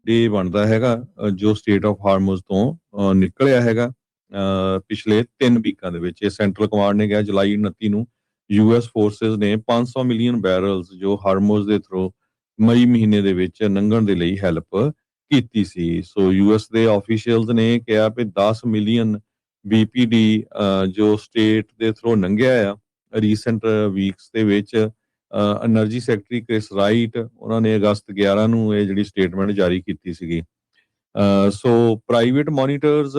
ਇਹ ਬਣਦਾ ਹੈਗਾ ਜੋ ਸਟੇਟ ਆਫ ਹਾਰਮੋਜ਼ ਤੋਂ ਨਿਕਲਿਆ ਹੈਗਾ ਪਿਛਲੇ 3 ਵੀਕਾਂ ਦੇ ਵਿੱਚ। ਇਹ ਸੈਂਟਰਲ ਕਮਾਂਡ ਨੇ ਕਿਹਾ ਜੁਲਾਈ 29 ਨੂੰ ਯੂਐਸ ਫੋਰਸਿਸ ਨੇ 500 ਮਿਲੀਅਨ ਬੈਰਲਸ ਜੋ ਹਾਰਮੋਜ਼ ਦੇ ਥਰੂ ਮਈ ਮਹੀਨੇ ਦੇ ਵਿੱਚ ਲੰਘਣ ਦੇ ਲਈ ਹੈਲਪ ਕੀਤੀ ਸੀ। ਸੋ ਯੂਐਸ ਦੇ ਆਫੀਸ਼ੀਅਲਸ ਨੇ ਕਿਹਾ ਕਿ 10 ਮਿਲੀਅਨ ਬੀਪੀਡੀ ਜੋ ਸਟੇਟ ਦੇ ਥਰੂ ਲੰਘਿਆ ਆ ਰੀਸੈਂਟ ਵੀਕਸ ਦੇ ਵਿੱਚ। ਐਨਰਜੀ ਸੈਕਟਰੀ ਕ੍ਰਿਸ ਰਾਈਟ ਉਹਨਾਂ ਨੇ ਅਗਸਤ 11 ਨੂੰ ਇਹ ਜਿਹੜੀ ਸਟੇਟਮੈਂਟ ਜਾਰੀ ਕੀਤੀ ਸੀਗੀ। ਸੋ ਪ੍ਰਾਈਵੇਟ ਮੋਨੀਟਰਸ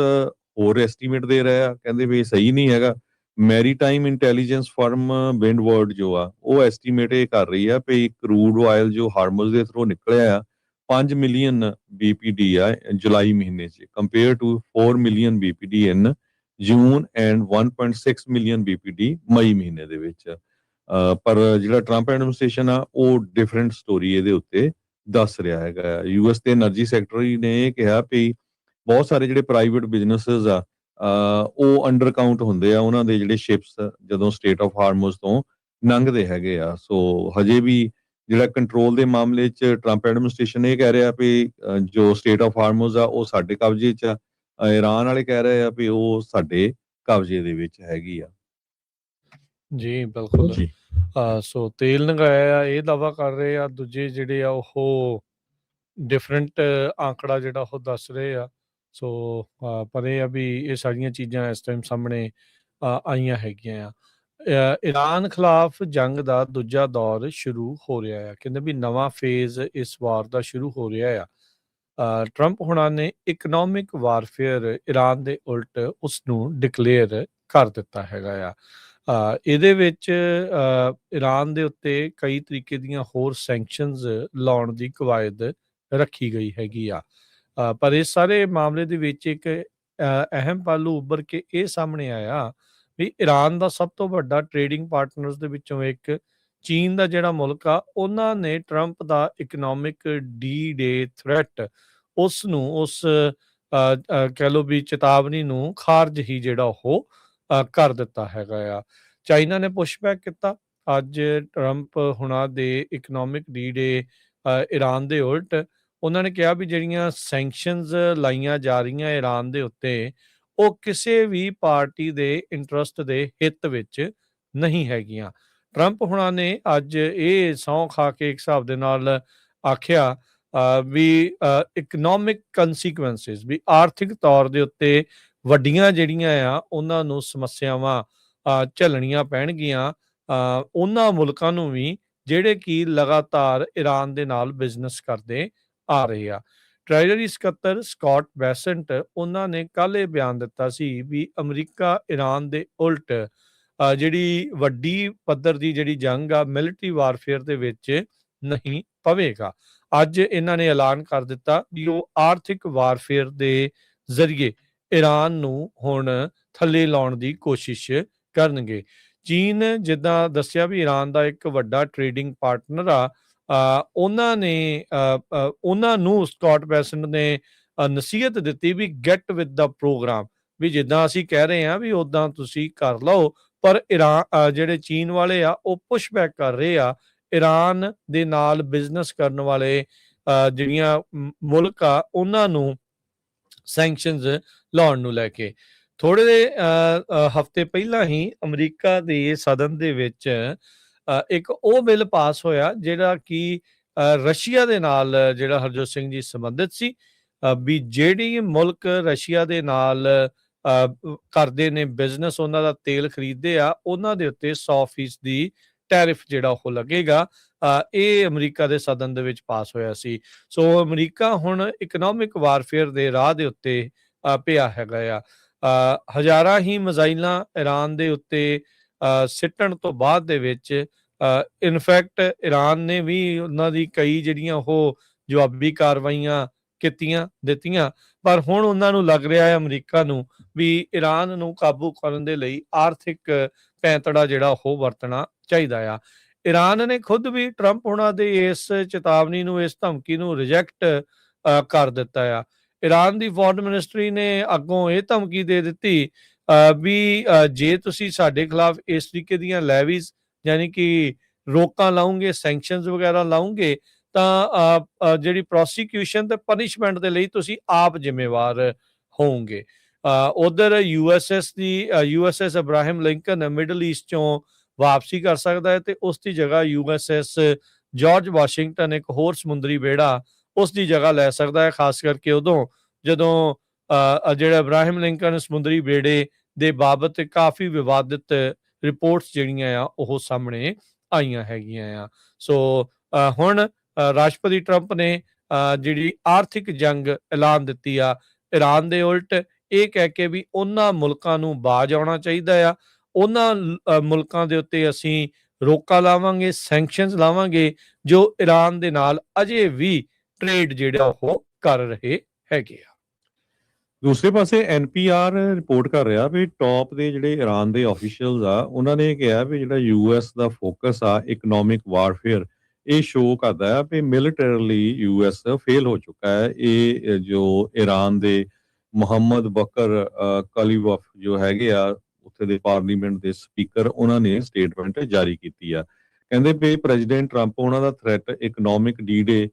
ਹੋਰ ਐਸਟੀਮੇਟ ਦੇ ਰਹੇ ਆ, ਕਹਿੰਦੇ ਵੀ ਇਹ ਸਹੀ ਨਹੀਂ ਹੈਗਾ। ਮੈਰੀਟਾਈਮ ਇੰਟੈਲੀਜੈਂਸ ਫਰਮ ਵਿੰਡਵਰਡ ਜੋ ਆ ਉਹ ਐਸਟੀਮੇਟ ਇਹ ਕਰ ਰਹੀ ਆ ਵੀ ਕਰੂਡ ਆਇਲ ਜੋ ਹਾਰਮੋਜ਼ ਦੇ ਥਰੂ ਨਿਕਲਿਆ ਆ 5 ਮਿਲੀਅਨ ਬੀਪੀਡੀ ਆ ਜੁਲਾਈ ਮਹੀਨੇ 'ਚ compare to 4 million BPD in June and 1.6 million BPD ਮਈ ਮਹੀਨੇ ਦੇ ਵਿੱਚ। ਪਰ ਜਿਹੜਾ ਟਰੰਪ ਐਡਮਿਨਿਸਟ੍ਰੇਸ਼ਨ ਆ ਉਹ ਡਿਫਰੈਂਟ ਸਟੋਰੀ ਇਹਦੇ ਉੱਤੇ ਦੱਸ ਰਿਹਾ ਹੈਗਾ। ਯੂਐਸ ਦੇ એનર્ਜੀ ਸੈਕਟਰੀ ਨੇ ਇਹ ਕਿਹਾ ਵੀ ਬਹੁਤ ਸਾਰੇ ਜਿਹੜੇ ਪ੍ਰਾਈਵੇਟ ਬਿਜ਼ਨੈਸਸ ਆ ਉਹ ਅੰਡਰ ਕਾਊਂਟ ਹੁੰਦੇ ਆ ਉਹਨਾਂ ਦੇ ਜਿਹੜੇ ਸ਼ਿਪਸ ਜਦੋਂ ਸਟੇਟ ਆਫ ਹਾਰਮੋਜ਼ ਤੋਂ ਲੰਘਦੇ ਹੈਗੇ ਆ। ਸੋ ਹਜੇ ਵੀ ਜਿਹੜਾ ਕੰਟਰੋਲ ਦੇ ਮਾਮਲੇ 'ਚ ਟਰੰਪ ਐਡਮਿਨਿਸਟ੍ਰੇਸ਼ਨ ਇਹ ਕਹਿ ਰਿਹਾ ਵੀ ਜੋ ਸਟੇਟ ਆਫ ਹਾਰਮੋਜ਼ ਆ ਉਹ ਸਾਡੇ ਕਬਜ਼ੇ 'ਚ ਆ। ਈਰਾਨ ਵਾਲੇ ਕਹਿ ਰਹੇ ਆ ਵੀ ਉਹ ਸਾਡੇ ਕਬਜ਼ੇ ਦੇ ਵਿੱਚ ਹੈਗੀ ਆ। ਜੀ ਬਿਲਕੁਲ। ਸੋ ਤੇਲ ਲੰਘਾਇਆ ਇਹ ਦਾਵਾ ਕਰ ਰਹੇ ਆ, ਦੂਜੇ ਜਿਹੜੇ ਆ ਉਹ ਡਿਫਰੈਂਟ ਆંકੜਾ ਜਿਹੜਾ ਉਹ ਦੱਸ ਰਹੇ ਆ। ਸੋ ਪਰ ਇਹ ਆ ਵੀ ਇਹ ਸਾਰੀਆਂ ਚੀਜ਼ਾਂ ਇਸ ਟਾਈਮ ਸਾਹਮਣੇ ਆਈਆਂ ਹੈਗੀਆਂ ਆ। ਈਰਾਨ ਖਿਲਾਫ ਜੰਗ ਦਾ ਦੂਜਾ ਦੌਰ ਸ਼ੁਰੂ ਹੋ ਰਿਹਾ ਆ, ਕਹਿੰਦੇ ਵੀ ਨਵਾਂ ਫੇਜ਼ ਇਸ ਵਾਰ ਦਾ ਸ਼ੁਰੂ ਹੋ ਰਿਹਾ ਆ। ਟਰੰਪ ਹੁਣਾਂ ਨੇ ਇਕਨੋਮਿਕ ਵਾਰਫੇਅਰ ਈਰਾਨ ਦੇ ਉਲਟ ਉਸ ਨੂੰ ਡਿਕਲੇਅਰ ਕਰ ਦਿੱਤਾ ਹੈਗਾ ਆ। ਇਹਦੇ ਵਿੱਚ ਈਰਾਨ ਦੇ ਉੱਤੇ ਕਈ ਤਰੀਕੇ ਦੀਆਂ ਹੋਰ ਸੈਂਕਸ਼ਨਸ ਲਾਉਣ ਦੀ ਕਵਾਇਦ ਰੱਖੀ ਗਈ ਹੈਗੀ ਆ। ਪਰ ਇਸ ਸਾਰੇ ਮਾਮਲੇ ਦੇ ਵਿੱਚ ਇੱਕ ਅਹਿਮ ਪਹਿਲੂ ਉੱਭਰ ਕੇ ਇਹ ਸਾਹਮਣੇ ਆਇਆ ਵੀ ਈਰਾਨ ਦਾ ਸਭ ਤੋਂ ਵੱਡਾ ਟ੍ਰੇਡਿੰਗ ਪਾਰਟਨਰਸ ਦੇ ਵਿੱਚੋਂ ਇੱਕ ਚੀਨ ਦਾ ਜਿਹੜਾ ਮੁਲਕ ਆ ਉਹਨਾਂ ਨੇ ਟਰੰਪ ਦਾ ਇਕਨੋਮਿਕ ਡੀ-ਡੇ ਥ੍ਰੈਟ ਉਸ ਨੂੰ ਉਸ ਕਹਿ ਲਓ ਵੀ ਚੇਤਾਵਨੀ ਨੂੰ ਖਾਰਜ ਹੀ ਜਿਹੜਾ ਉਹ ਕਰ ਦਿੱਤਾ ਹੈਗਾ ਆ। ਚਾਈਨਾ ਨੇ ਪੁਸ਼ਬੈਕ ਕੀਤਾ ਅੱਜ ਟਰੰਪ ਹੁਣਾਂ ਦੇ ਇਕਨੋਮਿਕ ਡੀ-ਡੇ ਈਰਾਨ ਦੇ ਉਲਟ। ਉਹਨਾਂ ਨੇ ਕਿਹਾ ਵੀ ਜਿਹੜੀਆਂ ਸੈਂਕਸ਼ਨਸ ਲਾਈਆਂ ਜਾ ਰਹੀਆਂ ਈਰਾਨ ਦੇ ਉੱਤੇ ਉਹ ਕਿਸੇ ਵੀ ਪਾਰਟੀ ਦੇ ਇੰਟਰਸਟ ਦੇ ਹਿੱਤ ਵਿੱਚ ਨਹੀਂ ਹੈਗੀਆਂ। ਟਰੰਪ ਹੁਣਾਂ ਨੇ ਅੱਜ ਇਹ ਸਹੁੰ ਖਾ ਕੇ ਇੱਕ ਹਿਸਾਬ ਦੇ ਨਾਲ ਆਖਿਆ ਵੀ ਇਕਨੋਮਿਕ ਕੰਸੀਕੁਐਂਸਿਸ ਵੀ ਆਰਥਿਕ ਤੌਰ ਦੇ ਉੱਤੇ ਵੱਡੀਆਂ ਜਿਹੜੀਆਂ ਆ ਉਹਨਾਂ ਨੂੰ ਸਮੱਸਿਆਵਾਂ ਝੱਲਣੀਆਂ ਪੈਣਗੀਆਂ ਉਹਨਾਂ ਮੁਲਕਾਂ ਨੂੰ ਵੀ ਜਿਹੜੇ ਕਿ ਲਗਾਤਾਰ ਈਰਾਨ ਦੇ ਨਾਲ ਬਿਜ਼ਨਸ ਕਰਦੇ ਆ ਰਹੇ ਆ। ਟ੍ਰੈਜਰੀ ਸਕੱਤਰ ਸਕਾਟ ਬੈਸੈਂਟ ਉਹਨਾਂ ਨੇ ਕੱਲ੍ਹ ਇਹ ਬਿਆਨ ਦਿੱਤਾ ਸੀ ਵੀ ਅਮਰੀਕਾ ਈਰਾਨ ਦੇ ਉਲਟ ਜਿਹੜੀ ਵੱਡੀ ਪੱਧਰ ਦੀ ਜਿਹੜੀ ਜੰਗ ਆ ਮਿਲਟਰੀ ਵਾਰਫੇਅਰ ਦੇ ਵਿੱਚ ਨਹੀਂ ਪਵੇਗਾ। ਅੱਜ ਇਹਨਾਂ ਨੇ ਐਲਾਨ ਕਰ ਦਿੱਤਾ ਵੀ ਉਹ ਆਰਥਿਕ ਵਾਰਫੇਅਰ ਦੇ ਜ਼ਰੀਏ ਈਰਾਨ ਨੂੰ ਹੁਣ ਥੱਲੇ ਲਾਉਣ ਦੀ ਕੋਸ਼ਿਸ਼ ਕਰਨਗੇ। ਚੀਨ ਜਿੱਦਾਂ ਦੱਸਿਆ ਵੀ ਈਰਾਨ ਦਾ ਇੱਕ ਵੱਡਾ ਟ੍ਰੇਡਿੰਗ ਪਾਰਟਨਰ ਆ, ਉਹਨਾਂ ਨੂੰ ਸਕਾਟ ਬੈਸੈਂਟ ਨੇ ਨਸੀਹਤ ਦਿੱਤੀ ਵੀ ਗੈਟ ਵਿਦ ਦਾ ਪ੍ਰੋਗਰਾਮ, ਵੀ ਜਿੱਦਾਂ ਅਸੀਂ ਕਹਿ ਰਹੇ ਹਾਂ ਵੀ ਉੱਦਾਂ ਤੁਸੀਂ ਕਰ ਲਓ। ਪਰ ਈਰਾਨ ਜਿਹੜੇ ਚੀਨ ਵਾਲੇ ਆ ਉਹ ਪੁਸ਼ਬੈਕ ਕਰ ਰਹੇ ਆ ਈਰਾਨ ਦੇ ਨਾਲ ਬਿਜ਼ਨਸ ਕਰਨ ਵਾਲੇ ਜਿਹੜੀਆਂ ਮੁਲਕ ਆ ਉਹਨਾਂ ਨੂੰ ਸੈਂਕਸ਼ਨਸ ਲਾਉਣ ਨੂੰ ਲੈ ਕੇ। ਥੋੜੇ ਹਫ਼ਤੇ ਪਹਿਲਾਂ ਹੀ ਅਮਰੀਕਾ ਦੇ ਸਦਨ ਦੇ ਵਿੱਚ ਇੱਕ ਉਹ ਬਿੱਲ ਪਾਸ ਹੋਇਆ ਜਿਹੜਾ ਕਿ ਰਸ਼ੀਆ ਦੇ ਨਾਲ ਜਿਹੜਾ ਹਰਜੋਤ ਸਿੰਘ ਜੀ ਸੰਬੰਧਿਤ ਸੀ ਵੀ ਜਿਹੜੀ ਮੁਲਕ ਰਸ਼ੀਆ ਦੇ ਨਾਲ ਕਰਦੇ ਨੇ ਬਿਜ਼ਨਸ, ਉਹਨਾਂ ਦਾ ਤੇਲ ਖਰੀਦਦੇ ਆ, ਉਹਨਾਂ ਦੇ ਉੱਤੇ 100% ਟੈਰਿਫ ਜਿਹੜਾ ਉਹ ਲੱਗੇਗਾ। ਇਹ ਅਮਰੀਕਾ ਦੇ ਸਦਨ ਦੇ ਵਿੱਚ ਪਾਸ ਹੋਇਆ ਸੀ। ਸੋ ਅਮਰੀਕਾ ਹੁਣ ਇਕਨੋਮਿਕ ਵਾਰਫੇਅਰ ਦੇ ਰਾਹ ਦੇ ਉੱਤੇ ਪਿਆ ਹੈਗਾ ਆ। ਹਜ਼ਾਰਾਂ ਹੀ ਮਿਜ਼ਾਈਲਾਂ ਈਰਾਨ ਦੇ ਉੱਤੇ ਸਿੱਟਣ ਤੋਂ ਬਾਅਦ ਦੇ ਵਿੱਚ ਇਨਫੈਕਟ ਈਰਾਨ ਨੇ ਵੀ ਉਹਨਾਂ ਦੀ ਕਈ ਜਿਹੜੀਆਂ ਉਹ ਜਵਾਬੀ ਕਾਰਵਾਈਆਂ ਦਿੱਤੀਆਂ। ਪਰ ਹੁਣ ਉਹਨਾਂ ਨੂੰ ਲੱਗ ਰਿਹਾ ਹੈ ਅਮਰੀਕਾ ਨੂੰ ਵੀ ਈਰਾਨ ਨੂੰ ਕਾਬੂ ਕਰਨ ਦੇ ਲਈ ਆਰਥਿਕ ਪੈਂਤੜਾ ਜਿਹੜਾ ਉਹ ਵਰਤਣਾ ਚਾਹੀਦਾ ਆ। ਈਰਾਨ ਨੇ ਖੁਦ ਵੀ ਟਰੰਪ ਹੁਣਾਂ ਦੇ ਇਸ ਚੇਤਾਵਨੀ ਨੂੰ, ਇਸ ਧਮਕੀ ਨੂੰ ਰਿਜੈਕਟ ਕਰ ਦਿੱਤਾ ਆ। ਈਰਾਨ ਦੀ ਫੋਰਨ ਮਿਨਿਸਟਰੀ ਨੇ ਅੱਗੋਂ ਇਹ ਧਮਕੀ ਦੇ ਦਿੱਤੀ ਵੀ ਜੇ ਤੁਸੀਂ ਸਾਡੇ ਖਿਲਾਫ ਇਸ ਤਰੀਕੇ ਦੀਆਂ ਲੈਵੀਜ਼ ਯਾਨੀ ਕਿ ਰੋਕਾਂ ਲਾਉਂਗੇ, ਸੈਂਕਸ਼ਨਸ ਵਗੈਰਾ ਲਾਉਂਗੇ ਤਾਂ ਜਿਹੜੀ ਪ੍ਰੋਸੀਕਿਊਸ਼ਨ ਤੇ ਪਨਿਸ਼ਮੈਂਟ ਦੇ ਲਈ ਤੁਸੀਂ ਆਪ ਜ਼ਿੰਮੇਵਾਰ ਹੋਵੋਗੇ। ਉਧਰ ਯੂਐਸਐਸ ਅਬਰਾਹਮ ਲਿੰਕਨ ਮਿਡਲ ਈਸਟ ਚੋਂ ਵਾਪਸੀ ਕਰ ਸਕਦਾ ਹੈ ਤੇ ਉਸ ਦੀ ਜਗ੍ਹਾ ਯੂਐਸਐਸ ਜਾਰਜ ਵਾਸ਼ਿੰਗਟਨ, ਇੱਕ ਹੋਰ ਸਮੁੰਦਰੀ ਬੇੜਾ, ਉਸ ਦੀ ਜਗ੍ਹਾ ਲੈ ਸਕਦਾ ਹੈ, ਖਾਸ ਕਰਕੇ ਉਦੋਂ ਜਦੋਂ ਜਿਹੜਾ ਅਬਰਾਹਮ ਲਿੰਕਨ ਸਮੁੰਦਰੀ ਬੇੜੇ ਦੇ ਬਾਬਤ ਕਾਫੀ ਵਿਵਾਦਿਤ ਰਿਪੋਰਟਸ ਜਿਹੜੀਆਂ ਆ ਉਹ ਸਾਹਮਣੇ ਆਈਆਂ ਹੈਗੀਆਂ ਆ। ਸੋ ਹੁਣ ਰਾਸ਼ਟਰਪਤੀ ਟਰੰਪ ਨੇ ਜਿਹੜੀ ਆਰਥਿਕ ਜੰਗ ਐਲਾਨ ਦਿੱਤੀ ਆ ਈਰਾਨ ਦੇ ਉਲਟ, ਇਹ ਕਹਿ ਕੇ ਵੀ ਉਹਨਾਂ ਮੁਲਕਾਂ ਨੂੰ ਬਾਜ ਆਉਣਾ ਚਾਹੀਦਾ ਆ, ਉਹਨਾਂ ਮੁਲਕਾਂ ਦੇ ਉੱਤੇ ਅਸੀਂ ਰੋਕਾਂ ਲਾਵਾਂਗੇ, ਸੈਂਕਸ਼ਨਸ ਲਾਵਾਂਗੇ ਜੋ ਈਰਾਨ ਦੇ ਨਾਲ ਅਜੇ ਵੀ ਟ੍ਰੇਡ ਜਿਹੜਾ ਉਹ ਕਰ ਰਹੇ ਹੈਗੇ ਆ। ਦੂਸਰੇ ਪਾਸੇ ਐਨਪੀਆਰ ਰਿਪੋਰਟ ਕਰ ਰਿਹਾ ਵੀ ਟੌਪ ਦੇ ਜਿਹੜੇ ਈਰਾਨ ਦੇ ਆਫੀਸ਼ੀਅਲਸ ਆ ਉਹਨਾਂ ਨੇ ਕਿਹਾ ਵੀ ਜਿਹੜਾ ਯੂਐਸ ਦਾ ਫੋਕਸ ਆ ਇਕਨੋਮਿਕ ਵਾਰਫੇਅਰ, ਇਹ ਸ਼ੋ ਕਰਦਾ ਹੈ ਵੀ ਮਿਲੀਟਰੀਲੀ ਯੂਐਸ ਫੇਲ ਹੋ ਚੁੱਕਾ ਹੈ। ਇਹ ਜੋ ਈਰਾਨ ਦੇ ਮੁਹੰਮਦ ਬਕਰ ਕਲੀਵਫ ਜੋ ਹੈਗੇ ਆ ਉੱਥੇ ਦੇ ਪਾਰਲੀਮੈਂਟ ਦੇ ਸਪੀਕਰ, ਉਹਨਾਂ ਨੇ ਸਟੇਟਮੈਂਟ ਜਾਰੀ ਕੀਤੀ ਆ। ਕਹਿੰਦੇ ਵੀ ਪ੍ਰੈਜ਼ੀਡੈਂਟ ਟਰੰਪ ਉਹਨਾਂ ਦਾ ਥ੍ਰੈਟ ਇਕਨੋਮਿਕ ਡੀ-ਡੇ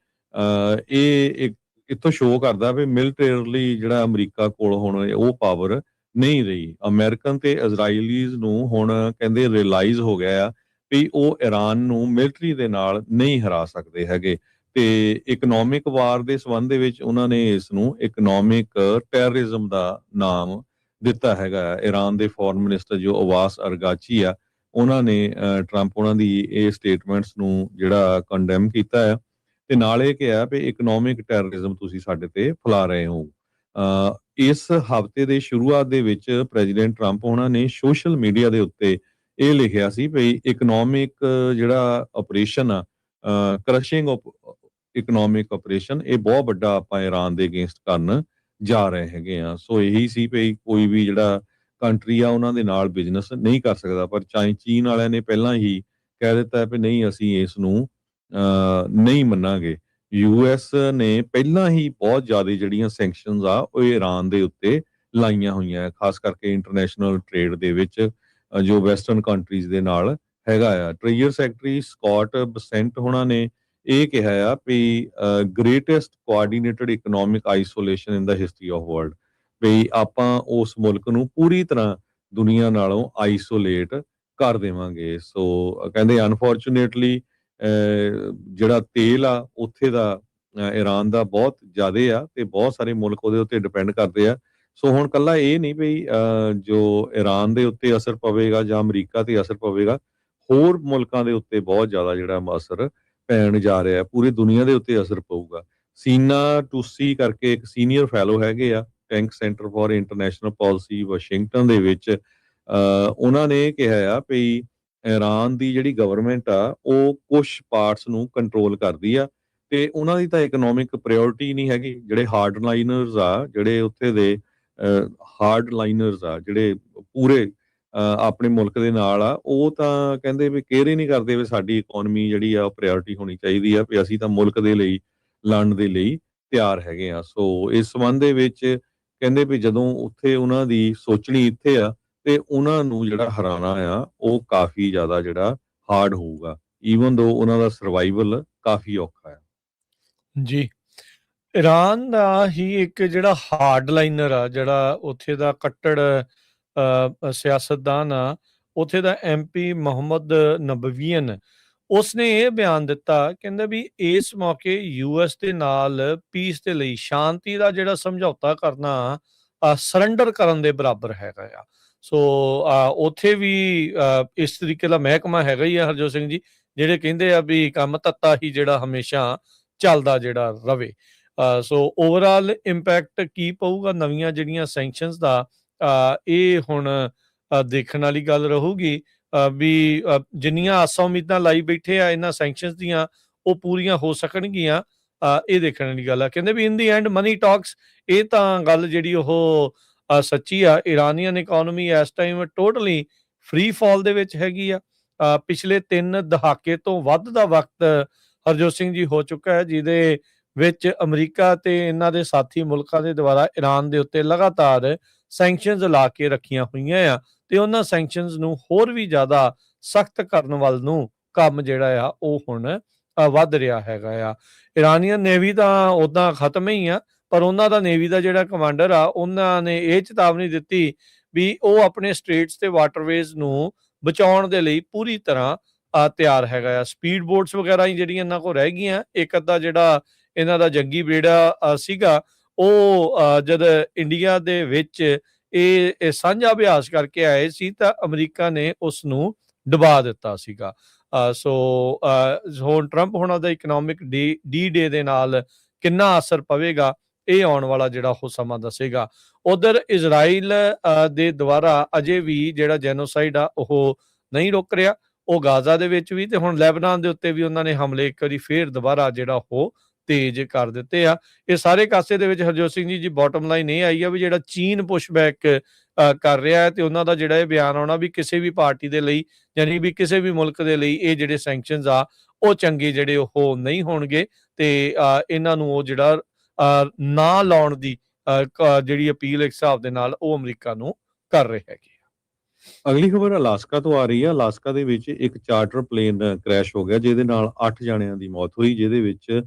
ਇਹ ਇੱਥੋਂ ਸ਼ੋ ਕਰਦਾ ਵੀ ਮਿਲੀਟਰੀਲੀ ਜਿਹੜਾ ਅਮਰੀਕਾ ਕੋਲ ਹੁਣ ਉਹ ਪਾਵਰ ਨਹੀਂ ਰਹੀ। ਅਮਰੀਕਨ ਤੇ ਇਜ਼ਰਾਈਲੀਜ਼ ਨੂੰ ਹੁਣ ਕਹਿੰਦੇ ਰਿਅਲਾਈਜ਼ ਹੋ ਗਿਆ ਆ ਵੀ ਉਹ ਈਰਾਨ ਨੂੰ ਮਿਲਟਰੀ ਦੇ ਨਾਲ ਨਹੀਂ ਹਰਾ ਸਕਦੇ ਹੈਗੇ ਤੇ ਇਕਨੋਮਿਕ ਵਾਰ ਦੇ ਸੰਬੰਧ ਦੇ ਵਿੱਚ ਉਹਨਾਂ ਨੇ ਇਸ ਨੂੰ ਇਕਨੋਮਿਕ ਟੈਰਰਿਜ਼ਮ ਦਾ ਨਾਮ ਦਿੱਤਾ ਹੈਗਾ। ਈਰਾਨ ਦੇ ਫੋਰਨ ਮਿਨਿਸਟਰ ਜੋ ਅਵਾਸ ਅਰਗਾਚੀ ਆ, ਉਹਨਾਂ ਨੇ ਟਰੰਪ ਉਹਨਾਂ ਦੀ ਇਹ ਸਟੇਟਮੈਂਟਸ ਨੂੰ ਜਿਹੜਾ ਕੰਡੈਮ ਕੀਤਾ ਹੈ ਤੇ ਨਾਲ ਇਹ ਕਿਹਾ ਵੀ ਇਕਨੋਮਿਕ ਟੈਰਰਿਜ਼ਮ ਤੁਸੀਂ ਸਾਡੇ ਤੇ ਫੈਲਾ ਰਹੇ ਹੋ। ਇਸ ਹਫ਼ਤੇ ਦੇ ਸ਼ੁਰੂਆਤ ਦੇ ਵਿੱਚ ਪ੍ਰੈਜ਼ੀਡੈਂਟ ਟਰੰਪ ਉਹਨਾਂ ਨੇ ਸੋਸ਼ਲ ਮੀਡੀਆ ਦੇ ਉੱਤੇ ਇਹ ਲਿਖਿਆ ਸੀ ਵੀ ਇਕਨੋਮਿਕ ਜਿਹੜਾ ਆਪਰੇਸ਼ਨ ਆ, ਕ੍ਰਸ਼ਿੰਗ ਇਕਨੋਮਿਕ ਆਪਰੇਸ਼ਨ, ਇਹ ਬਹੁਤ ਵੱਡਾ ਆਪਾਂ ਈਰਾਨ ਦੇ ਅਗੇਂਸਟ ਕਰਨ ਜਾ ਰਹੇ ਹੈਗੇ ਆ। ਸੋ ਇਹੀ ਸੀ ਵੀ ਕੋਈ ਵੀ ਜਿਹੜਾ ਕੰਟਰੀ ਆ ਉਹਨਾਂ ਦੇ ਨਾਲ ਬਿਜ਼ਨਸ ਨਹੀਂ ਕਰ ਸਕਦਾ, ਪਰ ਚੀਨ ਵਾਲਿਆਂ ਨੇ ਪਹਿਲਾਂ ਹੀ ਕਹਿ ਦਿੱਤਾ ਵੀ ਨਹੀਂ, ਅਸੀਂ ਇਸ ਨੂੰ ਨਹੀਂ ਮੰਨਾਂਗੇ। ਯੂਐਸ ਨੇ ਪਹਿਲਾਂ ਹੀ ਬਹੁਤ ਜ਼ਿਆਦਾ ਜਿਹੜੀਆਂ ਸੈਂਕਸ਼ਨਸ ਆ ਉਹ ਈਰਾਨ ਦੇ ਉੱਤੇ ਲਾਈਆਂ ਹੋਈਆਂ, ਖਾਸ ਕਰਕੇ ਇੰਟਰਨੈਸ਼ਨਲ ਟ੍ਰੇਡ ਦੇ ਵਿੱਚ ਜੋ ਵੈਸਟਰਨ ਕੰਟਰੀਜ਼ ਦੇ ਨਾਲ ਹੈਗਾ ਆ। ਟ੍ਰੇਜਰ ਸੈਕਟਰੀ ਸਕਾਟ ਬਸੈਂਟ ਹੋਣਾ ਨੇ ਇਹ ਕਿਹਾ ਆ ਵੀ greatest coordinated economic isolation in the history of world, ਵੀ ਆਪਾਂ ਉਸ ਮੁਲਕ ਨੂੰ ਪੂਰੀ ਤਰ੍ਹਾਂ ਦੁਨੀਆ ਨਾਲੋਂ ਆਈਸੋਲੇਟ ਕਰ ਦੇਵਾਂਗੇ। ਸੋ ਕਹਿੰਦੇ ਅਨਫੋਰਚੂਨੇਟਲੀ ਜਿਹੜਾ ਤੇਲ ਆ ਉੱਥੇ ਦਾ ਈਰਾਨ ਦਾ ਬਹੁਤ ਜ਼ਿਆਦੇ ਆ ਤੇ ਬਹੁਤ ਸਾਰੇ ਮੁਲਕ ਉਹਦੇ ਉੱਤੇ ਡਿਪੈਂਡ ਕਰਦੇ ਆ। ਸੋ ਹੁਣ ਕੱਲਾ ਇਹ ਨਹੀਂ ਵੀ ਜੋ ਈਰਾਨ ਦੇ ਉੱਤੇ ਅਸਰ ਪਵੇਗਾ ਜਾਂ ਅਮਰੀਕਾ ਤੇ ਅਸਰ ਪਵੇਗਾ, ਹੋਰ ਮੁਲਕਾਂ ਦੇ ਉੱਤੇ ਬਹੁਤ ਜ਼ਿਆਦਾ ਜਿਹੜਾ ਅਸਰ ਪੈਣ ਜਾ ਰਿਹਾ, ਪੂਰੀ ਦੁਨੀਆ ਦੇ ਉੱਤੇ ਅਸਰ ਪਊਗਾ। ਸੀਨਾ ਟੂਸੀ ਕਰਕੇ ਇੱਕ ਸੀਨੀਅਰ ਫੈਲੋ ਹੈਗੇ ਆ tank centre for international policy Washington ਦੇ ਵਿੱਚ, ਉਹਨਾਂ ਨੇ ਕਿਹਾ ਆ ਵੀ ਈਰਾਨ ਦੀ ਜਿਹੜੀ ਗਵਰਨਮੈਂਟ ਆ ਉਹ ਕੁਝ ਪਾਰਟਸ ਨੂੰ ਕੰਟਰੋਲ ਕਰਦੀ ਆ ਤੇ ਉਹਨਾਂ ਦੀ ਤਾਂ ਇਕਨੋਮਿਕ ਪ੍ਰਾਇੋਰਟੀ ਨਹੀਂ ਹੈਗੀ। ਜਿਹੜੇ ਹਾਰਡ ਲਾਈਨਰਸ ਆ, ਜਿਹੜੇ ਉੱਥੇ ਦੇ ਹਾਰਡ ਲਾਈਨਰਸ ਆ ਜਿਹੜੇ ਪੂਰੇ ਆਪਣੇ ਮੁਲਕ ਦੇ ਨਾਲ ਆ, ਉਹ ਤਾਂ ਕਹਿੰਦੇ ਵੀ ਕੇਅਰ ਹੀ ਨਹੀਂ ਕਰਦੇ ਵੀ ਸਾਡੀ ਇਕਨੋਮੀ ਜਿਹੜੀ ਆ ਪ੍ਰਾਇੋਰਟੀ ਹੋਣੀ ਚਾਹੀਦੀ ਆ, ਵੀ ਅਸੀਂ ਤਾਂ ਮੁਲਕ ਦੇ ਲਈ ਲੜਨ ਦੇ ਲਈ ਤਿਆਰ ਹੈਗੇ ਆ। ਸੋ ਇਸ ਸੰਬੰਧ ਦੇ ਵਿੱਚ ਕਹਿੰਦੇ ਵੀ ਜਦੋਂ ਉੱਥੇ ਉਹਨਾਂ ਦੀ ਸੋਚਣੀ ਇੱਥੇ ਆ ਤੇ ਉਹਨਾਂ ਨੂੰ ਜਿਹੜਾ ਹਰਾਣਾ ਆ ਉਹ ਕਾਫੀ ਜ਼ਿਆਦਾ ਜਿਹੜਾ ਹਾਰਡ ਹੋਊਗਾ, ਈਵਨ ਦੋ ਉਹਨਾਂ ਦਾ ਸਰਵਾਈਵਲ ਕਾਫੀ ਔਖਾ ਹੈ। ਜੀ, ਈਰਾਨ ਦਾ ਹੀ ਇੱਕ ਜਿਹੜਾ ਹਾਰਡ ਲਾਈਨਰ ਆ, ਜਿਹੜਾ ਉੱਥੇ ਦਾ ਕੱਟੜ ਸਿਆਸਤਦਾਨ ਆ, ਉੱਥੇ ਦਾ ਐਮਪੀ ਮੁਹੰਮਦ ਨਬਵੀਨ, ਉਸਨੇ ਇਹ ਬਿਆਨ ਦਿੱਤਾ, ਕਹਿੰਦਾ ਵੀ ਇਸ ਮੌਕੇ ਯੂਐਸ ਦੇ ਨਾਲ ਪੀਸ ਦੇ ਲਈ, ਸ਼ਾਂਤੀ ਦਾ ਜਿਹੜਾ ਸਮਝੌਤਾ ਕਰਨਾ ਸਰੈਂਡਰ ਕਰਨ ਦੇ ਬਰਾਬਰ ਹੈਗਾ ਆ। ਸੋ ਉੱਥੇ ਵੀ ਇਸ ਤਰੀਕੇ ਦਾ ਮਹਿਕਮਾ ਹੈਗਾ ਹੀ ਆ ਹਰਜੋਤ ਸਿੰਘ ਜੀ, ਜਿਹੜੇ ਕਹਿੰਦੇ ਆ ਵੀ ਕੰਮ ਤੱਤਾ ਹੀ ਜਿਹੜਾ ਹਮੇਸ਼ਾ ਚੱਲਦਾ ਜਿਹੜਾ ਰਵੇ। ਸੋ ਓਵਰਆਲ ਇੰਪੈਕਟ ਕੀ ਪਊਗਾ ਨਵੀਆਂ ਜਿਹੜੀਆਂ ਸੈਂਕਸ਼ਨਸ ਦਾ, ਇਹ ਹੁਣ ਦੇਖਣ ਵਾਲੀ ਗੱਲ ਰਹੂਗੀ ਵੀ ਜਿੰਨੀਆਂ ਆਸਾਂ ਉਮੀਦਾਂ ਲਾਈ ਬੈਠੇ ਆ ਇਹਨਾਂ ਸੈਂਕਸ਼ਨਸ ਦੀਆਂ ਉਹ ਪੂਰੀਆਂ ਹੋ ਸਕਣਗੀਆਂ, ਇਹ ਦੇਖਣ ਵਾਲੀ ਗੱਲ ਆ। ਕਹਿੰਦੇ ਵੀ ਇਨ ਦੀ ਐਂਡ ਮਨੀ ਟਾਕਸ, ਇਹ ਤਾਂ ਗੱਲ ਜਿਹੜੀ ਉਹ ਸੱਚੀ ਆ। ਇਰਾਨੀਅਨ ਇਕਨੋਮੀ ਇਸ ਟਾਈਮ ਟੋਟਲੀ ਫ੍ਰੀ ਫਾਲ ਦੇ ਵਿੱਚ ਹੈਗੀ ਆ। ਪਿਛਲੇ 3 ਦਹਾਕੇ ਤੋਂ ਵੱਧ ਦਾ ਵਕਤ ਹਰਜੋਤ ਸਿੰਘ ਜੀ ਹੋ ਚੁੱਕਾ ਹੈ, ਜਿਹਦੇ ਵਿੱਚ ਅਮਰੀਕਾ ਤੇ ਇਹਨਾਂ ਦੇ ਸਾਥੀ ਮੁਲਕਾਂ ਦੇ ਦੁਆਰਾ ਈਰਾਨ ਦੇ ਉੱਤੇ ਲਗਾਤਾਰ ਸੈਂਕਸ਼ਨਸ ਲਾ ਕੇ ਰੱਖੀਆਂ ਹੋਈਆਂ ਆ ਤੇ ਉਹਨਾਂ ਸੈਂਕਸ਼ਨਸ ਨੂੰ ਹੋਰ ਵੀ ਜ਼ਿਆਦਾ ਸਖਤ ਕਰਨ ਵੱਲ ਨੂੰ ਕੰਮ ਜਿਹੜਾ ਆ ਉਹ ਹੁਣ ਵੱਧ ਰਿਹਾ ਹੈਗਾ ਆ। ਇਰਾਨੀਅਨ ਨੇਵੀ ਤਾਂ ਉੱਦਾਂ ਖਤਮ ਹੀ ਆ, ਪਰ ਉਹਨਾਂ ਦਾ ਨੇਵੀ ਦਾ ਜਿਹੜਾ ਕਮਾਂਡਰ ਆ, ਉਹਨਾਂ ਨੇ ਇਹ ਚੇਤਾਵਨੀ ਦਿੱਤੀ ਵੀ ਉਹ ਆਪਣੇ ਸਟ੍ਰੇਟਸ ਤੇ ਵਾਟਰਵੇਜ਼ ਨੂੰ ਬਚਾਉਣ ਦੇ ਲਈ ਪੂਰੀ ਤਰ੍ਹਾਂ ਤਿਆਰ ਹੈਗਾ ਆ। ਸਪੀਡ ਬੋਟਸ ਵਗੈਰਾ ਹੀ ਜਿਹੜੀਆਂ ਇਹਨਾਂ ਕੋਲ ਰਹਿ ਗਈਆਂ, ਇੱਕ ਅੱਧਾ ਜਿਹੜਾ ਇਹਨਾਂ ਦਾ ਜੰਗੀ ਬੇੜਾ ਸੀਗਾ, ਉਹ ਜਦ ਇੰਡੀਆ ਦੇ ਵਿੱਚ ਇਹ ਸਾਂਝਾ ਅਭਿਆਸ ਕਰਕੇ ਆਏ ਸੀ ਤਾਂ ਅਮਰੀਕਾ ਨੇ ਉਸ ਨੂੰ ਦਬਾ ਦਿੱਤਾ ਸੀਗਾ। ਸੋ ਹੁਣ ਟਰੰਪ ਹੋਣਾ ਦਾ ਇਕਨੋਮਿਕ ਡੀ ਡੇ ਦੇ ਨਾਲ ਕਿੰਨਾ ਅਸਰ ਪਵੇਗਾ, ਇਹ ਆਉਣ ਵਾਲਾ ਜਿਹੜਾ ਉਹ ਸਮਾਂ ਦੱਸੇਗਾ। ਉਧਰ ਇਜ਼ਰਾਈਲ ਦੇ ਦੁਆਰਾ ਅਜੇ ਵੀ ਜਿਹੜਾ ਜੈਨੋਸਾਈਡ ਆ ਉਹ ਨਹੀਂ ਰੁਕ ਰਿਹਾ। ਉਹ ਗਾਜ਼ਾ ਦੇ ਵਿੱਚ ਵੀ ਤੇ ਹੁਣ ਲੈਬਨਾਨ ਦੇ ਉੱਤੇ ਵੀ ਉਹਨਾਂ ਨੇ ਹਮਲੇ ਇੱਕ ਵਾਰੀ ਫੇਰ ਦੁਬਾਰਾ ਜਿਹੜਾ ਉਹ ਤੇਜ਼ ਕਰ ਦਿੱਤੇ ਆ। ਇਹ ਸਾਰੇ ਕਾਸੇ ਦੇ ਵਿੱਚ ਹਰਜੋਤ ਸਿੰਘ ਜੀ ਬਾਟਮ ਲਾਈਨ ਇਹ ਆਈ ਆ ਵੀ ਜਿਹੜਾ ਚੀਨ ਪੁਸ਼ਬੈਕ ਕਰ ਰਿਹਾ ਹੈ ਤੇ ਉਹਨਾਂ ਦਾ ਜਿਹੜਾ ਇਹ ਬਿਆਨ ਆਉਣਾ ਵੀ ਕਿਸੇ ਵੀ ਪਾਰਟੀ ਦੇ ਲਈ, ਯਾਨੀ ਵੀ ਕਿਸੇ ਵੀ ਮੁਲਕ ਦੇ ਲਈ ਇਹ ਜਿਹੜੇ ਸੈਂਕਸ਼ਨਸ ਆ ਉਹ ਚੰਗੇ ਜਿਹੜੇ ਉਹ ਨਹੀਂ ਹੋਣਗੇ ਤੇ ਇਹਨਾਂ ਨੂੰ ਉਹ ਜਿਹੜਾ ਨਾ ਲਾਉਣ ਦੀ ਜਿਹੜੀ ਅਪੀਲ ਇੱਕ ਹਿਸਾਬ ਦੇ ਨਾਲ ਉਹ ਅਮਰੀਕਾ ਨੂੰ ਕਰ ਰਹੇ ਹੈਗੇ। ਅਗਲੀ ਖਬਰ ਅਲਾਸਕਾ ਤੋਂ ਆ ਰਹੀ ਹੈ। ਅਲਾਸਕਾ ਦੇ ਵਿੱਚ ਇੱਕ ਚਾਰਟਰ ਪਲੇਨ ਕ੍ਰੈਸ਼ ਹੋ ਗਿਆ, ਜਿਹਦੇ ਨਾਲ 8 ਜਣਿਆਂ ਦੀ ਮੌਤ ਹੋਈ, ਜਿਹਦੇ ਵਿੱਚ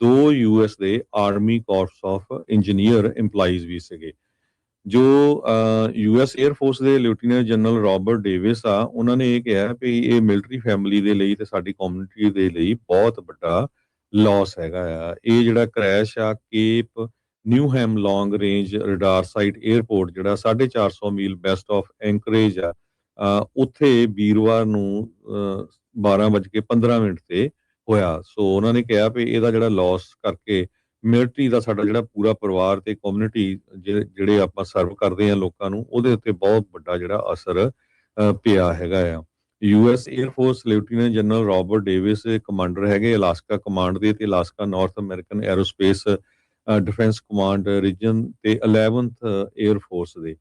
2 US ਦੇ army corpus of engineer EMPLOYEES ਵੀ ਸੀਗੇ। ਜੋ US 에ਅਰ ਫੋਰਸ ਦੇ ਲੈਫਟੀਨੈਂਟ ਜਨਰਲ ਰਾਬਰਟ ਡੇਵਿਸ ਆ, ਉਹਨਾਂ ਨੇ ਇਹ ਕਿਹਾ ਵੀ ਇਹ ਮਿਲਟਰੀ ਫੈਮਿਲੀ ਦੇ ਲਈ ਤੇ ਸਾਡੀ ਕਮਿਊਨਿਟੀ ਦੇ ਲਈ ਬਹੁਤ ਵੱਡਾ ਲਾਸ ਹੈਗਾ ਆ। ਇਹ ਜਿਹੜਾ ਕ੍ਰੈਸ਼ ਆ ਕੇਪ ਨਿਊਹੈਮ ਲੌਂਗ ਰੇਂਜ ਰਡਾਰ ਸਾਈਟ 에ਅਰਪੋਰਟ ਜਿਹੜਾ 450 ਮੀਲ ਵੈਸਟ ਆਫ ਐਂਕਰੇਜ ਆ, ਉੱਥੇ ਵੀਰਵਾਰ ਨੂੰ 12:15 ਤੇ ਹੋਇਆ। ਸੋ ਉਹਨਾਂ ਨੇ ਕਿਹਾ ਵੀ ਇਹਦਾ ਜਿਹੜਾ ਲਾਸ ਕਰਕੇ ਮਿਲਟਰੀ ਦਾ ਸਾਡਾ ਜਿਹੜਾ ਪੂਰਾ ਪਰਿਵਾਰ ਤੇ ਕਮਿਊਨਿਟੀ ਜਿਹੜੇ ਆਪਾਂ ਸਰਵ ਕਰਦੇ ਆ ਲੋਕਾਂ ਨੂੰ, ਉਹਦੇ ਉੱਤੇ ਬਹੁਤ ਵੱਡਾ ਜਿਹੜਾ ਅਸਰ ਪਿਆ ਹੈਗਾ ਆ। US air force lieutenant general Robert Davis commander ਹੈਗੇ ਅਲਾਸਕਾ ਕਮਾਂਡ ਦੇ ਤੇ Alaska North American aerospace defence command region ਤੇ 11th 에ਅਰ ਫੋਰਸ ਦੇ।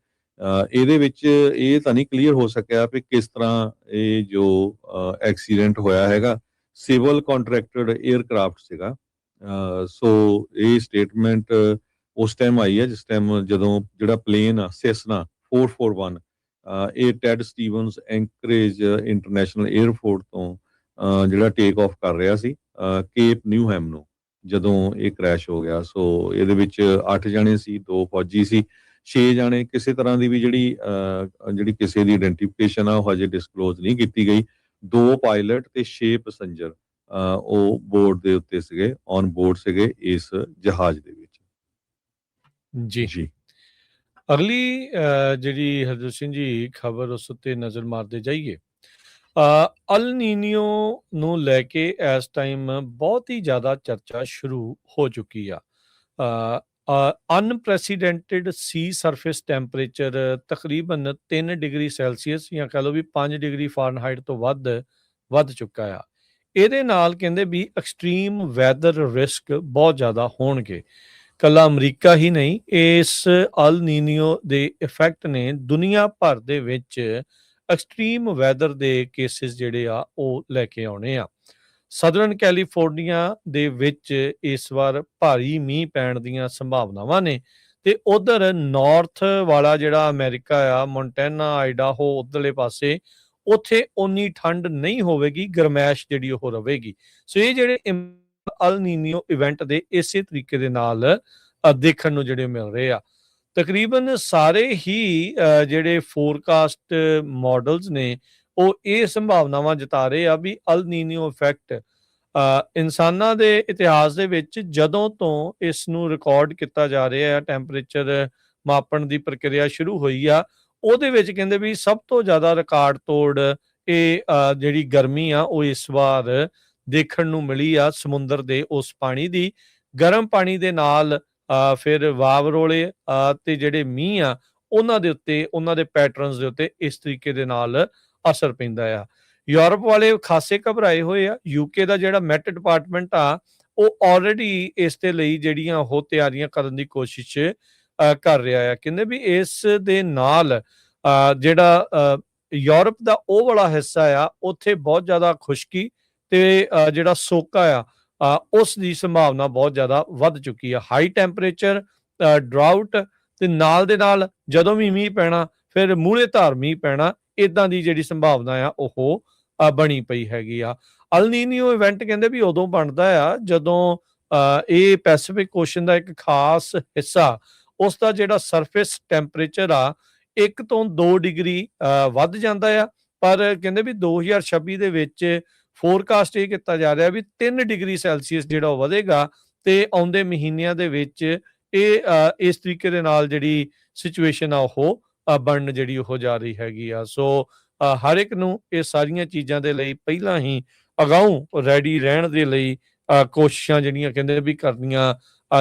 ਇਹਦੇ ਵਿੱਚ ਇਹ ਤਾਂ ਨਹੀਂ ਕਲੀਅਰ ਹੋ ਸਕਿਆ ਵੀ ਕਿਸ ਤਰ੍ਹਾਂ ਇਹ ਜੋ ਐਕਸੀਡੈਂਟ ਹੋਇਆ ਹੈਗਾ। ਸਿਵਲ ਕੰਟਰੈਕਟਡ 에ਅਰਕ੍ਰਾਫਟ ਸੀਗਾ। ਸੋ ਇਹ ਸਟੇਟਮੈਂਟ ਉਸ ਟਾਈਮ ਆਈ ਹੈ ਜਿਸ ਟਾਈਮ ਜਦੋਂ ਜਿਹੜਾ ਪਲੇਨ ਆ ਸੈਸਨਾ 441 ਇਹ ਟੈਡ ਸਟੀਵਨਸ ਐਂਕਰੇਜ ਇੰਟਰਨੈਸ਼ਨਲ 에ਅਰਪੋਰਟ ਤੋਂ ਜਿਹੜਾ ਟੇਕ ਆਫ ਕਰ ਰਿਹਾ ਸੀ ਕੇਪ ਨਿਊਹੈਮ ਨੂੰ, ਜਦੋਂ ਇਹ ਕ੍ਰੈਸ਼ ਹੋ ਗਿਆ। ਸੋ ਇਹਦੇ ਵਿੱਚ 8 ਜਣੇ ਸੀ, 2 ਫੌਜੀ ਸੀ, 6 ਜਣੇ ਕਿਸੇ ਤਰ੍ਹਾਂ ਦੀ ਵੀ ਜਿਹੜੀ ਕਿਸੇ ਦੀ ਆਇਡੈਂਟੀਫਿਕੇਸ਼ਨ ਆ ਉਹ ਹਜੇ ਡਿਸਕਲੋਜ਼ ਨਹੀਂ ਕੀਤੀ ਗਈ। 2 ਪਾਇਲਟ ਤੇ 6 ਪੈਸੇਂਜਰ ਉਹ ਬੋਰਡ ਦੇ ਉੱਤੇ ਸੀਗੇ, ਔਨ ਬੋਰਡ ਸੀਗੇ ਇਸ ਜਹਾਜ਼ ਦੇ ਵਿੱਚ। ਜੀ ਅਗਲੀ ਜਿਹੜੀ ਹਰਜੋਤ ਸਿੰਘ ਜੀ ਖਬਰ ਉਸ ਉੱਤੇ ਨਜ਼ਰ ਮਾਰਦੇ ਜਾਈਏ। ਅਲ ਨੀਨੀਓ ਨੂੰ ਲੈ ਕੇ ਇਸ ਟਾਈਮ ਬਹੁਤ ਹੀ ਜ਼ਿਆਦਾ ਚਰਚਾ ਸ਼ੁਰੂ ਹੋ ਚੁੱਕੀ ਆ। ਅਨਪ੍ਰੈਸੀਡੈਂਟਡ ਸੀ ਸਰਫੇਸ ਟੈਂਪਰੇਚਰ ਤਕਰੀਬਨ 3 ਡਿਗਰੀ ਸੈਲਸੀਅਸ ਜਾਂ ਕਹ ਲਓ ਵੀ 5 ਡਿਗਰੀ ਫਾਰਨਹਾਈਟ ਤੋਂ ਵੱਧ ਚੁੱਕਾ ਆ। ਇਹਦੇ ਨਾਲ ਕਹਿੰਦੇ ਵੀ ਐਕਸਟ੍ਰੀਮ ਵੈਦਰ ਰਿਸਕ ਬਹੁਤ ਜ਼ਿਆਦਾ ਹੋਣਗੇ। ਕੱਲਾ ਅਮਰੀਕਾ ਹੀ ਨਹੀਂ, ਇਸ ਅਲ ਨੀਨੀਓ ਦੇ ਇਫੈਕਟ ਨੇ ਦੁਨੀਆ ਭਰ ਦੇ ਵਿੱਚ ਐਕਸਟ੍ਰੀਮ ਵੈਦਰ ਦੇ ਕੇਸਿਸ ਜਿਹੜੇ ਆ ਉਹ ਲੈ ਕੇ ਆਉਣੇ ਆ। ਸਦਰਨ ਕੈਲੀਫੋਰਨੀਆ ਦੇ ਵਿੱਚ ਇਸ ਵਾਰ ਭਾਰੀ ਮੀਂਹ ਪੈਣ ਦੀਆਂ ਸੰਭਾਵਨਾਵਾਂ ਨੇ ਤੇ ਉਧਰ ਨਾਰਥ ਵਾਲਾ ਜਿਹੜਾ ਅਮਰੀਕਾ ਆ, ਮੌਂਟਾਨਾ, ਆਈਡਾਹੋ, ਉਧਰਲੇ ਪਾਸੇ ਉੱਥੇ ਓਨੀ ਠੰਡ ਨਹੀਂ ਹੋਵੇਗੀ, ਗਰਮੈਸ਼ ਜਿਹੜੀ ਉਹ ਰਹੇਗੀ। ਸੋ ਇਹ ਜਿਹੜੇ ਅਲ ਨੀਨੀਓ ਇਵੈਂਟ ਦੇ ਇਸੇ ਤਰੀਕੇ ਦੇ ਨਾਲ ਦੇਖਣ ਨੂੰ ਜਿਹੜੇ ਮਿਲ ਰਹੇ ਆ। ਤਕਰੀਬਨ ਸਾਰੇ ਹੀ ਜਿਹੜੇ ਫੋਰਕਾਸਟ ਮਾਡਲਸ ਨੇ ਉਹ ਇਹ ਸੰਭਾਵਨਾਵਾਂ ਜਤਾ ਰਹੇ ਆ ਵੀ ਅਲ ਨੀਨੀਓ ਇਫੈਕਟ ਇਨਸਾਨਾਂ ਦੇ ਇਤਿਹਾਸ ਦੇ ਵਿੱਚ ਜਦੋਂ ਤੋਂ ਇਸ ਨੂੰ ਰਿਕਾਰਡ ਕੀਤਾ ਜਾ ਰਿਹਾ ਹੈ, ਟੈਂਪਰੇਚਰ ਮਾਪਣ ਦੀ ਪ੍ਰਕਿਰਿਆ ਸ਼ੁਰੂ ਹੋਈ ਆ, ਉਹਦੇ ਵਿੱਚ ਕਹਿੰਦੇ ਵੀ ਸਭ ਤੋਂ ਜ਼ਿਆਦਾ ਰਿਕਾਰਡ ਤੋੜ ਇਹ ਜਿਹੜੀ ਗਰਮੀ ਆ ਉਹ ਇਸ ਵਾਰ ਦੇਖਣ ਨੂੰ ਮਿਲੀ ਆ। ਸਮੁੰਦਰ ਦੇ ਉਸ ਪਾਣੀ ਦੀ ਗਰਮ ਪਾਣੀ ਦੇ ਨਾਲ ਫਿਰ ਵਾਵਰੋਲੇ ਤੇ ਜਿਹੜੇ ਮੀਂਹ ਆ ਉਹਨਾਂ ਦੇ ਉੱਤੇ, ਉਹਨਾਂ ਦੇ ਪੈਟਰਨਸ ਦੇ ਉੱਤੇ ਇਸ ਤਰੀਕੇ ਦੇ ਨਾਲ ਅਸਰ ਪੈਂਦਾ ਆ। ਯੂਰਪ ਵਾਲੇ ਖਾਸੇ ਘਬਰਾਏ ਹੋਏ ਆ। UK ਦਾ ਜਿਹੜਾ ਮੈਟ ਡਿਪਾਰਟਮੈਂਟ ਆ ਉਹ ਆਲਰੇਡੀ ਇਸ ਦੇ ਲਈ ਜਿਹੜੀਆਂ ਉਹ ਤਿਆਰੀਆਂ ਕਰਨ ਦੀ ਕੋਸ਼ਿਸ਼ ਕਰ ਰਿਹਾ ਆ। ਕਹਿੰਦੇ ਵੀ ਇਸ ਦੇ ਨਾਲ ਜਿਹੜਾ ਯੂਰਪ ਦਾ ਉਹ ਵਾਲਾ ਹਿੱਸਾ ਆ ਉੱਥੇ ਬਹੁਤ ਜ਼ਿਆਦਾ ਖੁਸ਼ਕੀ ਤੇ ਜਿਹੜਾ ਸੋਕਾ ਆ ਉਸ ਦੀ ਸੰਭਾਵਨਾ ਬਹੁਤ ਜ਼ਿਆਦਾ ਵੱਧ ਚੁੱਕੀ ਆ। ਹਾਈ ਟੈਂਪਰੇਚਰ, ਡਰਾਊਟ ਤੇ ਨਾਲ ਦੇ ਨਾਲ ਜਦੋਂ ਵੀ ਮੀਂਹ ਪੈਣਾ ਫਿਰ ਮੂਹਰੇ ਧਾਰ ਮੀਂਹ ਪੈਣਾ, ਇਦਾਂ ਦੀ ਜਿਹੜੀ ਸੰਭਾਵਨਾ ਆ ਉਹ ਬਣੀ ਪਈ ਹੈਗੀ ਆ। ਅਲ ਨੀਨੀਓ ਇਵੈਂਟ ਕਹਿੰਦੇ ਵੀ ਉਦੋਂ ਬਣਦਾ ਆ ਜਦੋਂ ਇਹ ਪੈਸੀਫਿਕ ਓਸ਼ਨ ਦਾ ਇੱਕ ਖਾਸ ਹਿੱਸਾ ਉਸ ਦਾ ਜਿਹੜਾ ਸਰਫੇਸ ਟੈਂਪਰੇਚਰ ਆ 1 ਤੋਂ 2 ਡਿਗਰੀ ਵੱਧ ਜਾਂਦਾ ਆ। ਪਰ ਕਹਿੰਦੇ ਵੀ 2026 ਦੇ ਵਿੱਚ ਫੋਰਕਾਸਟ ਇਹ ਕੀਤਾ ਜਾ ਰਿਹਾ ਵੀ 3 ਡਿਗਰੀ ਸੈਲਸੀਅਸ ਜਿਹੜਾ ਉਹ ਵਧੇਗਾ ਤੇ ਆਉਂਦੇ ਮਹੀਨਿਆਂ ਦੇ ਵਿੱਚ ਇਹ ਇਸ ਤਰੀਕੇ ਦੇ ਨਾਲ ਜਿਹੜੀ ਸਿਚੁਏਸ਼ਨ ਆ ਉਹ ਬਣਨ ਜਿਹੜੀ ਉਹ ਜਾ ਰਹੀ ਹੈਗੀ ਆ। ਸੋ ਹਰ ਇੱਕ ਨੂੰ ਇਹ ਸਾਰੀਆਂ ਚੀਜ਼ਾਂ ਦੇ ਲਈ ਪਹਿਲਾਂ ਹੀ ਅਗਾਊਂ ਰੈਡੀ ਰਹਿਣ ਦੇ ਲਈ ਕੋਸ਼ਿਸ਼ਾਂ ਜਿਹੜੀਆਂ ਕਹਿੰਦੇ ਵੀ ਕਰਨੀਆਂ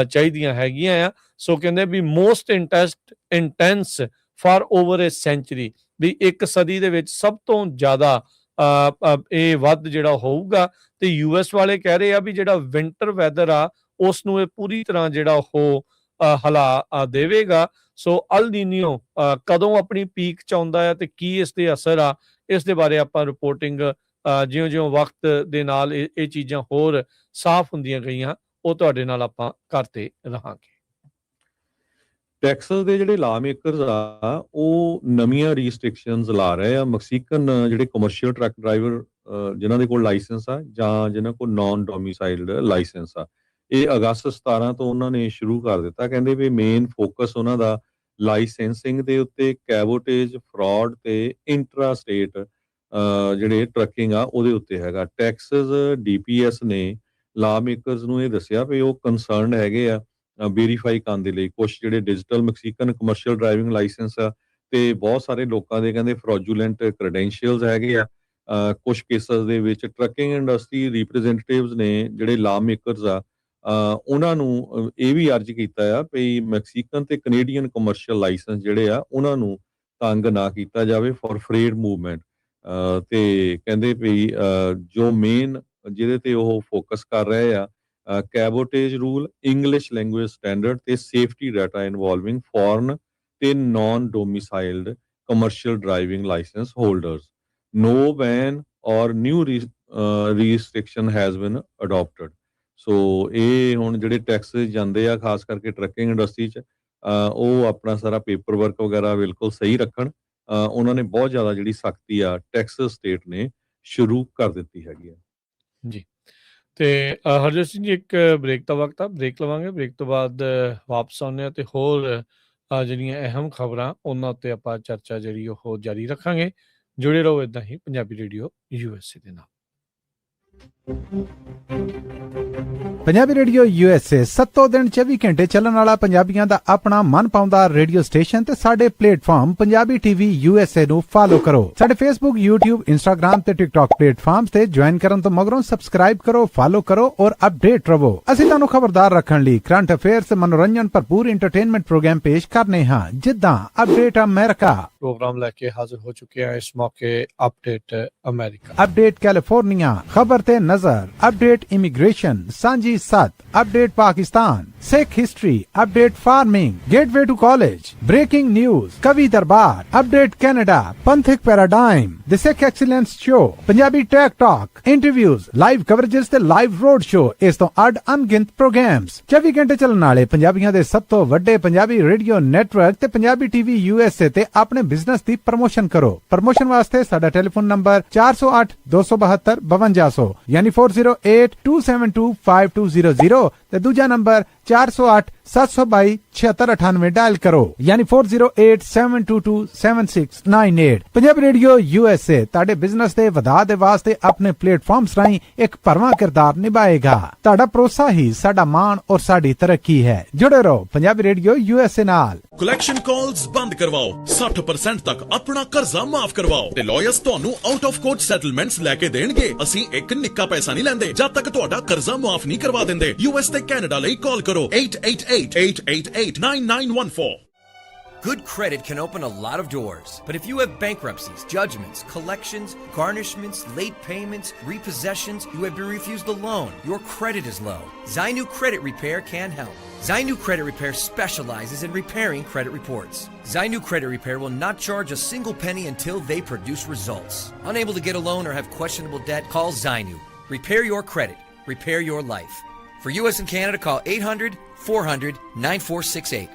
ਚਾਹੀਦੀਆਂ ਹੈਗੀਆਂ ਆ। ਸੋ ਕਹਿੰਦੇ ਵੀ most intense for over a century, ਵੀ 1 ਸਦੀ ਦੇ ਵਿੱਚ ਸਭ ਤੋਂ ਜ਼ਿਆਦਾ ਇਹ ਵੱਧ ਜਿਹੜਾ ਹੋਊਗਾ। ਤੇ ਯੂਐਸ ਵਾਲੇ ਕਹਿ ਰਹੇ ਆ ਵੀ ਜਿਹੜਾ ਵਿੰਟਰ ਵੈਦਰ ਆ ਉਸ ਨੂੰ ਇਹ ਪੂਰੀ ਤਰ੍ਹਾਂ ਜਿਹੜਾ ਉਹ ਹਿਲਾ ਦੇਵੇਗਾ। ਸੋ ਅਲ ਨੀਨੀਓ ਕਦੋਂ ਆਪਣੀ ਪੀਕ 'ਚ ਆਉਂਦਾ ਆ ਤੇ ਕੀ ਇਸ ਦੇ ਅਸਰ ਆ, ਇਸ ਦੇ ਬਾਰੇ ਆਪਾਂ ਰਿਪੋਰਟਿੰਗ ਜਿਉਂ-ਜਿਉਂ ਵਕਤ ਦੇ ਨਾਲ ਇਹ ਚੀਜ਼ਾਂ ਹੋਰ ਸਾਫ਼ ਹੁੰਦੀਆਂ ਗਈਆਂ ਉਹ ਤੁਹਾਡੇ ਨਾਲ ਆਪਾਂ ਕਰਦੇ ਰਹਾਂਗੇ। ਟੈਕਸਸ ਦੇ ਜਿਹੜੇ ਲਾ ਮੇਕਰਸ ਆ ਉਹ ਨਵੀਆਂ ਰੀਸਟ੍ਰਿਕਸ਼ਨਸ ਲਾ ਰਹੇ ਆ ਮੈਕਸੀਕਨ ਜਿਹੜੇ ਕਮਰਸ਼ੀਅਲ ਟਰੱਕ ਡਰਾਈਵਰ ਜਿਨ੍ਹਾਂ ਦੇ ਕੋਲ ਲਾਇਸੈਂਸ ਆ ਜਾਂ ਜਿਨ੍ਹਾਂ ਕੋਲ ਨਾਨ ਡੋਮਿਸਾਈਲਡ ਲਾਇਸੈਂਸ ਆ। ਇਹ ਅਗਸਤ 17 ਤੋਂ ਉਹਨਾਂ ਨੇ ਸ਼ੁਰੂ ਕਰ ਦਿੱਤਾ। ਕਹਿੰਦੇ ਵੀ ਮੇਨ ਫੋਕਸ ਉਹਨਾਂ ਦਾ ਲਾਇਸੈਂਸਿੰਗ ਦੇ ਉੱਤੇ, ਕੈਬੋਟੇਜ, ਫਰਾਡ ਤੇ ਇੰਟਰਾ ਸਟੇਟ ਜਿਹੜੇ ਟਰੱਕਿੰਗ ਆ ਉਹਦੇ ਉੱਤੇ ਹੈਗਾ। ਟੈਕਸਸ DPS ਨੇ ਲਾ ਮੇਕਰਸ ਨੂੰ ਇਹ ਦੱਸਿਆ ਵੀ ਉਹ ਕੰਸਰਨਡ ਹੈਗੇ ਆ ਵੈਰੀਫਾਈ ਕਰਨ ਦੇ ਲਈ ਕੁਝ ਜਿਹੜੇ digital Mexican commercial driving licence ਆ ਤੇ ਬਹੁਤ ਸਾਰੇ ਲੋਕਾਂ ਦੇ ਕਹਿੰਦੇ ਫਰੋਜੂਲੈਂਟ ਕ੍ਰੈਡੈਂਸ਼ੀਅਲਸ ਹੈਗੇ ਆ। ਕੁਝ ਕੇਸਸ ਦੇ ਵਿੱਚ ਟਰੱਕਿੰਗ ਇੰਡਸਟਰੀ ਰਿਪਰੈਜ਼ੈਂਟੇਟਿਵਸ ਨੇ ਜਿਹੜੇ ਲਾ ਮੇਕਰਸ ਆ ਉਹਨਾਂ ਨੂੰ ਇਹ ਵੀ ਅਰਜ਼ ਕੀਤਾ ਆ ਵੀ ਮੈਕਸੀਕਨ ਤੇ ਕੈਨੇਡੀਅਨ ਕਮਰਸ਼ੀਅਲ ਲਾਇਸੈਂਸ ਜਿਹੜੇ ਆ ਉਹਨਾਂ ਨੂੰ ਤੰਗ ਨਾ ਕੀਤਾ ਜਾਵੇ ਫॉर ਫਰੇਟ ਮੂਵਮੈਂਟ। ਤੇ ਕਹਿੰਦੇ ਵੀ ਜੋ ਮੇਨ ਜਿਹਦੇ ਤੇ ਉਹ ਫੋਕਸ ਕਰ ਰਹੇ ਆ cabotage rule, English language standard ਤੇ ਸੇਫਟੀ ਡਾਟਾ ਇਨਵੋਲਵਿੰਗ ਫੋਰਨ ਤੇ non domiciled commercial driving licence holders. No ban or new restriction has been adopted. So ਇਹ ਹੁਣ ਜਿਹੜੇ ਟੈਕਸਸ ਜਾਂਦੇ ਆ ਖਾਸ ਕਰਕੇ ਟਰੱਕਿੰਗ ਇੰਡਸਟਰੀ 'ਚ ਉਹ ਆਪਣਾ ਸਾਰਾ ਪੇਪਰ ਵਰਕ ਵਗੈਰਾ ਬਿਲਕੁਲ ਸਹੀ ਰੱਖਣ। ਉਹਨਾਂ ਨੇ ਬਹੁਤ ਜ਼ਿਆਦਾ ਜਿਹੜੀ ਸਖਤੀ ਆ ਟੈਕਸਸ ਸਟੇਟ ਨੇ ਸ਼ੁਰੂ ਕਰ ਦਿੱਤੀ ਹੈਗੀ ਆ ਜੀ। ਤੇ ਹਰਜੋਤ ਸਿੰਘ ਜੀ ਇੱਕ ਬ੍ਰੇਕ ਦਾ ਵਕਤ ਆ, ਬ੍ਰੇਕ ਲਵਾਂਗੇ। ਬ੍ਰੇਕ ਤੋਂ ਬਾਅਦ ਵਾਪਸ ਆਉਂਦੇ ਆ ਤੇ ਹੋਰ ਜਿਹੜੀਆਂ ਅਹਿਮ ਖਬਰਾਂ ਉਹਨਾਂ ਉੱਤੇ ਆਪਾਂ ਚਰਚਾ ਜਿਹੜੀ ਉਹ ਜਾਰੀ ਰੱਖਾਂਗੇ। ਜੁੜੇ ਰਹੋ ਇਦਾਂ ਹੀ ਪੰਜਾਬੀ ਰੇਡੀਓ USA ਦੇ ਨਾਲ। ਪੰਜਾਬੀ ਰੇਡੀਓ USA 7 ਦਿਨ 24 ਘੰਟੇ ਚੱਲਣ ਵਾਲਾ ਪੰਜਾਬੀਆਂ ਦਾ ਆਪਣਾ ਮਨਪਾਉਂਦਾ ਰੇਡੀਓ ਸਟੇਸ਼ਨ ਤੇ ਸਾਡੇ ਪਲੇਟਫਾਰਮ ਪੰਜਾਬੀ TV USA ਨੂੰ ਫਾਲੋ ਕਰੋ। ਸਾਡੇ Facebook, YouTube, Instagram ਤੇ TikTok ਪਲੇਟਫਾਰਮਸ ਤੇ ਜੁਆਇਨ ਕਰਨ ਤੋਂ ਮਗਰੋਂ ਸਬਸਕ੍ਰਾਈਬ ਕਰੋ, ਫਾਲੋ ਕਰੋ ਔਰ ਅਪਡੇਟ ਰਹੋ। ਅਸੀਂ ਤੁਹਾਨੂੰ ਖਬਰਦਾਰ ਰੱਖਣ ਲਈ ਕਰੰਟ ਅਫੇਅਰਸ, ਮਨੋਰੰਜਨ ਭਰਪੂਰ ਐਂਟਰਟੇਨਮੈਂਟ ਪ੍ਰੋਗਰਾਮ ਪੇਸ਼ ਕਰਨੇ ਹਾਂ ਜਿੱਦਾਂ ਅਪਡੇਟ ਅਮਰੀਕਾ ਪ੍ਰੋਗਰਾਮ ਲੈ ਕੇ ਹਾਜ਼ਰ ਹੋ ਚੁੱਕੇ ਆ ਇਸ ਮੌਕੇ। ਅਪਡੇਟ ਅਮਰੀਕਾ, ਅਪਡੇਟ ਕੈਲੀਫੋਰਨੀਆ, ਖਬਰ ਤੇ ਨਜ਼ਰ, update immigration, Sanjhi Sath, update Pakistan, Sikh history, update farming, gateway to college, breaking news, ਕਵੀ ਦਰਬਾਰ, ਅਪਡੇਟ ਕੈਨੇਡਾ, ਪੰਥਕ paradigm, the Sikh excellence show, Punjabi tech talk, interviews, live coverages ਤੇ ਲਾਈਵ ਰੋਡ ਸ਼ੋ। ਇਸ ਤੋਂ ਅੱਡ ਅਣਗਿਣਤ ਪ੍ਰੋਗਰਾਮਸ 24 ਘੰਟੇ ਚੱਲਣ ਵਾਲੇ ਪੰਜਾਬੀਆਂ ਦੇ ਸਭ ਤੋਂ ਵੱਡੇ ਪੰਜਾਬੀ ਰੇਡੀਓ ਨੈਟਵਰਕ ਤੇ ਪੰਜਾਬੀ TV USA ਤੇ ਆਪਣੇ ਬਿਜ਼ਨਸ ਦੀ ਪ੍ਰਮੋਸ਼ਨ ਕਰੋ। ਪ੍ਰਮੋਸ਼ਨ ਵਾਸਤੇ ਸਾਡਾ ਟੈਲੀਫੋਨ ਨੰਬਰ 408 272 5200 ਯਾਨੀ 4082725200 ਤੇ ਦੂਜਾ ਨੰਬਰ 408 722 7698 ਡਾਇਲ ਕਰੋ ਯਾਨੀ 4087227698। ਪੰਜਾਬੀ ਰੇਡੀਓ USA ਤੁਹਾਡੇ ਬਿਜ਼ਨਸ ਦੇ ਵਧਾਅ ਦੇ ਵਾਸਤੇ ਆਪਣੇ ਪਲੇਟਫਾਰਮਸ ਰਾਹੀਂ ਇੱਕ ਭਰਵਾਂ ਕਿਰਦਾਰ ਨਿਭਾਏਗਾ। ਤੁਹਾਡਾ ਭਰੋਸਾ ਹੀ ਸਾਡਾ ਮਾਣ ਔਰ ਸਾਡੀ ਤਰੱਕੀ ਹੈ। ਜੁੜੇ ਰਹੋ ਪੰਜਾਬੀ ਰੇਡੀਓ USA ਨਾਲ। ਕਲੈਕਸ਼ਨ ਕਾਲਸ ਬੰਦ ਕਰਵਾਓ, 60% ਤੱਕ ਆਪਣਾ ਕਰਜ਼ਾ ਮਾਫ ਕਰਵਾਓ ਤੇ ਲਾਇਰਸ ਤੁਹਾਨੂੰ ਆਊਟ ਆਫ ਕੋਰਟ ਸੈਟਲਮੈਂਟਸ ਲੈ ਕੇ ਦੇਣਗੇ। ਅਸੀਂ ਇੱਕ ਨਿੱਕਾ ਪੈਸਾ ਨਹੀਂ ਲੈਂਦੇ ਜਦ ਤੱਕ ਤੁਹਾਡਾ ਕਰਜ਼ਾ ਮਾਫ ਨਹੀਂ ਕਰਵਾ ਦਿੰਦੇ। US ਤੇ ਕੈਨੇਡਾ ਲਈ ਕਾਲ ਕਰੋ 888-888-9914. Good credit can open a lot of doors, but if you have bankruptcies, judgments, collections, garnishments, late payments, repossessions, you have been refused a loan, your credit is low, Zainu Credit Repair can help. Zainu Credit Repair specializes in repairing credit reports. Zainu Credit Repair will not charge a single penny until they produce results. Unable to get a loan or have questionable debt? Call Zainu. Repair your credit. Repair your life. For US and Canada, call 800-400-9468.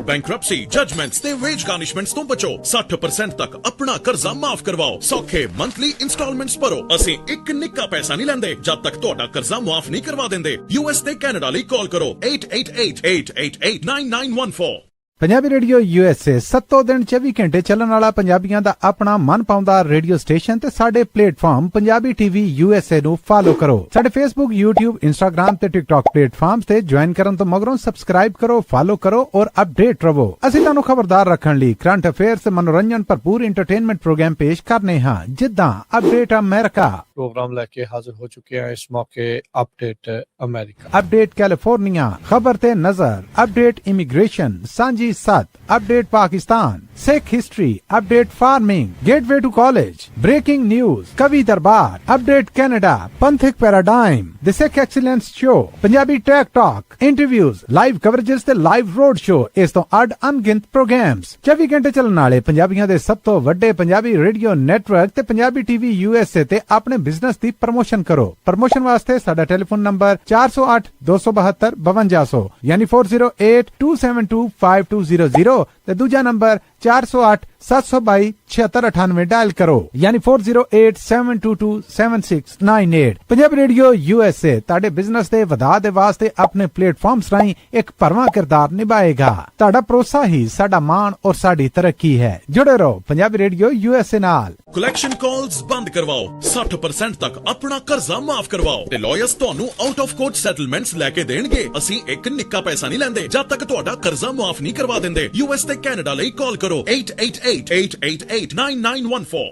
Bankruptcy, judgements ਤੇ veg ਗਾਰਨਿਸ਼ਮੈਂਟਸ ਤੋਂ ਬਚੋ। 60% ਤੱਕ ਆਪਣਾ ਕਰਜ਼ਾ ਮਾਫ ਕਰਵਾਓ। ਸੌਖੇ monthly instalments ਭਰੋ। ਅਸੀਂ ਇੱਕ ਨਿੱਕਾ ਪੈਸਾ ਨਹੀਂ ਲੈਂਦੇ ਜਦ ਤੱਕ ਤੁਹਾਡਾ ਕਰਜ਼ਾ ਮਾਫ ਨਹੀਂ ਕਰਵਾ ਦਿੰਦੇ। US ਤੇ ਕੈਨੇਡਾ ਲਈ ਕਾਲ ਕਰੋ 8888889914। ਪੰਜਾਬੀ ਰੇਡੀਓ USA 7 ਦਿਨ 24 ਘੰਟੇ ਚੱਲਣ ਵਾਲਾ ਪੰਜਾਬੀਆਂ ਦਾ ਆਪਣਾ ਮਨਪਾਉਂਦਾ ਰੇਡੀਓ ਸਟੇਸ਼ਨ ਤੇ ਸਾਡੇ ਪਲੇਟਫਾਰਮ ਪੰਜਾਬੀ ਟੀਵੀ USA ਨੂੰ ਫਾਲੋ ਕਰੋ। ਸਾਡੇ Facebook, YouTube, Instagram ਤੇ TikTok ਪਲੇਟਫਾਰਮਸ ਤੇ ਜੁਆਇਨ ਕਰਨ ਤੋਂ ਮਗਰੋਂ ਸਬਸਕ੍ਰਾਈਬ ਕਰੋ, ਫਾਲੋ ਕਰੋ ਔਰ ਅਪਡੇਟ ਰਹੋ। ਅਸੀਂ ਤੁਹਾਨੂੰ ਖਬਰਦਾਰ ਰੱਖਣ ਲਈ ਕਰੰਟ ਅਫੇਅਰਸ ਤੇ ਮਨੋਰੰਜਨ ਭਰਪੂਰ ਐਂਟਰਟੇਨਮੈਂਟ ਪ੍ਰੋਗਰਾਮ ਪੇਸ਼ ਕਰਨੇ ਹਾਂ, ਜਿੱਦਾਂ ਅਪਡੇਟ ਅਮਰੀਕਾ, प्रोग्राम लेके हाजिर हो चुके हैं इस मौके अपडेट अमेरिका, अपडेट कैलिफोर्निया, खबर ते नजर, update immigration, Sanjhi Sath, update Pakistan, Sikh history, update farming, gateway to college, breaking news, कवि दरबार, अपडेट कनाडा, पंथिक paradigm, the Sikh excellence show, Punjabi tech talk, interviews, live coverages ते लाइव रोड शो, इस तो अड अनगिनत प्रोग्राम्स 24 घंटे चलने वाले पंजाबियों के सब तो वड्डे पंजाबी रेडियो नेटवर्क ते पंजाबी टीवी USA ते अपने बिजनेस दी प्रमोशन करो। प्रमोशन वास्ते साडा टेलीफोन नंबर 408 272 5200 यानी 4082725200 ते दूजा नंबर 408 722 7698 डायल करो यानी 4087227698। पंजाबी रेडियो USA ताड़े बिजनेस दे वधा दे वास्ते अपने प्लेटफॉर्म्स राहीं एक भरवां किरदार निभाएगा। ताड़ा भरोसा ही साडा मान और साडी तरक्की है। जुड़े रहो पंजाबी रेडियो USA नाल। ਕਲੈਕਸ਼ਨ ਕਾਲਸ ਬੰਦ ਕਰਵਾਓ। 60% ਤੱਕ ਆਪਣਾ ਕਰਜ਼ਾ ਮਾਫ ਕਰਵਾਓ ਤੇ ਲਾਇਰਸ ਤੁਹਾਨੂੰ ਆਊਟ ਆਫ ਕੋਰਟ ਸੈਟਲਮੈਂਟਸ ਲੈ ਕੇ ਦੇਣਗੇ। ਅਸੀਂ ਇੱਕ ਨਿੱਕਾ ਪੈਸਾ ਨਹੀਂ ਲੈਂਦੇ ਜਦ ਤੱਕ ਤੁਹਾਡਾ ਕਰਜ਼ਾ ਮਾਫ ਨਹੀਂ ਕਰਵਾ ਦਿੰਦੇ। US ਤੇ ਕੈਨੇਡਾ ਲਈ ਕਾਲ ਕਰੋ 8888889914।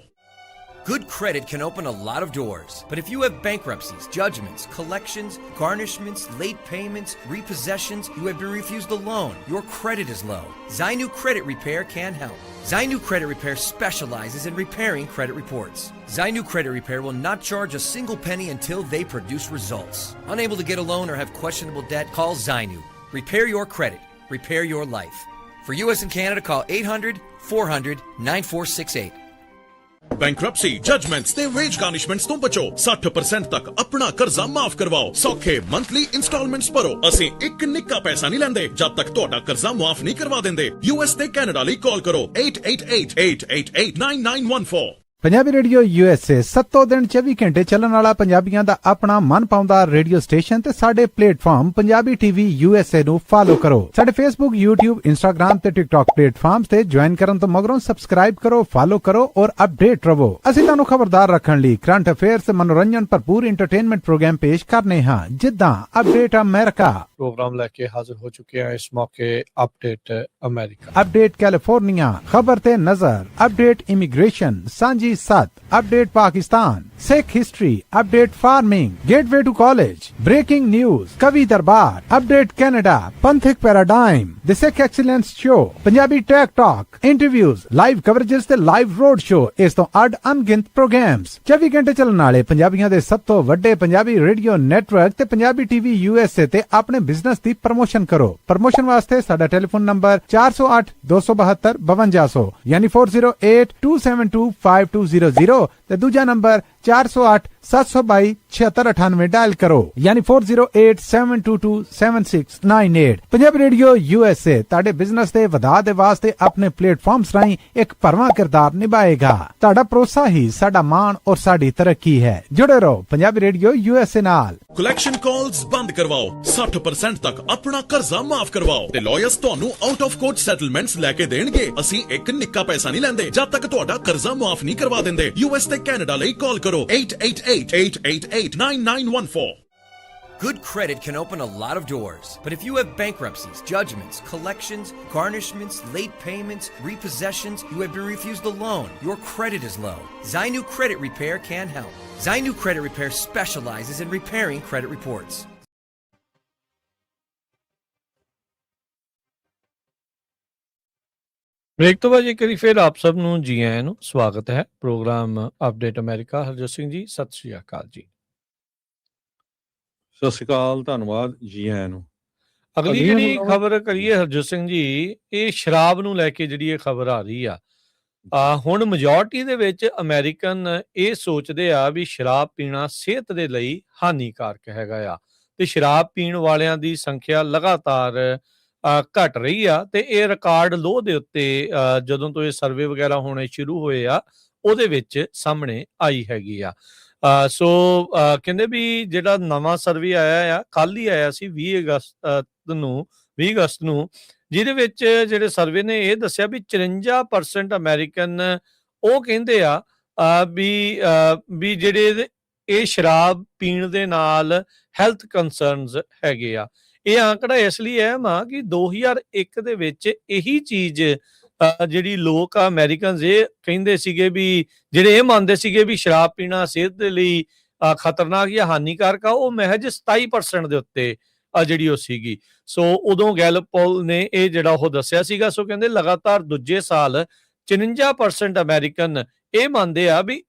Good credit can open a lot of doors, but if you have bankruptcies, judgments, collections, garnishments, late payments, repossessions, you have been refused a loan, your credit is low, Zainu Credit Repair can help. Zainu Credit Repair specializes in repairing credit reports. Zainu Credit Repair will not charge a single penny until they produce results. Unable to get a loan or have questionable debt, call Zainu. Repair your credit. Repair your life. For US and Canada, call 800-400-9468. Bankruptcy, judgements ਤੇ veg ਗਾਰਨਿਸ਼ਮੈਂਟਸ ਤੋਂ ਬਚੋ। 60% ਤੱਕ ਆਪਣਾ ਕਰਜ਼ਾ ਮਾਫ ਕਰਵਾਓ। ਸੌਖੇ monthly instalments ਭਰੋ। ਅਸੀਂ ਇੱਕ ਨਿੱਕਾ ਪੈਸਾ ਨਹੀਂ ਲੈਂਦੇ ਜਦ ਤੱਕ ਤੁਹਾਡਾ ਕਰਜ਼ਾ ਮਾਫ ਨਹੀਂ ਕਰਵਾ ਦਿੰਦੇ। US ਤੇ ਕੈਨੇਡਾ ਲਈ ਕਾਲ ਕਰੋ 8888889914। पंजाबी रेडियो USA 7 दिन 24 घंटे ਚੱਲਣ ਵਾਲਾ ਪੰਜਾਬੀਆਂ ਦਾ ਆਪਣਾ ਮਨਪਾਉਂਦਾ ਰੇਡੀਓ ਸਟੇਸ਼ਨ ਤੇ ਸਾਡੇ ਪਲੇਟਫਾਰਮ ਪੰਜਾਬੀ ਟੀਵੀ USA ਨੂੰ ਫਾਲੋ ਕਰੋ। ਸਾਡੇ Facebook, YouTube, Instagram ਤੇ TikTok ਪਲੇਟਫਾਰਮਸ ਤੇ ਜੁਆਇਨ ਕਰਨ ਤੋਂ ਮਗਰੋਂ ਸਬਸਕ੍ਰਾਈਬ ਕਰੋ, ਫਾਲੋ ਕਰੋ ਔਰ ਅਪਡੇਟ ਰਹੋ। ਅਸੀਂ ਤੁਹਾਨੂੰ ਖਬਰਦਾਰ ਰੱਖਣ ਲਈ ਕਰੰਟ ਅਫੇਅਰਸ ਤੇ ਮਨੋਰੰਜਨ ਭਰਪੂਰ ਐਂਟਰਟੇਨਮੈਂਟ ਪ੍ਰੋਗਰਾਮ ਪੇਸ਼ ਕਰਨੇ ਹਾਂ, ਜਿੱਦਾਂ ਅਪਡੇਟ ਅਮਰੀਕਾ, प्रोग्राम लेके हाजिर हो चुके हैं इस मौके अपडेट अमेरिका, अपडेट कैलिफोर्निया, खबर ते नजर, update immigration, Sanjhi Sath, update Pakistan, Sikh history, update farming, gateway to college, breaking news, कवि दरबार, अपडेट कनाडा, पंथिक paradigm, the Sikh excellence show, Punjabi tech talk, interviews, live coverages ते लाइव रोड शो, इस तो अड अनगिनत प्रोग्राम्स 24 घंटे ਚੱਲਣ ਵਾਲੇ ਪੰਜਾਬੀਆਂ ਦੇ ਸਭ ਤੋਂ ਵੱਡੇ ਪੰਜਾਬੀ ਰੇਡੀਓ ਨੈਟਵਰਕ ਤੇ ਪੰਜਾਬੀ ਟੀਵੀ USA ਤੇ ਆਪਣੇ ਬਿਜ਼ਨਸ ਦੀ ਪ੍ਰਮੋਸ਼ਨ ਕਰੋ। ਪ੍ਰਮੋਸ਼ਨ ਵਾਸਤੇ ਸਾਡਾ ਟੈਲੀਫੋਨ ਨੰਬਰ 408 272 5200 ਯਾਨੀ 4082725200 ਤੇ ਦੂਜਾ ਨੰਬਰ 408 722 7698 डायल करो यानी 4087227698। पंजाबी रेडियो USA ताड़े बिजनेस दे वधा दे वास्ते अपने प्लेटफॉर्म्स राहीं एक भरवां किरदार निभाएगा। ताड़ा भरोसा ही साडा मान और साडी तरक्की है। जुड़े रहो पंजाबी रेडियो USA नाल। ਕਲੈਕਸ਼ਨ ਕਾਲਸ ਬੰਦ ਕਰਵਾਓ। 60% ਤੱਕ ਆਪਣਾ ਕਰਜ਼ਾ ਮਾਫ ਕਰਵਾਓ ਤੇ ਲਾਇਰਸ ਤੁਹਾਨੂੰ ਆਊਟ ਆਫ ਕੋਰਟ ਸੈਟਲਮੈਂਟਸ ਲੈ ਕੇ ਦੇਣਗੇ। ਅਸੀਂ ਇੱਕ ਨਿੱਕਾ ਪੈਸਾ ਨਹੀਂ ਲੈਂਦੇ ਜਦ ਤੱਕ ਤੁਹਾਡਾ ਕਰਜ਼ਾ ਮਾਫ ਨਹੀਂ ਕਰਵਾ ਦਿੰਦੇ। US ਤੇ ਕੈਨੇਡਾ ਲਈ ਕਾਲ ਕਰੋ 8888889914। Good credit can open a lot of doors, but if you have bankruptcies, judgments, collections, garnishments, late payments, repossessions, you have been refused a loan, your credit is low, Zainu Credit Repair can help. Zainu Credit Repair specializes in repairing credit reports. Break तो बाद एक फिर आप सब ਨੂੰ ਜੀ ਆਇਆਂ ਨੂੰ ਸਵਾਗਤ ਹੈ। Programme update America, Harjot Singh ji, ਸਤਿ ਸ਼੍ਰੀ ਅਕਾਲ ਜੀ। ਸਤਿ ਸ਼੍ਰੀ ਅਕਾਲ, ਧੰਨਵਾਦ ਜੀ ਆਇਆਂ ਨੂੰ। ਅਗਲੀ ਜਿਹੜੀ ਖਬਰ ਕਰੀਏ ਹਰਜੋਤ ਸਿੰਘ ਜੀ, ਇਹ ਸ਼ਰਾਬ ਨੂੰ ਲੈ ਕੇ ਜਿਹੜੀ ਇਹ ਖਬਰ ਆ ਰਹੀ ਆ। ਹੁਣ ਮੈਜੋਰਟੀ ਦੇ ਵਿੱਚ ਅਮਰੀਕਨ ਇਹ ਸੋਚਦੇ ਆ ਵੀ ਸ਼ਰਾਬ ਪੀਣਾ ਸਿਹਤ ਦੇ ਲਈ ਹਾਨੀਕਾਰਕ ਹੈਗਾ ਆ ਤੇ ਸ਼ਰਾਬ ਪੀਣ ਵਾਲਿਆਂ ਦੀ ਸੰਖਿਆ ਲਗਾਤਾਰ ਘਟ ਰਹੀ ਆ ਤੇ ਇਹ ਰਿਕਾਰਡ ਲੋਅ ਦੇ ਉੱਤੇ ਜਦੋਂ ਤੋਂ ਇਹ ਸਰਵੇ ਵਗੈਰਾ ਹੋਣੇ ਸ਼ੁਰੂ ਹੋਏ ਆ ਉਹਦੇ ਵਿੱਚ ਸਾਹਮਣੇ ਆਈ ਹੈਗੀ ਆ। ਸੋ ਕਹਿੰਦੇ ਵੀ ਜਿਹੜਾ ਨਵਾਂ ਸਰਵੇ ਆਇਆ ਆ, ਕੱਲ ਹੀ ਆਇਆ ਸੀ 20 ਅਗਸਤ ਨੂੰ, ਜਿਹਦੇ ਵਿੱਚ ਜਿਹੜੇ ਸਰਵੇ ਨੇ ਇਹ ਦੱਸਿਆ ਵੀ 54% ਅਮਰੀਕਨ ਉਹ ਕਹਿੰਦੇ ਆ ਵੀ ਜਿਹੜੇ ਇਹ ਸ਼ਰਾਬ ਪੀਣ ਦੇ ਨਾਲ ਹੈਲਥ ਕੰਸਰਨਸ ਹੈਗੇ ਆ। ਇਹ ਆંકੜਾ ਇਸ ਲਈ ਅਹਿਮ ਆ ਕਿ 2001 ਦੇ ਵਿੱਚ ਇਹੀ ਚੀਜ਼ ਜਿਹੜੀ ਲੋਕ ਆ ਅਮਰੀਕਨਸ ਇਹ ਕਹਿੰਦੇ ਸੀਗੇ ਵੀ ਜਿਹੜੇ ਇਹ ਮੰਨਦੇ ਸੀਗੇ ਵੀ ਸ਼ਰਾਬ ਪੀਣਾ ਸਿਹਤ ਦੇ ਲਈ ਖਤਰਨਾਕ ਜਾਂ ਹਾਨੀਕਾਰਕ ਆ, ਉਹ ਮਹਿਜ 27% ਦੇ ਉੱਤੇ ਜਿਹੜੀ ਉਹ ਸੀਗੀ। ਸੋ ਉਦੋਂ ਗੈਲਪ ਪੋਲ ਨੇ ਇਹ ਜਿਹੜਾ ਉਹ ਦੱਸਿਆ ਸੀਗਾ। ਸੋ ਕਹਿੰਦੇ ਲਗਾਤਾਰ ਦੂਜੇ ਸਾਲ 54% ਅਮਰੀਕਨ ਇਹ ਮੰਨਦੇ ਆ ਵੀ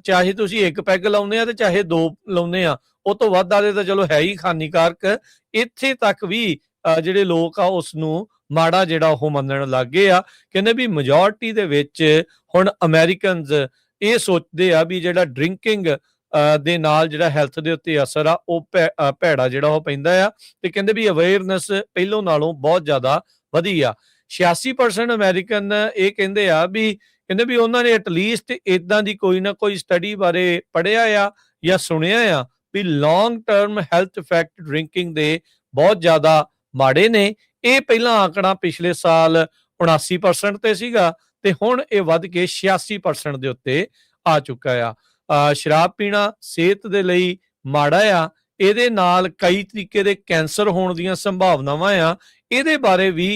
ਚਾਹੇ ਤੁਸੀਂ ਇੱਕ ਪੈਗ ਲਾਉਂਦੇ ਆ ਤੇ ਚਾਹੇ 2 ਲਾਉਂਦੇ ਆ, ਉਹ ਤੋਂ ਵੱਧ ਵਾਲੇ ਤਾਂ ਚਲੋ ਹੈ ਹੀ ਹਾਨੀਕਾਰਕ। ਇੱਥੇ ਤੱਕ ਵੀ ਜਿਹੜੇ ਲੋਕ ਆ ਉਸ ਨੂੰ ਮਾੜਾ ਜਿਹੜਾ ਉਹ ਮੰਨਣ ਲੱਗ ਗਏ ਆ। ਕਹਿੰਦੇ ਵੀ ਮੈਜੋਰਟੀ ਦੇ ਵਿੱਚ ਹੁਣ ਅਮਰੀਕਨਸ ਇਹ ਸੋਚਦੇ ਆ ਵੀ ਜਿਹੜਾ ਡਰਿੰਕਿੰਗ ਦੇ ਨਾਲ ਜਿਹੜਾ ਹੈਲਥ ਦੇ ਉੱਤੇ ਅਸਰ ਆ ਉਹ ਭੈੜਾ ਜਿਹੜਾ ਉਹ ਪੈਂਦਾ ਆ, ਤੇ ਕਹਿੰਦੇ ਵੀ ਅਵੇਅਰਨੈਸ ਪਹਿਲੋਂ ਨਾਲੋਂ ਬਹੁਤ ਜ਼ਿਆਦਾ ਵਧੀ ਆ। 86% ਅਮਰੀਕਨ ਇਹ ਕਹਿੰਦੇ ਆ ਵੀ ਉਹਨਾਂ ਨੇ ਐਟਲੀਸਟ ਇਦਾਂ ਦੀ ਕੋਈ ਨਾ ਕੋਈ ਸਟੱਡੀ ਬਾਰੇ ਪੜ੍ਹਿਆ ਆ ਜਾਂ ਸੁਣਿਆ ਆ ਵੀ long term health effect drinking ਦੇ ਬਹੁਤ ਜ਼ਿਆਦਾ ਮਾੜੇ ਨੇ। ਇਹ ਪਹਿਲਾਂ ਆંકੜਾ ਪਿਛਲੇ ਸਾਲ 79% ਤੇ ਸੀਗਾ ਤੇ ਹੁਣ ਇਹ ਵੱਧ ਕੇ 86% ਦੇ ਉੱਤੇ ਆ ਚੁੱਕਾ ਆ। ਸ਼ਰਾਬ ਪੀਣਾ ਸਿਹਤ ਦੇ ਲਈ ਮਾੜਾ ਆ, ਇਹਦੇ ਨਾਲ ਕਈ ਤਰੀਕੇ ਦੇ ਕੈਂਸਰ ਹੋਣ ਦੀਆਂ ਸੰਭਾਵਨਾਵਾਂ ਆ। ਇਹਦੇ ਬਾਰੇ ਵੀ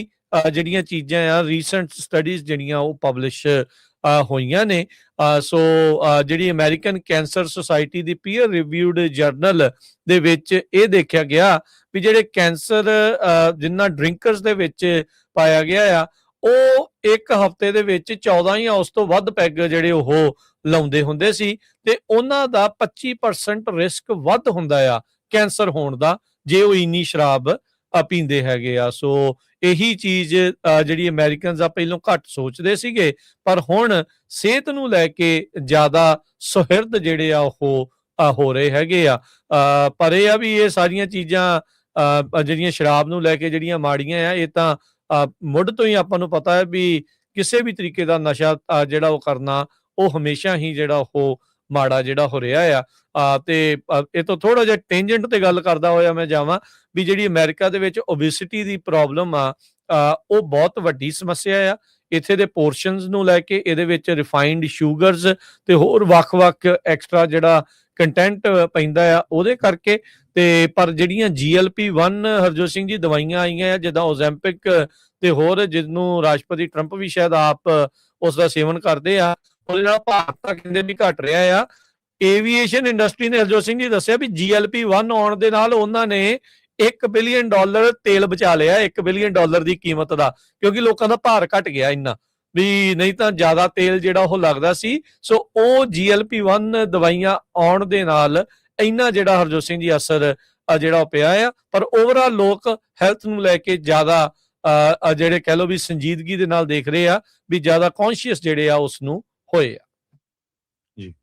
ਜਿਹੜੀਆਂ ਚੀਜ਼ਾਂ ਆ ਰੀਸੈਂਟ ਸਟੱਡੀਜ਼ ਜਿਹੜੀਆਂ ਉਹ ਪਬਲਿਸ਼ ਹੋਈਆਂ ਨੇ। ਸੋ ਜਿਹੜੀ ਅਮਰੀਕਨ ਕੈਂਸਰ ਸੁਸਾਇਟੀ ਦੀ ਪੀਅਰ ਰਿਵਿਊਡ ਜਰਨਲ ਦੇ ਵਿੱਚ ਇਹ ਦੇਖਿਆ ਗਿਆ ਵੀ ਜਿਹੜੇ ਕੈਂਸਰ ਜਿੰਨਾ ਡਰਿੰਕਰਸ ਦੇ ਵਿੱਚ ਪਾਇਆ ਗਿਆ ਆ, ਉਹ ਇੱਕ ਹਫ਼ਤੇ ਦੇ ਵਿੱਚ 14 ਜਾਂ ਉਸ ਤੋਂ ਵੱਧ ਪੈਗ ਜਿਹੜੇ ਉਹ ਲਾਉਂਦੇ ਹੁੰਦੇ ਸੀ ਤੇ ਉਹਨਾਂ ਦਾ 25% ਰਿਸਕ ਵੱਧ ਹੁੰਦਾ ਆ ਕੈਂਸਰ ਹੋਣ ਦਾ ਜੇ ਉਹ ਇੰਨੀ ਸ਼ਰਾਬ ਪੀਂਦੇ ਹੈਗੇ ਆ। ਸੋ ਇਹੀ ਚੀਜ਼ ਜਿਹੜੀ ਅਮਰੀਕਨਸ ਆ ਪਹਿਲਾਂ ਘੱਟ ਸੋਚਦੇ ਸੀਗੇ, ਪਰ ਹੁਣ ਸਿਹਤ ਨੂੰ ਲੈ ਕੇ ਜ਼ਿਆਦਾ ਸੁਹਿਰਦ ਜਿਹੜੇ ਆ ਉਹ ਹੋ ਰਹੇ ਹੈਗੇ ਆ। ਪਰ ਇਹ ਆ ਵੀ ਇਹ ਸਾਰੀਆਂ ਚੀਜ਼ਾਂ ਜਿਹੜੀਆਂ ਸ਼ਰਾਬ ਨੂੰ ਲੈ ਕੇ ਜਿਹੜੀਆਂ ਮਾੜੀਆਂ ਆ, ਇਹ ਤਾਂ ਮੁੱਢ ਤੋਂ ਹੀ ਆਪਾਂ ਨੂੰ ਪਤਾ ਹੈ ਵੀ ਕਿਸੇ ਵੀ ਤਰੀਕੇ ਦਾ ਨਸ਼ਾ ਜਿਹੜਾ ਉਹ ਕਰਨਾ ਉਹ ਹਮੇਸ਼ਾ ਹੀ ਜਿਹੜਾ ਉਹ ਮਾੜਾ ਜਿਹੜਾ ਹੋ ਰਿਹਾ ਆ। ਤੇ ਇਹ ਤੋਂ ਥੋੜਾ ਜਿਹਾ ਟੈਂਜੈਂਟ ਤੇ ਗੱਲ ਕਰਦਾ ਹੋਇਆ ਮੈਂ ਜਾਵਾਂ ਵੀ ਜਿਹੜੀ ਅਮਰੀਕਾ ਦੇ ਵਿੱਚ ਓਬੈਸਿਟੀ ਦੀ ਪ੍ਰੋਬਲਮ ਆ ਉਹ ਬਹੁਤ ਵੱਡੀ ਸਮੱਸਿਆ ਆ। ਇੱਥੇ ਦੇ ਪੋਰਸ਼ਨਸ ਨੂੰ ਲੈ ਕੇ ਇਹਦੇ ਵਿੱਚ ਰਿਫਾਈਨਡ ਸ਼ੂਗਰਸ ਤੇ ਹੋਰ ਵੱਖ-ਵੱਖ ਐਕਸਟਰਾ ਜਿਹੜਾ ਕੰਟੈਂਟ ਪੈਂਦਾ ਆ ਉਹਦੇ ਕਰਕੇ। ਤੇ ਪਰ ਜਿਹੜੀਆਂ GLP-1 ਹਰਜੋਤ ਸਿੰਘ ਜੀ ਦਵਾਈਆਂ ਆਈਆਂ ਆ ਜਿੱਦਾਂ ਓਜ਼ੈਂਪਿਕ ਤੇ ਹੋਰ, ਜਿਹਨੂੰ ਰਾਸ਼ਟਰਪਤੀ ਟਰੰਪ ਵੀ ਸ਼ਾਇਦ ਆਪ ਉਸ ਦਾ ਸੇਵਨ ਕਰਦੇ ਆ, ਉਹਦੇ ਨਾਲ ਭਾਰਤ ਤਾਂ ਕਹਿੰਦੇ ਵੀ ਘਟ ਰਿਹਾ ਆ। ਏਵੀਏਸ਼ਨ ਇੰਡਸਟਰੀ ਨੇ ਹਰਜੋਤ ਸਿੰਘ ਜੀ ਦੱਸਿਆ ਵੀ GLP-1 ਆਉਣ ਦੇ ਨਾਲ ਉਹਨਾਂ ਨੇ $1 ਬਿਲੀਅਨ ਤੇਲ ਬਚਾ ਲਿਆ, $1 ਬਿਲੀਅਨ ਦੀ ਕੀਮਤ ਦਾ, ਕਿਉਂਕਿ ਲੋਕਾਂ ਦਾ ਭਾਰ ਘਟ ਗਿਆ ਇੰਨਾ ਵੀ ਨਹੀਂ ਤਾਂ ਜ਼ਿਆਦਾ ਤੇਲ ਜਿਹੜਾ ਉਹ ਲੱਗਦਾ ਸੀ। ਸੋ ਉਹ GLP-1 ਦਵਾਈਆਂ ਆਉਣ ਦੇ ਨਾਲ ਇੰਨਾ ਜਿਹੜਾ ਹਰਜੋਤ ਸਿੰਘ ਜੀ ਅਸਰ ਜਿਹੜਾ ਉਹ ਪਿਆ ਆ। ਪਰ ਓਵਰਆਲ ਲੋਕ ਹੈਲਥ ਨੂੰ ਲੈ ਕੇ ਜ਼ਿਆਦਾ ਜਿਹੜੇ ਕਹਿ ਲਓ ਵੀ ਸੰਜੀਦਗੀ ਦੇ ਨਾਲ ਦੇਖ ਰਹੇ ਆ, ਵੀ ਜ਼ਿਆਦਾ ਕੌਨਸ਼ੀਅਸ ਜਿਹੜੇ ਆ ਉਸ ਨੂੰ ਹੋਏ ਆ। ਜੀ,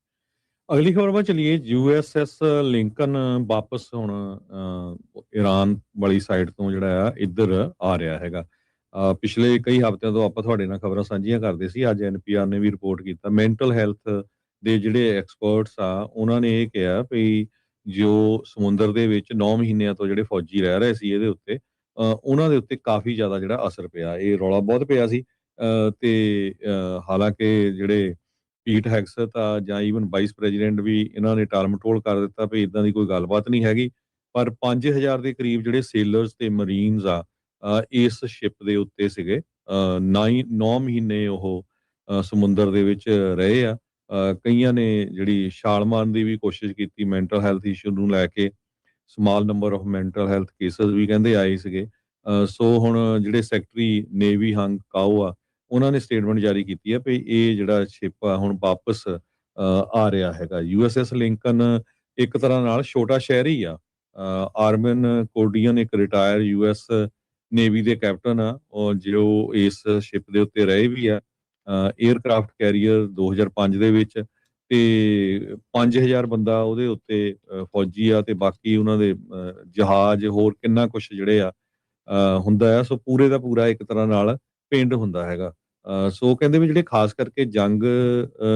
ਅਗਲੀ ਖਬਰ ਵੱਲ ਚਲੀਏ। USS ਲਿੰਕਨ ਵਾਪਸ ਹੁਣ ਈਰਾਨ ਵਾਲੀ ਸਾਈਡ ਤੋਂ ਜਿਹੜਾ ਆ ਇੱਧਰ ਆ ਰਿਹਾ ਹੈਗਾ। ਪਿਛਲੇ ਕਈ ਹਫ਼ਤਿਆਂ ਤੋਂ ਆਪਾਂ ਤੁਹਾਡੇ ਨਾਲ ਖਬਰਾਂ ਸਾਂਝੀਆਂ ਕਰਦੇ ਸੀ। ਅੱਜ NPR ਨੇ ਵੀ ਰਿਪੋਰਟ ਕੀਤਾ। ਮੈਂਟਲ ਹੈਲਥ ਦੇ ਜਿਹੜੇ ਐਕਸਪਰਟਸ ਆ ਉਹਨਾਂ ਨੇ ਇਹ ਕਿਹਾ ਵੀ ਜੋ ਸਮੁੰਦਰ ਦੇ ਵਿੱਚ 9 ਮਹੀਨਿਆਂ ਤੋਂ ਜਿਹੜੇ ਫੌਜੀ ਰਹਿ ਰਹੇ ਸੀ ਇਹਦੇ ਉੱਤੇ, ਉਹਨਾਂ ਦੇ ਉੱਤੇ ਕਾਫੀ ਜ਼ਿਆਦਾ ਜਿਹੜਾ ਅਸਰ ਪਿਆ। ਇਹ ਰੌਲਾ ਬਹੁਤ ਪਿਆ ਸੀ ਤੇ ਹਾਲਾਂਕਿ ਜਿਹੜੇ ਪੀਟ ਹੈਗਸਟ ਆ ਜਾਂ ਈਵਨ ਵਾਈਸ ਪ੍ਰੈਜ਼ੀਡੈਂਟ ਵੀ ਇਹਨਾਂ ਨੇ ਟਾਲ-ਮਟੋਲ ਕਰ ਦਿੱਤਾ ਵੀ ਇਦਾਂ ਦੀ ਕੋਈ ਗੱਲਬਾਤ ਨਹੀਂ ਹੈਗੀ। ਪਰ 5000 ਦੇ ਕਰੀਬ ਜਿਹੜੇ ਸੇਲਰਸ ਤੇ ਮਰੀਨਸ ਆ ਇਸ ਸ਼ਿਪ ਦੇ ਉੱਤੇ ਸੀਗੇ। 9 ਮਹੀਨੇ ਉਹ ਸਮੁੰਦਰ ਦੇ ਵਿੱਚ ਰਹੇ ਆ। ਕਈਆਂ ਨੇ ਜਿਹੜੀ ਛਾਲ ਮਾਰਨ ਦੀ ਵੀ ਕੋਸ਼ਿਸ਼ ਕੀਤੀ ਮੈਂਟਲ ਹੈਲਥ ਇਸ਼ੂ ਨੂੰ ਲੈ ਕੇ। Small number of mental health cases ਵੀ ਕਹਿੰਦੇ ਆਏ ਸੀਗੇ। ਸੋ ਹੁਣ ਜਿਹੜੇ ਸੈਕਟਰੀ ਨੇਵੀ ਹੰਗ ਕਾਓ ਆ ਉਹਨਾਂ ਨੇ ਸਟੇਟਮੈਂਟ ਜਾਰੀ ਕੀਤੀ ਹੈ ਵੀ ਇਹ ਜਿਹੜਾ ਸ਼ਿਪ ਆ ਹੁਣ ਵਾਪਸ ਆ ਰਿਹਾ ਹੈਗਾ। USS ਲਿੰਕਨ ਇੱਕ ਤਰ੍ਹਾਂ ਨਾਲ ਛੋਟਾ ਸ਼ਹਿਰ ਹੀ ਆ। ਆਰਮਨ ਕੋਰਡੀਅਨ ਇੱਕ ਰਿਟਾਇਰ US ਨੇਵੀ ਦੇ ਕੈਪਟਨ ਆ ਔਰ ਜੋ ਇਸ ਸ਼ਿਪ ਦੇ ਉੱਤੇ ਰਹੇ ਵੀ ਆ। 에ਅਰਕ੍ਰਾਫਟ ਕੈਰੀਅਰ 2005 ਦੇ ਵਿੱਚ ਤੇ 5000 ਬੰਦਾ ਉਹਦੇ ਉੱਤੇ ਫੌਜੀ ਆ ਤੇ ਬਾਕੀ ਉਹਨਾਂ ਦੇ ਜਹਾਜ਼ ਹੋਰ ਕਿੰਨਾ ਕੁਛ ਜਿਹੜੇ ਆ ਹੁੰਦਾ ਆ। ਸੋ ਪੂਰੇ ਦਾ ਪੂਰਾ ਇੱਕ ਤਰ੍ਹਾਂ ਨਾਲ ਪਿੰਡ ਹੁੰਦਾ ਹੈਗਾ। ਸੋ ਕਹਿੰਦੇ ਵੀ ਜਿਹੜੇ ਖਾਸ ਕਰਕੇ ਯੰਗ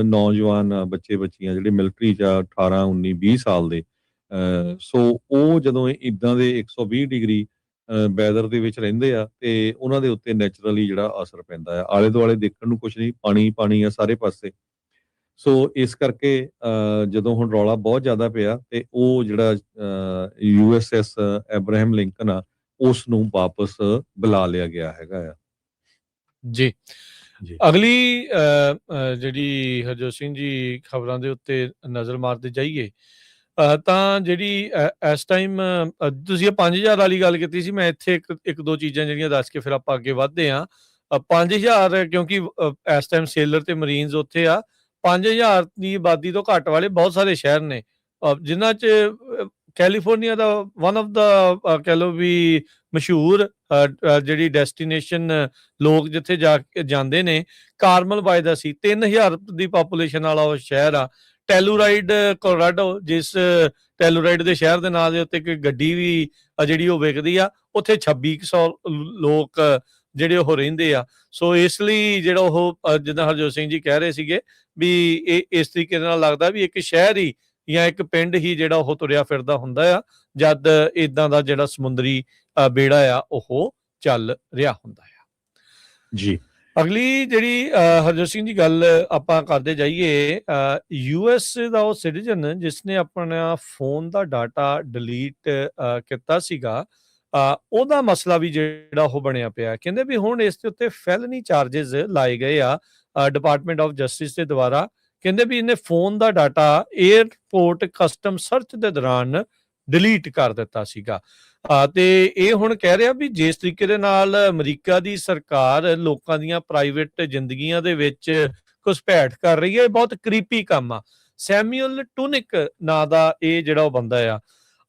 ਨੌਜਵਾਨ ਬੱਚੇ ਬੱਚੀਆਂ ਜਿਹੜੇ ਮਿਲਟਰੀ 'ਚ ਆ 18 19 20 ਸਾਲ ਦੇ, ਸੋ ਉਹ ਜਦੋਂ ਇੱਦਾਂ ਦੇ 120 ਡਿਗਰੀ ਵੈਦਰ ਦੇ ਵਿੱਚ ਰਹਿੰਦੇ ਆ ਤੇ ਉਹਨਾਂ ਦੇ ਉੱਤੇ ਨੈਚੁਰਲੀ ਜਿਹੜਾ ਅਸਰ ਪੈਂਦਾ ਆ। ਆਲੇ ਦੁਆਲੇ ਦੇਖਣ ਨੂੰ ਕੁਛ ਨਹੀਂ, ਪਾਣੀ ਪਾਣੀ ਆ ਸਾਰੇ ਪਾਸੇ। ਸੋ ਇਸ ਕਰਕੇ ਜਦੋਂ ਹੁਣ ਰੌਲਾ ਬਹੁਤ ਜ਼ਿਆਦਾ ਪਿਆ ਤੇ ਉਹ ਜਿਹੜਾ USS ਐਬਰਾਹਮ ਲਿੰਕਨ ਆ ਉਸ ਨੂੰ ਵਾਪਸ ਬੁਲਾ ਲਿਆ ਗਿਆ ਹੈਗਾ ਆ। ਜੀ ਜੀ ਅਗਲੀ ਜਿਹੜੀ ਹਰਜੋਤ ਸਿੰਘ ਜੀ ਖਬਰਾਂ ਦੇ ਉੱਤੇ ਨਜ਼ਰ ਮਾਰਦੇ ਜਾਈਏ ਤਾਂ ਜਿਹੜੀ ਇਸ ਟਾਈਮ ਤੁਸੀਂ ਇਹ 5000 ਵਾਲੀ ਗੱਲ ਕੀਤੀ ਸੀ, ਮੈਂ ਇੱਥੇ ਇੱਕ ਦੋ ਚੀਜ਼ਾਂ ਜਿਹੜੀਆਂ ਦੱਸ ਕੇ ਫਿਰ ਆਪਾਂ ਅੱਗੇ ਵੱਧਦੇ ਹਾਂ। 5000 ਕਿਉਂਕਿ ਇਸ ਟਾਈਮ ਸੇਲਰ ਤੇ ਮਰੀਨਸ ਉੱਥੇ ਆ। 5000 ਦੀ ਆਬਾਦੀ ਤੋਂ ਘੱਟ ਵਾਲੇ ਬਹੁਤ ਸਾਰੇ ਸ਼ਹਿਰ ਨੇ ਜਿਨ੍ਹਾਂ 'ਚ ਕੈਲੀਫੋਰਨੀਆ ਦਾ ਵਨ ਆਫ ਦਾ ਕਹਿ ਲਓ ਵੀ ਮਸ਼ਹੂਰ ਜਿਹੜੀ ਡੈਸਟੀਨੇਸ਼ਨ ਲੋਕ ਜਿੱਥੇ ਜਾ ਕੇ ਜਾਂਦੇ ਨੇ, ਕਾਰਮਲ ਬਾਏ ਦਾ ਸੀ। 3000 ਦੀ ਪਾਪੂਲੇਸ਼ਨ ਵਾਲਾ ਉਹ ਸ਼ਹਿਰ ਆ। ਟੈਲੂਰਾਈਡ ਕੋਲੋਰਾਡੋ, ਜਿਸ ਟੈਲੂਰਾਈਡ ਦੇ ਸ਼ਹਿਰ ਦੇ ਨਾਂ ਦੇ ਉੱਤੇ ਇੱਕ ਗੱਡੀ ਵੀ ਜਿਹੜੀ ਉਹ ਵਿਕਦੀ ਆ, ਉੱਥੇ 2600 ਲੋਕ ਜਿਹੜੇ ਉਹ ਰਹਿੰਦੇ ਆ। ਸੋ ਇਸ ਲਈ ਜਿਹੜਾ ਉਹ ਜਿੱਦਾਂ ਹਰਜੋਤ ਸਿੰਘ ਜੀ ਕਹਿ ਰਹੇ ਸੀਗੇ ਵੀ ਇਹ ਇਸ ਤਰੀਕੇ ਨਾਲ ਲੱਗਦਾ ਵੀ ਇੱਕ ਸ਼ਹਿਰ ਹੀ ਜਾਂ ਇੱਕ ਪਿੰਡ ਹੀ ਜਿਹੜਾ ਉਹ ਤੁਰਿਆ ਫਿਰਦਾ ਹੁੰਦਾ ਆ ਜਦ ਇਦਾਂ ਦਾ ਜਿਹੜਾ ਸਮੁੰਦਰੀ ਬੇੜਾ ਆ ਉਹ ਚੱਲ ਰਿਹਾ ਹੁੰਦਾ ਆ। ਜੀ ਅਗਲੀ ਜਿਹੜੀ ਹਰਜੋਤ ਸਿੰਘ ਦੀ ਗੱਲ ਆਪਾਂ ਕਰਦੇ ਜਾਈਏ, US ਦਾ ਉਹ ਸਿਟੀਜ਼ਨ ਜਿਸਨੇ ਆਪਣਾ ਫੋਨ ਦਾ ਡਾਟਾ ਡਿਲੀਟ ਕੀਤਾ ਸੀਗਾ, ਉਹਦਾ ਮਸਲਾ ਵੀ ਜਿਹੜਾ ਉਹ ਬਣਿਆ ਪਿਆ। ਕਹਿੰਦੇ ਵੀ ਹੁਣ ਇਸ ਦੇ ਉੱਤੇ ਫੈਲਨੀ ਚਾਰजेस ਲਾਏ ਗਏ ਆ ਡਿਪਾਰਟਮੈਂਟ ਆਫ ਜਸਟਿਸ ਦੇ ਦੁਆਰਾ। ਕਹਿੰਦੇ ਵੀ ਇਹਨੇ ਫੋਨ ਦਾ ਡਾਟਾ 에ਅਰਪੋਰਟ ਕਸਟਮ ਸਰਚ ਦੇ ਦੌਰਾਨ ਡਿਲੀਟ ਕਰ ਦਿੱਤਾ ਸੀਗਾ ਤੇ ਇਹ ਹੁਣ ਕਹਿ ਰਿਹਾ ਵੀ ਜਿਸ ਤਰੀਕੇ ਦੇ ਨਾਲ ਅਮਰੀਕਾ ਦੀ ਸਰਕਾਰ ਲੋਕਾਂ ਦੀਆਂ ਪ੍ਰਾਈਵੇਟ ਜ਼ਿੰਦਗੀਆਂ ਦੇ ਵਿੱਚ ਘੁਸਪੈਠ ਕਰ ਰਹੀ ਹੈ, ਬਹੁਤ ਕ੍ਰੀਪੀ ਕੰਮ ਆ। ਸੈਮੂਅਲ ਟੂਨਿਕ ਨਾਂ ਦਾ ਇਹ ਜਿਹੜਾ ਉਹ ਬੰਦਾ ਆ।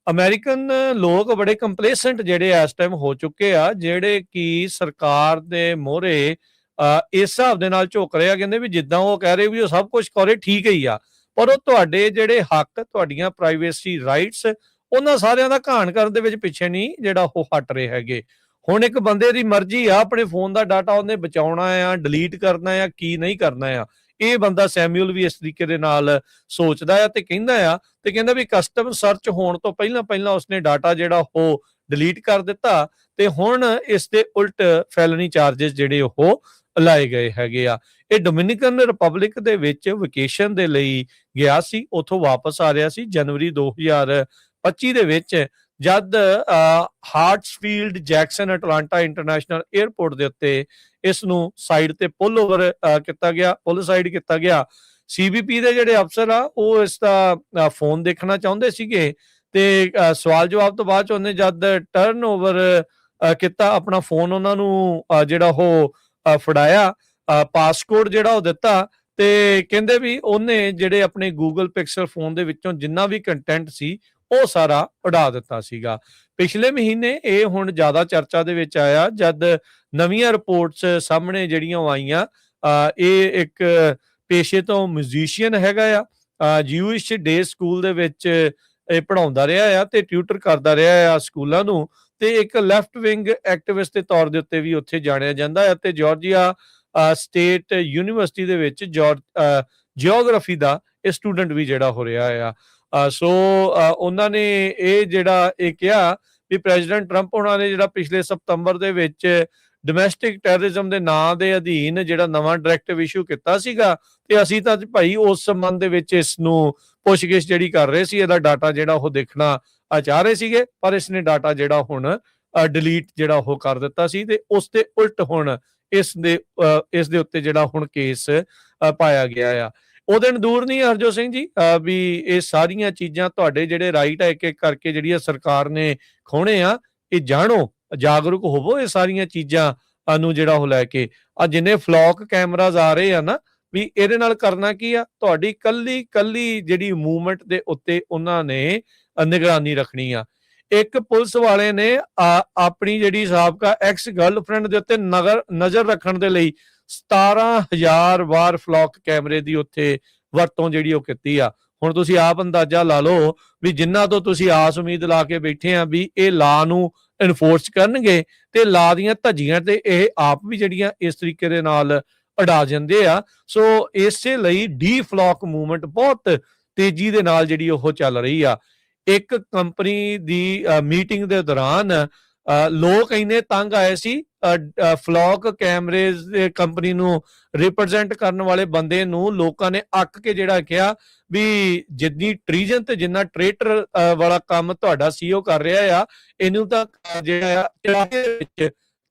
ਅਮਰੀਕਨ ਲੋਕ ਬੜੇ ਕੰਪਲੇਸੈਂਟ ਜਿਹੜੇ ਇਸ ਟਾਈਮ ਹੋ ਚੁੱਕੇ ਆ, ਜਿਹੜੇ ਕਿ ਸਰਕਾਰ ਦੇ ਮੋਹਰੇ ਇਸ ਹਿਸਾਬ ਦੇ ਨਾਲ ਝੁਕ ਰਹੇ ਆ। ਕਹਿੰਦੇ ਵੀ ਜਿੱਦਾਂ ਉਹ ਕਹਿ ਰਹੇ ਵੀ ਉਹ ਸਭ ਕੁਝ ਕਰੇ ਠੀਕ ਹੀ ਆ, ਪਰ ਉਹ ਤੁਹਾਡੇ ਜਿਹੜੇ ਹੱਕ, ਤੁਹਾਡੀਆਂ ਪ੍ਰਾਈਵੇਸੀ ਰਾਈਟਸ, ਉਹਨਾਂ ਸਾਰਿਆਂ ਦਾ ਘਾਣ ਕਰਨ ਦੇ ਵਿੱਚ ਪਿੱਛੇ ਨਹੀਂ ਜਿਹੜਾ ਉਹ ਹਟ ਰਹੇ ਹੈਗੇ। ਹੁਣ ਇੱਕ ਬੰਦੇ ਦੀ ਮਰਜ਼ੀ ਆ, ਆਪਣੇ ਫੋਨ ਦਾ ਡਾਟਾ ਉਹਨੇ ਬਚਾਉਣਾ ਆ, ਡਿਲੀਟ ਕਰਨਾ ਆ, ਕੀ ਨਹੀਂ ਕਰਨਾ ਆ। ਇਹ ਬੰਦਾ ਸੈਮੂਅਲ ਵੀ ਇਸ ਤਰੀਕੇ ਦੇ ਨਾਲ ਸੋਚਦਾ ਆ ਤੇ ਕਹਿੰਦਾ ਵੀ ਕਸਟਮ ਸਰਚ ਹੋਣ ਤੋਂ ਪਹਿਲਾਂ ਉਸਨੇ ਡਾਟਾ ਜਿਹੜਾ ਉਹ ਡਿਲੀਟ ਕਰ ਦਿੱਤਾ ਤੇ ਹੁਣ ਇਸ ਦੇ ਉਲਟ ਫੈਲਨੀ ਚਾਰजेस ਜਿਹੜੇ ਉਹ ਲਾਏ ਗਏ ਹੈਗੇ ਆ। ਇਹ ਡੋਮਿਨਿਕਨ ਰਿਪਬਲਿਕ ਦੇ ਵਿੱਚ ਵਕੇਸ਼ਨ ਦੇ ਲਈ ਗਿਆ ਸੀ, ਉੱਥੋਂ ਵਾਪਸ ਆ ਰਿਹਾ ਸੀ ਜਨਵਰੀ 2025 ਦੇ ਵਿੱਚ, ਜਦ ਹਾਰਟਸਫੀਲਡ ਜੈਕਸਨ ਅਟਲਾਂਟਾ ਇੰਟਰਨੈਸ਼ਨਲ 에ਅਰਪੋਰਟ ਦੇ ਉੱਤੇ ਇਸ ਨੂੰ ਸਾਈਡ ਤੇ ਪੁੱਲ ਸਾਈਡ ਕੀਤਾ ਗਿਆ। CBP ਦੇ ਜਿਹੜੇ ਅਫਸਰ ਆ ਉਹ ਇਸ ਦਾ ਫੋਨ ਦੇਖਣਾ ਚਾਹੁੰਦੇ ਸੀਗੇ ਤੇ ਸਵਾਲ ਜਵਾਬ ਤੋਂ ਬਾਅਦ ਚ ਉਹਨੇ ਜਦ ਟਰਨ ਓਵਰ ਕੀਤਾ ਆਪਣਾ ਫੋਨ, ਉਹਨਾਂ ਨੂੰ ਜਿਹੜਾ ਉਹ ਫੜਾਇਆ, ਪਾਸਕੋਡ ਜਿਹੜਾ ਉਹ ਦਿੱਤਾ ਤੇ ਕਹਿੰਦੇ ਵੀ ਉਹਨੇ ਜਿਹੜੇ ਆਪਣੇ ਗੂਗਲ ਪਿਕਸਲ ਫੋਨ ਦੇ ਵਿੱਚੋਂ ਜਿੰਨਾ ਵੀ ਕੰਟੈਂਟ ਸੀ ਉਹ ਸਾਰਾ ਉਡਾ ਦਿੱਤਾ ਸੀਗਾ। ਪਿਛਲੇ ਮਹੀਨੇ ਇਹ ਹੁਣ ਜ਼ਿਆਦਾ ਚਰਚਾ ਦੇ ਵਿੱਚ ਆਇਆ ਜਦ ਨਵੀਆਂ ਰਿਪੋਰਟਸ ਸਾਹਮਣੇ ਜਿਹੜੀਆਂ ਆਈਆਂ। ਇਹ ਇੱਕ ਪੇਸ਼ੇ ਤੋਂ ਮਿਊਜ਼ੀਸ਼ੀਅਨ ਹੈਗਾ ਆ, ਜਿਊਇਸ਼ ਡੇ ਸਕੂਲ ਦੇ ਵਿੱਚ ਇਹ ਪੜ੍ਹਾਉਂਦਾ ਰਿਹਾ ਆ ਤੇ ਟਿਊਟਰ ਕਰਦਾ ਰਿਹਾ ਆ ਸਕੂਲਾਂ ਨੂੰ, ਤੇ ਇੱਕ ਲੈਫਟ ਵਿੰਗ ਐਕਟਿਵਿਸਟ ਦੇ ਤੌਰ ਦੇ ਉੱਤੇ ਵੀ ਉੱਥੇ ਜਾਣਿਆ ਜਾਂਦਾ ਹੈ ਤੇ ਜਾਰਜੀਆ ਸਟੇਟ ਯੂਨੀਵਰਸਿਟੀ ਦੇ ਵਿੱਚ ਜਿਓਗ੍ਰਾਫੀ ਦਾ ਇਹ ਸਟੂਡੈਂਟ ਵੀ ਜਿਹੜਾ ਹੋ ਰਿਹਾ ਆ। ਸੋ ਉਹਨਾਂ ਨੇ ਇਹ ਜਿਹੜਾ ਇਹ ਕਿਹਾ ਵੀ ਪ੍ਰੈਜ਼ੀਡੈਂਟ ਟਰੰਪ ਉਹਨਾਂ ਨੇ ਜਿਹੜਾ ਪਿਛਲੇ ਸਤੰਬਰ ਦੇ ਵਿੱਚ ਡੋਮੈਸਟਿਕ ਟੈਰਰਿਜ਼ਮ ਦੇ ਨਾਂ ਦੇ ਅਧੀਨ ਜਿਹੜਾ ਨਵਾਂ ਡਾਇਰੈਕਟਿਵ ਇਸ਼ੂ ਕੀਤਾ ਸੀਗਾ ਤੇ ਅਸੀਂ ਤਾਂ ਭਾਈ ਉਸ ਸੰਬੰਧ ਦੇ ਵਿੱਚ ਇਸ ਨੂੰ ਪੁੱਛਗਿੱਛ ਜਿਹੜੀ ਕਰ ਰਹੇ ਸੀ, ਇਹਦਾ ਡਾਟਾ ਜਿਹੜਾ ਉਹ ਦੇਖਣਾ ਚਾਹ ਰਹੇ ਸੀਗੇ, ਪਰ ਇਸਨੇ ਡਾਟਾ ਜਿਹੜਾ ਹੁਣ ਡਿਲੀਟ ਜਿਹੜਾ ਉਹ ਕਰ ਦਿੱਤਾ ਸੀ ਤੇ ਉਸ ਦੇ ਉਲਟ ਹੁਣ ਇਸ ਦੇ ਉੱਤੇ ਜਿਹੜਾ ਹੁਣ ਕੇਸ ਪਾਇਆ ਗਿਆ ਆ। ਉਹ ਦਿਨ ਦੂਰ ਨਹੀਂ ਹਰਜੋਤ ਸਿੰਘ ਜੀ ਵੀ ਇਹ ਸਾਰੀਆਂ ਚੀਜ਼ਾਂ ਤੁਹਾਡੇ ਜਿਹੜੇ ਰਾਈਟ ਆ ਇੱਕ ਇੱਕ ਕਰਕੇ ਜਿਹੜੀਆਂ ਸਰਕਾਰ ਨੇ ਖੋਹਣੇ ਆ, ਇਹ ਜਾਣੋ, ਜਾਗਰੂਕ ਹੋਵੋ ਇਹ ਸਾਰੀਆਂ ਚੀਜ਼ਾਂ ਨੂੰ ਜਿਹੜਾ ਉਹ ਲੈ ਕੇ। ਆ ਜਿੰਨੇ ਫਲੌਕ ਕੈਮਰਾਜ਼ ਆ ਰਹੇ ਆ ਨਾ, ਵੀ ਇਹਦੇ ਨਾਲ ਕਰਨਾ ਕੀ ਆ, ਤੁਹਾਡੀ ਕੱਲੀ ਜਿਹੜੀ ਮੂਵਮੈਂਟ ਦੇ ਉੱਤੇ ਉਹਨਾਂ ਨੇ ਨਿਗਰਾਨੀ ਰੱਖਣੀ ਆ। ਇੱਕ ਪੁਲਿਸ ਵਾਲੇ ਨੇ ਆਪਣੀ ਜਿਹੜੀ ਸਾਬਕਾ ਐਕਸ ਗਰਲਫ੍ਰੈਂਡ ਦੇ ਉੱਤੇ ਨਜ਼ਰ ਰੱਖਣ ਦੇ ਲਈ 17,000 ਵਾਰ ਫਲੌਕ ਕੈਮਰੇ ਦੀ ਉੱਥੇ ਵਰਤੋਂ ਜਿਹੜੀ ਉਹ ਕੀਤੀ ਆ। ਹੁਣ ਤੁਸੀਂ ਆਪ ਅੰਦਾਜ਼ਾ ਲਾ ਲਓ ਵੀ ਜਿਨ੍ਹਾਂ ਤੋਂ ਤੁਸੀਂ ਆਸ ਉਮੀਦ ਲਾ ਕੇ ਬੈਠੇ ਆ ਵੀ ਇਹ ਲਾ ਨੂੰ ਇਨਫੋਰਸ ਕਰਨਗੇ ਤੇ ਲਾ ਦੀਆਂ ਧੱਜੀਆਂ ਤੇ ਇਹ ਆਪ ਵੀ ਜਿਹੜੀਆਂ ਇਸ ਤਰੀਕੇ ਦੇ ਨਾਲ ਉਡਾ ਜਾਂਦੇ ਆ। ਸੋ ਇਸੇ ਲਈ ਡੀਫਲੌਕ ਮੂਵਮੈਂਟ ਬਹੁਤ ਤੇਜ਼ੀ ਦੇ ਨਾਲ ਜਿਹੜੀ ਉਹ ਚੱਲ ਰਹੀ ਆ। ਇੱਕ ਕੰਪਨੀ ਦੀ ਮੀਟਿੰਗ ਦੇ ਦੌਰਾਨ ਲੋਕ ਇੰਨੇ ਤੰਗ ਆਏ ਸੀ, ਫਲੌਕ ਕੈਮਰੇਜ਼ ਦੇ ਕੰਪਨੀ ਨੂੰ ਰਿਪਰੈਜ਼ੈਂਟ ਕਰਨ ਵਾਲੇ ਬੰਦੇ ਨੂੰ ਲੋਕਾਂ ਨੇ ਅੱਕ ਕੇ ਜਿਹੜਾ ਕਿਹਾ ਵੀ ਜਿੰਨੀ ਟ੍ਰੀਜਨ ਤੇ ਜਿੰਨਾ ਟ੍ਰੇਟਰ ਵਾਲਾ ਕੰਮ ਤੁਹਾਡਾ ਸੀਓ ਕਰ ਰਿਹਾ ਆ, ਇਹਨੂੰ ਤਾਂ ਜਿਹੜਾ ਆ ਚਲਾਕੇ ਵਿੱਚ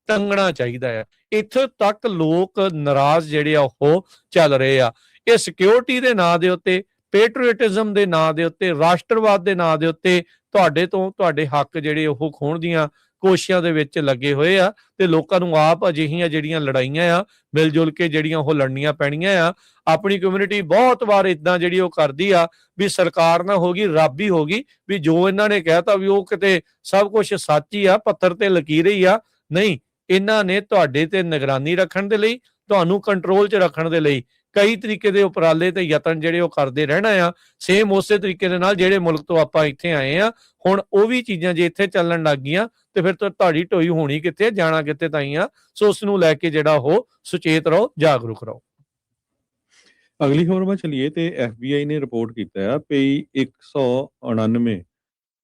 ਟੰਗਣਾ ਚਾਹੀਦਾ ਆ। ਇੱਥੋਂ ਤੱਕ ਲੋਕ ਨਾਰਾਜ਼ ਜਿਹੜੇ ਆ ਉਹ ਚੱਲ ਰਹੇ ਆ। ਇਹ ਸਿਕਿਉਰਿਟੀ ਦੇ ਨਾਂ ਦੇ ਉੱਤੇ, ਪੈਟਰੀਓਟਿਜ਼ਮ ਦੇ ਨਾਂ ਦੇ ਉੱਤੇ, ਰਾਸ਼ਟਰਵਾਦ ਦੇ ਨਾਂ ਦੇ ਉੱਤੇ ਤੁਹਾਡੇ ਤੋਂ ਤੁਹਾਡੇ ਹੱਕ ਜਿਹੜੇ ਉਹ ਖੋਹਣ ਦੀਆਂ ਕੋਸ਼ਿਸ਼ਾਂ ਦੇ ਵਿੱਚ ਲੱਗੇ ਹੋਏ ਆ ਤੇ ਲੋਕਾਂ ਨੂੰ ਆਪ ਅਜਿਹੀਆਂ ਜਿਹੜੀਆਂ ਲੜਾਈਆਂ ਆ ਮਿਲ ਜੁਲ ਕੇ ਜਿਹੜੀਆਂ ਉਹ ਲੜਨੀਆਂ ਪੈਣੀਆਂ ਆ। ਆਪਣੀ ਕਮਿਊਨਿਟੀ ਬਹੁਤ ਵਾਰ ਇਦਾਂ ਜਿਹੜੀ ਉਹ ਕਰਦੀ ਆ ਵੀ ਸਰਕਾਰ ਨਾ ਹੋ ਗਈ ਰੱਬ ਹੀ ਹੋ ਗਈ, ਵੀ ਜੋ ਇਹਨਾਂ ਨੇ ਕਹਿਤਾ ਵੀ ਉਹ ਕਿਤੇ ਸਭ ਕੁਝ ਸੱਚ ਹੀ ਆ, ਪੱਥਰ ਤੇ ਲਕੀਰ ਹੀ ਆ। ਨਹੀਂ, ਇਹਨਾਂ ਨੇ ਤੁਹਾਡੇ ਤੇ ਨਿਗਰਾਨੀ ਰੱਖਣ ਦੇ ਲਈ, ਤੁਹਾਨੂੰ ਕੰਟਰੋਲ 'ਚ ਰੱਖਣ ਦੇ ਲਈ ਕਈ ਤਰੀਕੇ ਦੇ ਉਪਰਾਲੇ ਤੇ ਯਤਨ ਜਿਹੜੇ ਉਹ ਕਰਦੇ ਰਹਿਣਾ ਆ। ਸੇਮ ਉਸੇ ਤਰੀਕੇ ਦੇ ਨਾਲ ਜਿਹੜੇ ਮੁਲਕ ਤੋਂ ਆਪਾਂ ਇੱਥੇ ਆਏ ਆ, ਹੁਣ ਉਹ ਵੀ ਚੀਜ਼ਾਂ ਜੇ ਇੱਥੇ ਚੱਲਣ ਲੱਗ ਗਈਆਂ ਤੇ ਫਿਰ ਤੁਹਾਡੀ ਢੋਈ ਹੋਣੀ ਕਿੱਥੇ, ਜਾਣਾ ਕਿੱਥੇ ਤਾਈਂ ਆ। ਸੋ ਉਸ ਨੂੰ ਲੈ ਕੇ ਜਿਹੜਾ ਉਹ ਸੁਚੇਤ ਰਹੋ, ਜਾਗਰੂਕ ਰਹੋ। ਅਗਲੀ ਖਬਰ ਵੱਲ ਚਲੀਏ ਤੇ FBI ਨੇ ਰਿਪੋਰਟ ਕੀਤਾ ਆ ਵੀ 199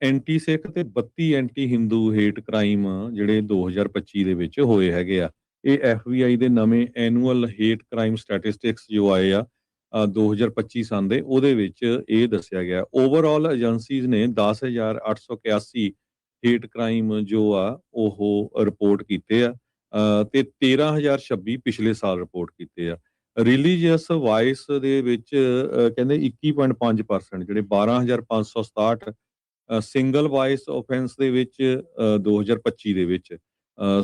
ਐਂਟੀ ਸਿੱਖ ਤੇ 32 ਐਂਟੀ ਹਿੰਦੂ ਹੇਟ ਕ੍ਰਾਈਮ ਜਿਹੜੇ 2025 ਦੇ ਵਿੱਚ ਹੋਏ ਹੈਗੇ ਆ। ਇਹ FBI ਦੇ ਨਵੇਂ ਐਨੂਅਲ ਹੇਟ ਕ੍ਰਾਈਮ ਸਟੈਟਿਸਟਿਕਸ ਜੋ ਆਏ ਆ 2025 ਸਾਲ ਦੇ, ਉਹਦੇ ਵਿੱਚ ਇਹ ਦੱਸਿਆ ਗਿਆ ਓਵਰਆਲ ਏਜੰਸੀਜ਼ ਨੇ 10,881 ਹੇਟ ਕ੍ਰਾਈਮ ਜੋ ਆ ਉਹ ਰਿਪੋਰਟ ਕੀਤੇ ਆ ਤੇ 13,026 ਪਿਛਲੇ ਸਾਲ ਰਿਪੋਰਟ ਕੀਤੇ ਆ। ਰਿਲੀਜੀਅਸ ਵਾਇਸ ਦੇ ਵਿੱਚ ਕਹਿੰਦੇ 21.5%, ਜਿਹੜੇ 12,567 ਸਿੰਗਲ ਵਾਇਸ ਆਫੈਂਸ ਦੇ ਵਿੱਚ 2025 ਦੇ ਵਿੱਚ।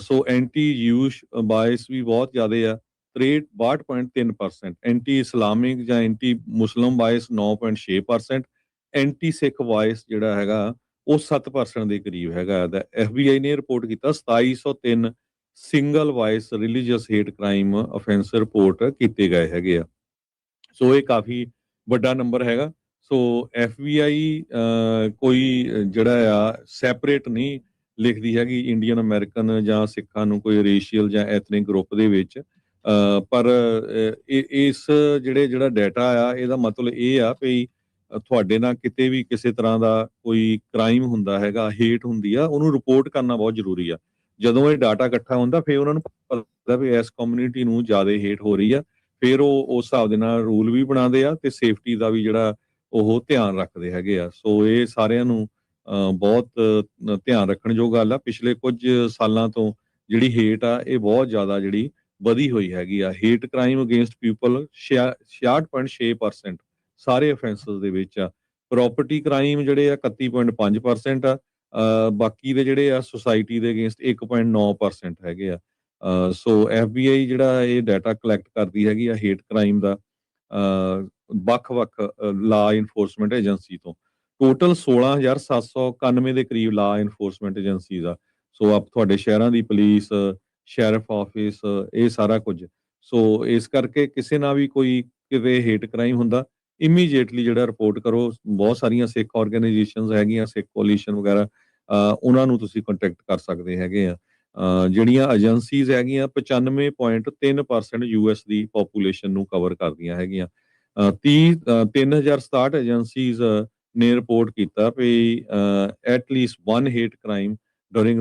ਸੋ ਐਂਟੀ ਯੂਸ਼ ਬਾਇਸ ਵੀ ਬਹੁਤ ਜ਼ਿਆਦਾ ਆ 62.3%, ਐਂਟੀ ਇਸਲਾਮਿਕ ਜਾਂ ਐਂਟੀ ਮੁਸਲਿਮ ਬਾਇਸ 9.6%, ਐਂਟੀ ਸਿੱਖ ਬਾਇਸ ਜਿਹੜਾ ਹੈਗਾ ਉਹ 7% ਦੇ ਕਰੀਬ ਹੈਗਾ। FBI ਨੇ ਰਿਪੋਰਟ ਕੀਤਾ 2703 single voice religious hate crime offence report ਕੀਤੇ ਗਏ ਹੈਗੇ ਆ। ਸੋ ਇਹ ਕਾਫੀ ਵੱਡਾ ਨੰਬਰ ਹੈਗਾ। ਸੋ FBI ਕੋਈ ਜਿਹੜਾ ਆ ਸੈਪਰੇਟ ਨਹੀਂ ਲਿਖਦੀ ਹੈਗੀ ਇੰਡੀਅਨ ਅਮਰੀਕਨ ਜਾਂ ਸਿੱਖਾਂ ਨੂੰ ਕੋਈ ਰੇਸ਼ੀਅਲ ਜਾਂ ਐਥਨਿਕ ਗਰੁੱਪ ਦੇ ਵਿੱਚ, ਪਰ ਇਸ ਜਿਹੜਾ ਡਾਟਾ ਆ ਇਹਦਾ ਮਤਲਬ ਇਹ ਆ ਵੀ ਤੁਹਾਡੇ ਨਾਲ ਕਿਤੇ ਵੀ ਕਿਸੇ ਤਰ੍ਹਾਂ ਦਾ ਕੋਈ ਕ੍ਰਾਈਮ ਹੁੰਦਾ ਹੈਗਾ, ਹੇਟ ਹੁੰਦੀ ਆ, ਉਹਨੂੰ ਰਿਪੋਰਟ ਕਰਨਾ ਬਹੁਤ ਜ਼ਰੂਰੀ ਆ। ਜਦੋਂ ਇਹ ਡਾਟਾ ਇਕੱਠਾ ਹੁੰਦਾ ਫਿਰ ਉਹਨਾਂ ਨੂੰ ਪਤਾ ਵੀ ਇਸ ਕਮਿਊਨਿਟੀ ਨੂੰ ਜ਼ਿਆਦਾ ਹੇਟ ਹੋ ਰਹੀ ਆ, ਫਿਰ ਉਹ ਉਸ ਹਿਸਾਬ ਦੇ ਨਾਲ ਰੂਲ ਵੀ ਬਣਾਉਂਦੇ ਆ ਤੇ ਸੇਫਟੀ ਦਾ ਵੀ ਜਿਹੜਾ ਉਹ ਧਿਆਨ ਰੱਖਦੇ ਹੈਗੇ ਆ। ਸੋ ਇਹ ਸਾਰਿਆਂ ਨੂੰ ਬਹੁਤ ਧਿਆਨ ਰੱਖਣ ਯੋਗ ਗੱਲ ਆ। ਪਿਛਲੇ ਕੁਝ ਸਾਲਾਂ ਤੋਂ ਜਿਹੜੀ ਹੇਟ ਆ ਇਹ ਬਹੁਤ ਜ਼ਿਆਦਾ ਜਿਹੜੀ ਵਧੀ ਹੋਈ ਹੈਗੀ ਆ। ਹੇਟ ਕ੍ਰਾਈਮ ਅਗੇਂਸਟ ਪੀਪਲ 66.6% ਸਾਰੇ ਅਫੈਂਸਸ ਦੇ ਵਿੱਚ ਆ। ਪ੍ਰੋਪਰਟੀ ਕ੍ਰਾਈਮ ਜਿਹੜੇ ਆ 31.5% ਆ। ਬਾਕੀ ਦੇ ਜਿਹੜੇ ਆ ਸੁਸਾਇਟੀ ਦੇ ਅਗੇਂਸਟ 1.9% ਹੈਗੇ ਆ। ਸੋ FBI ਜਿਹੜਾ ਇਹ ਡਾਟਾ ਕਲੈਕਟ ਕਰਦੀ ਹੈਗੀ ਆ ਹੇਟ ਕ੍ਰਾਈਮ ਦਾ ਵੱਖ-ਵੱਖ ਲਾ ਇਨਫੋਰਸਮੈਂਟ ਏਜੰਸੀ ਤੋਂ। ਟੋਟਲ 16,791 ਦੇ ਕਰੀਬ ਲਾ ਇਨਫੋਰਸਮੈਂਟ ਏਜੰਸੀਜ਼ ਆ। ਸੋ ਆਪ ਤੁਹਾਡੇ ਸ਼ਹਿਰਾਂ ਦੀ ਪੁਲਿਸ, ਸ਼ੈਰਿਫ ਆਫਿਸ, ਇਹ ਸਾਰਾ ਕੁਝ। ਸੋ ਇਸ ਕਰਕੇ ਕਿਸੇ ਨਾਲ ਵੀ ਕੋਈ ਕਿਤੇ ਹੇਟ ਕ੍ਰਾਈਮ ਹੁੰਦਾ ਇਮੀਡੀਏਟਲੀ ਜਿਹੜਾ ਰਿਪੋਰਟ ਕਰੋ। ਬਹੁਤ ਸਾਰੀਆਂ ਸਿੱਖ ਆਰਗੇਨਾਈਜੇਸ਼ਨਸ ਹੈਗੀਆਂ, ਸਿੱਖ ਕੋਲੀਸ਼ਨ ਵਗੈਰਾ, ਉਹਨਾਂ ਨੂੰ ਤੁਸੀਂ ਕੰਟੈਕਟ ਕਰ ਸਕਦੇ ਹੈਗੇ ਆ। ਜਿਹੜੀਆਂ ਏਜੰਸੀਜ਼ ਹੈਗੀਆਂ 95.3% US ਦੀ ਪੋਪੂਲੇਸ਼ਨ ਨੂੰ ਕਵਰ ਕਰਦੀਆਂ ਹੈਗੀਆਂ। 3,067 ਏਜੰਸੀਜ਼ ਨੇ ਰਿਪੋਰਟ ਕੀਤਾ ਵੀ ਐਟਲੀਸਟ 1 ਹੇਟ ਕ੍ਰਾਈਮ ਡੂਰਿੰਗ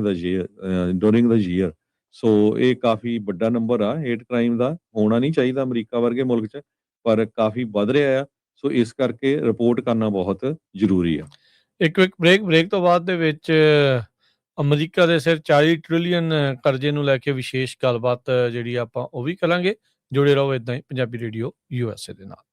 ਦਾ ਈਅਰ। ਸੋ ਇਹ ਕਾਫੀ ਵੱਡਾ ਨੰਬਰ ਆ ਹੇਟ ਕ੍ਰਾਈਮ ਦਾ। ਹੋਣਾ ਨਹੀਂ ਚਾਹੀਦਾ ਅਮਰੀਕਾ ਵਰਗੇ ਮੁਲਕ 'ਚ, ਪਰ ਕਾਫੀ ਵੱਧ ਰਿਹਾ ਆ। ਸੋ ਇਸ ਕਰਕੇ ਰਿਪੋਰਟ ਕਰਨਾ ਬਹੁਤ ਜ਼ਰੂਰੀ ਆ। ਇੱਕ ਬ੍ਰੇਕ ਤੋਂ ਬਾਅਦ ਦੇ ਵਿੱਚ ਅਮਰੀਕਾ ਦੇ ਸਿਰ 40 ਟ੍ਰਿਲੀਅਨ ਕਰਜ਼ੇ ਨੂੰ ਲੈ ਕੇ ਵਿਸ਼ੇਸ਼ ਗੱਲਬਾਤ ਜਿਹੜੀ ਆਪਾਂ ਉਹ ਵੀ ਕਰਾਂਗੇ। ਜੁੜੇ ਰਹੋ ਇਦਾਂ ਹੀ ਪੰਜਾਬੀ ਰੇਡੀਓ USA ਦੇ ਨਾਲ।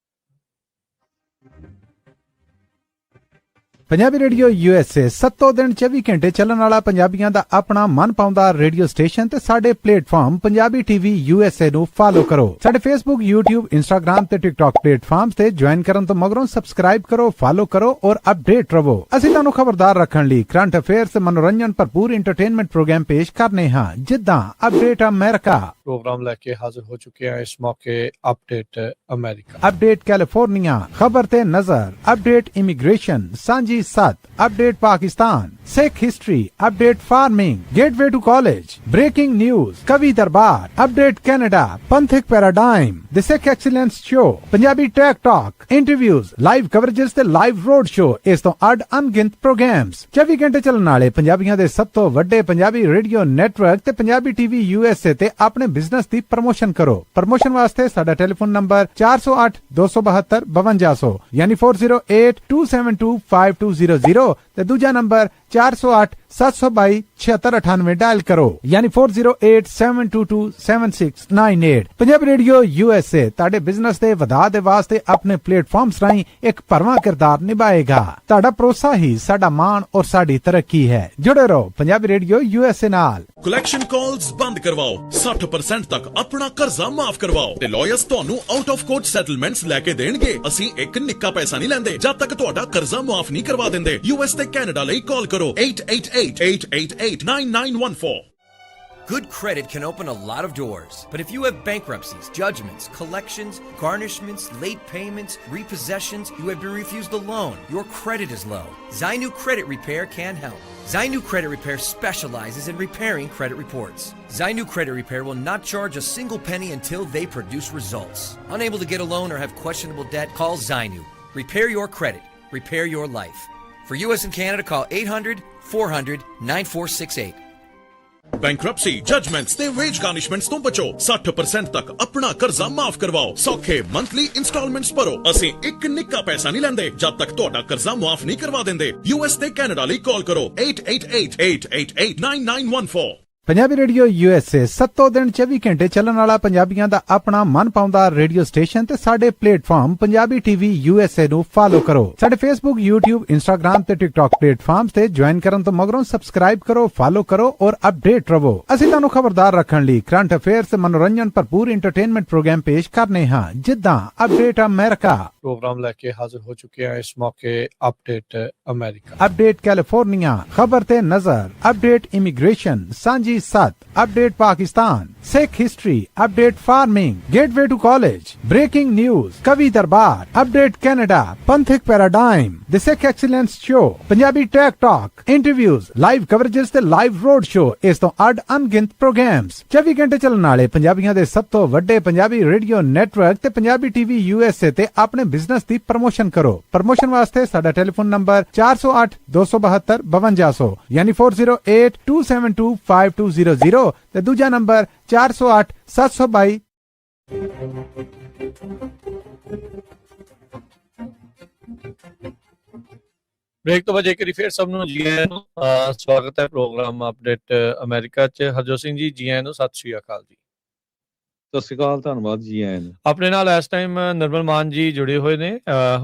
ਪੰਜਾਬੀ ਰੇਡੀਓ USA 7 ਦਿਨ 24 ਘੰਟੇ ਚੱਲਣ ਵਾਲਾ ਪੰਜਾਬੀਆਂ ਦਾ ਆਪਣਾ ਮਨਪਾਉਂਦਾ ਰੇਡੀਓ ਸਟੇਸ਼ਨ ਤੇ ਸਾਡੇ ਪਲੇਟਫਾਰਮ ਪੰਜਾਬੀ TV USA ਨੂੰ ਫਾਲੋ ਕਰੋ। ਸਾਡੇ Facebook, YouTube, Instagram ਤੇ TikTok ਪਲੇਟਫਾਰਮਸ ਤੇ ਜੁਆਇਨ ਕਰਨ ਤੋਂ ਮਗਰੋਂ ਸਬਸਕ੍ਰਾਈਬ ਕਰੋ, ਫਾਲੋ ਕਰੋ ਔਰ ਅਪਡੇਟ ਰਹੋ। ਅਸੀਂ ਤੁਹਾਨੂੰ ਖਬਰਦਾਰ ਰੱਖਣ ਲਈ ਕਰੰਟ ਅਫੇਅਰਸ ਤੇ ਮਨੋਰੰਜਨ ਭਰਪੂਰ ਐਂਟਰਟੇਨਮੈਂਟ ਪ੍ਰੋਗਰਾਮ ਪੇਸ਼ ਕਰਨੇ ਹਾਂ, ਜਿੱਦਾਂ ਅਪਡੇਟ ਅਮਰੀਕਾ ਪ੍ਰੋਗਰਾਮ ਲੈ ਕੇ ਹਾਜ਼ਰ ਹੋ ਚੁੱਕੇ ਹਾਂ ਇਸ ਮੌਕੇ। ਅਪਡੇਟ ਅਮਰੀਕਾ, ਅਪਡੇਟ ਕੈਲੀਫੋਰਨੀਆ, ਖਬਰ ਤੇ ਨਜ਼ਰ, update immigration, Sanjhi Sanjhi 7 update Pakistan, Sikh history update, farming, gateway to college, breaking news, कवि दरबार अपडेट, कनाडा, पंथिक paradigm, the Sikh excellence show, Punjabi tech talk, interviews, live coverages ते लाइव रोड शो, इस तो अड अनगिनत प्रोग्राम्स, 24 घंटे ਚੱਲਣ ਵਾਲੇ ਪੰਜਾਬੀਆਂ ਦੇ ਸਭ ਤੋਂ ਵੱਡੇ ਪੰਜਾਬੀ ਰੇਡੀਓ ਨੈਟਵਰਕ ਤੇ ਪੰਜਾਬੀ ਟੀਵੀ USA ਤੇ ਆਪਣੇ ਬਿਜ਼ਨਸ ਦੀ ਪ੍ਰਮੋਸ਼ਨ ਕਰੋ। ਪ੍ਰਮੋਸ਼ਨ ਵਾਸਤੇ ਸਾਡਾ ਟੈਲੀਫੋਨ ਨੰਬਰ 408 272 5200 ਯਾਨੀ 4082725200 ਤੇ ਦੂਜਾ ਨੰਬਰ 408 722 7698 ਡਾਇਲ ਕਰੋ ਯਾਨੀ 4087227698। ਪੰਜਾਬੀ ਰੇਡੀਓ USA ਤੁਹਾਡੇ ਬਿਜ਼ਨਸ ਦੇ ਵਧਾ ਦੇ ਵਾਸਤੇ ਆਪਣੇ ਪਲੇਟਫਾਰਮਸ ਰਾਹੀਂ ਇੱਕ ਭਰਵਾਂ ਕਿਰਦਾਰ ਨਿਭਾਏਗਾ। ਤੁਹਾਡਾ ਭਰੋਸਾ ਹੀ ਸਾਡਾ ਮਾਣ ਔਰ ਸਾਡੀ ਤਰੱਕੀ ਹੈ। ਜੁੜੇ ਰਹੋ ਪੰਜਾਬੀ ਰੇਡੀਓ USA ਨਾਲ। ਕਲੈਕਸ਼ਨ ਕਾਲਸ ਬੰਦ ਕਰਵਾਓ, 60% ਤੱਕ ਆਪਣਾ ਕਰਜ਼ਾ ਮਾਫ ਕਰਵਾਓ ਤੇ ਲਾਇਰਸ ਤੁਹਾਨੂੰ ਆਊਟ ਆਫ ਕੋਰਟ ਸੈਟਲਮੈਂਟਸ ਲੈ ਕੇ ਦੇਣਗੇ। ਅਸੀਂ ਇੱਕ ਨਿੱਕਾ ਪੈਸਾ ਨਹੀਂ ਲੈਂਦੇ ਜਦ ਤੱਕ ਤੁਹਾਡਾ ਕਰਜ਼ਾ ਮਾਫ ਨਹੀਂ ਕਰਵਾ ਦਿੰਦੇ। US ਤੇ ਕੈਨੇਡਾ ਲਈ ਕਾਲ ਕਰੋ 888-888-9914। Good credit can open a lot of doors, but if you have bankruptcies, judgments, collections, garnishments, late payments, repossessions, you have been refused a loan, your credit is low, Zainu Credit Repair can help. Zainu Credit Repair specializes in repairing credit reports. Zainu Credit Repair will not charge a single penny until they produce results. Unable to get a loan or have questionable debt, call Zainu. Repair your credit. Repair your life. For US and Canada, call 800-400-9468. Bankruptcy, judgements ਤੇ veg ਗਾਰਨਿਸ਼ਮੈਂਟਸ ਤੋਂ ਬਚੋ। 60% ਤੱਕ ਆਪਣਾ ਕਰਜ਼ਾ ਮਾਫ ਕਰਵਾਓ। ਸੌਖੇ monthly instalments ਭਰੋ। ਅਸੀਂ ਇੱਕ ਨਿੱਕਾ ਪੈਸਾ ਨਹੀਂ ਲੈਂਦੇ ਜਦ ਤੱਕ ਤੁਹਾਡਾ ਕਰਜ਼ਾ ਮਾਫ ਨਹੀਂ ਕਰਵਾ ਦਿੰਦੇ। US ਤੇ ਕੈਨੇਡਾ ਲਈ ਕਾਲ ਕਰੋ 888-888-9914। ਪੰਜਾਬੀ ਰੇਡੀਓ USA 7 ਦਿਨ 24 ਘੰਟੇ ਚੱਲਣ ਵਾਲਾ ਪੰਜਾਬੀਆਂ ਦਾ ਆਪਣਾ ਮਨਪਾਉਂਦਾ ਰੇਡੀਓ ਸਟੇਸ਼ਨ ਤੇ ਸਾਡੇ ਪਲੇਟਫਾਰਮ ਪੰਜਾਬੀ ਟੀਵੀ USA ਨੂੰ ਫਾਲੋ ਕਰੋ। ਸਾਡੇ Facebook, YouTube, Instagram ਤੇ TikTok ਪਲੇਟਫਾਰਮਸ ਤੇ ਜੁਆਇਨ ਕਰਨ ਤੋਂ ਮਗਰੋਂ ਸਬਸਕ੍ਰਾਈਬ ਕਰੋ, ਫਾਲੋ ਕਰੋ ਔਰ ਅਪਡੇਟ ਰਹੋ। ਅਸੀਂ ਤੁਹਾਨੂੰ ਖਬਰਦਾਰ ਰੱਖਣ ਲਈ ਕਰੰਟ ਅਫੇਅਰਸ ਤੇ ਮਨੋਰੰਜਨ ਭਰਪੂਰ ਐਂਟਰਟੇਨਮੈਂਟ ਪ੍ਰੋਗਰਾਮ ਪੇਸ਼ ਕਰਨੇ ਹਾਂ ਜਿੱਦਾਂ ਅਪਡੇਟ ਅਮਰੀਕਾ प्रोग्राम लेके हाजिर हो चुके हैं इस मौके अपडेट अमेरिका, अपडेट कैलिफोर्निया, खबर ते नजर, update immigration, Sanjhi 7 update Pakistan, Sikh history update, farming, gateway to college, breaking news, कवि दरबार अपडेट, कनाडा, पंथिक paradigm, the Sikh excellence show, Punjabi tech talk, interviews, live coverages ते लाइव रोड शो, इस तो अड अनगिनत प्रोग्राम्स, 24 घंटे ਚੱਲਣ ਵਾਲੇ ਪੰਜਾਬੀਆਂ ਦੇ ਸਭ ਤੋਂ ਵੱਡੇ ਪੰਜਾਬੀ ਰੇਡੀਓ ਨੈਟਵਰਕ ਤੇ ਪੰਜਾਬੀ ਟੀਵੀ USA ਤੇ ਆਪਣੇ ਬਿਜ਼ਨਸ ਦੀ ਪ੍ਰਮੋਸ਼ਨ ਕਰੋ। ਪ੍ਰਮੋਸ਼ਨ ਵਾਸਤੇ ਸਾਡਾ ਟੈਲੀਫੋਨ ਨੰਬਰ 408 272 5200 ਯਾਨੀ 4082725200 ਤੇ ਦੂਜਾ ਨੰਬਰ 408 722। ब्रेक तो वजह करी फिर सब ਨੂੰ ਜੀ ਆਇਆਂ ਨੂੰ। ਸਵਾਗਤ ਹੈ ਪ੍ਰੋਗਰਾਮ ਅਪਡੇਟ ਅਮਰੀਕਾ ਚ। ਹਰਜੋਤ ਸਿੰਘ ਜੀ, ਜੀ ਆਇਆਂ ਨੂੰ, ਸਤਿ ਸ਼੍ਰੀ ਅਕਾਲ ਜੀ। ਸਤਿ ਸ਼੍ਰੀ ਅਕਾਲ, ਧੰਨਵਾਦ ਜੀ ਆਇਆਂ ਨੂੰ। ਆਪਣੇ ਨਾਲ ਇਸ ਟਾਈਮ ਨਿਰਮਲ ਮਾਨ ਜੀ ਜੁੜੇ ਹੋਏ ਨੇ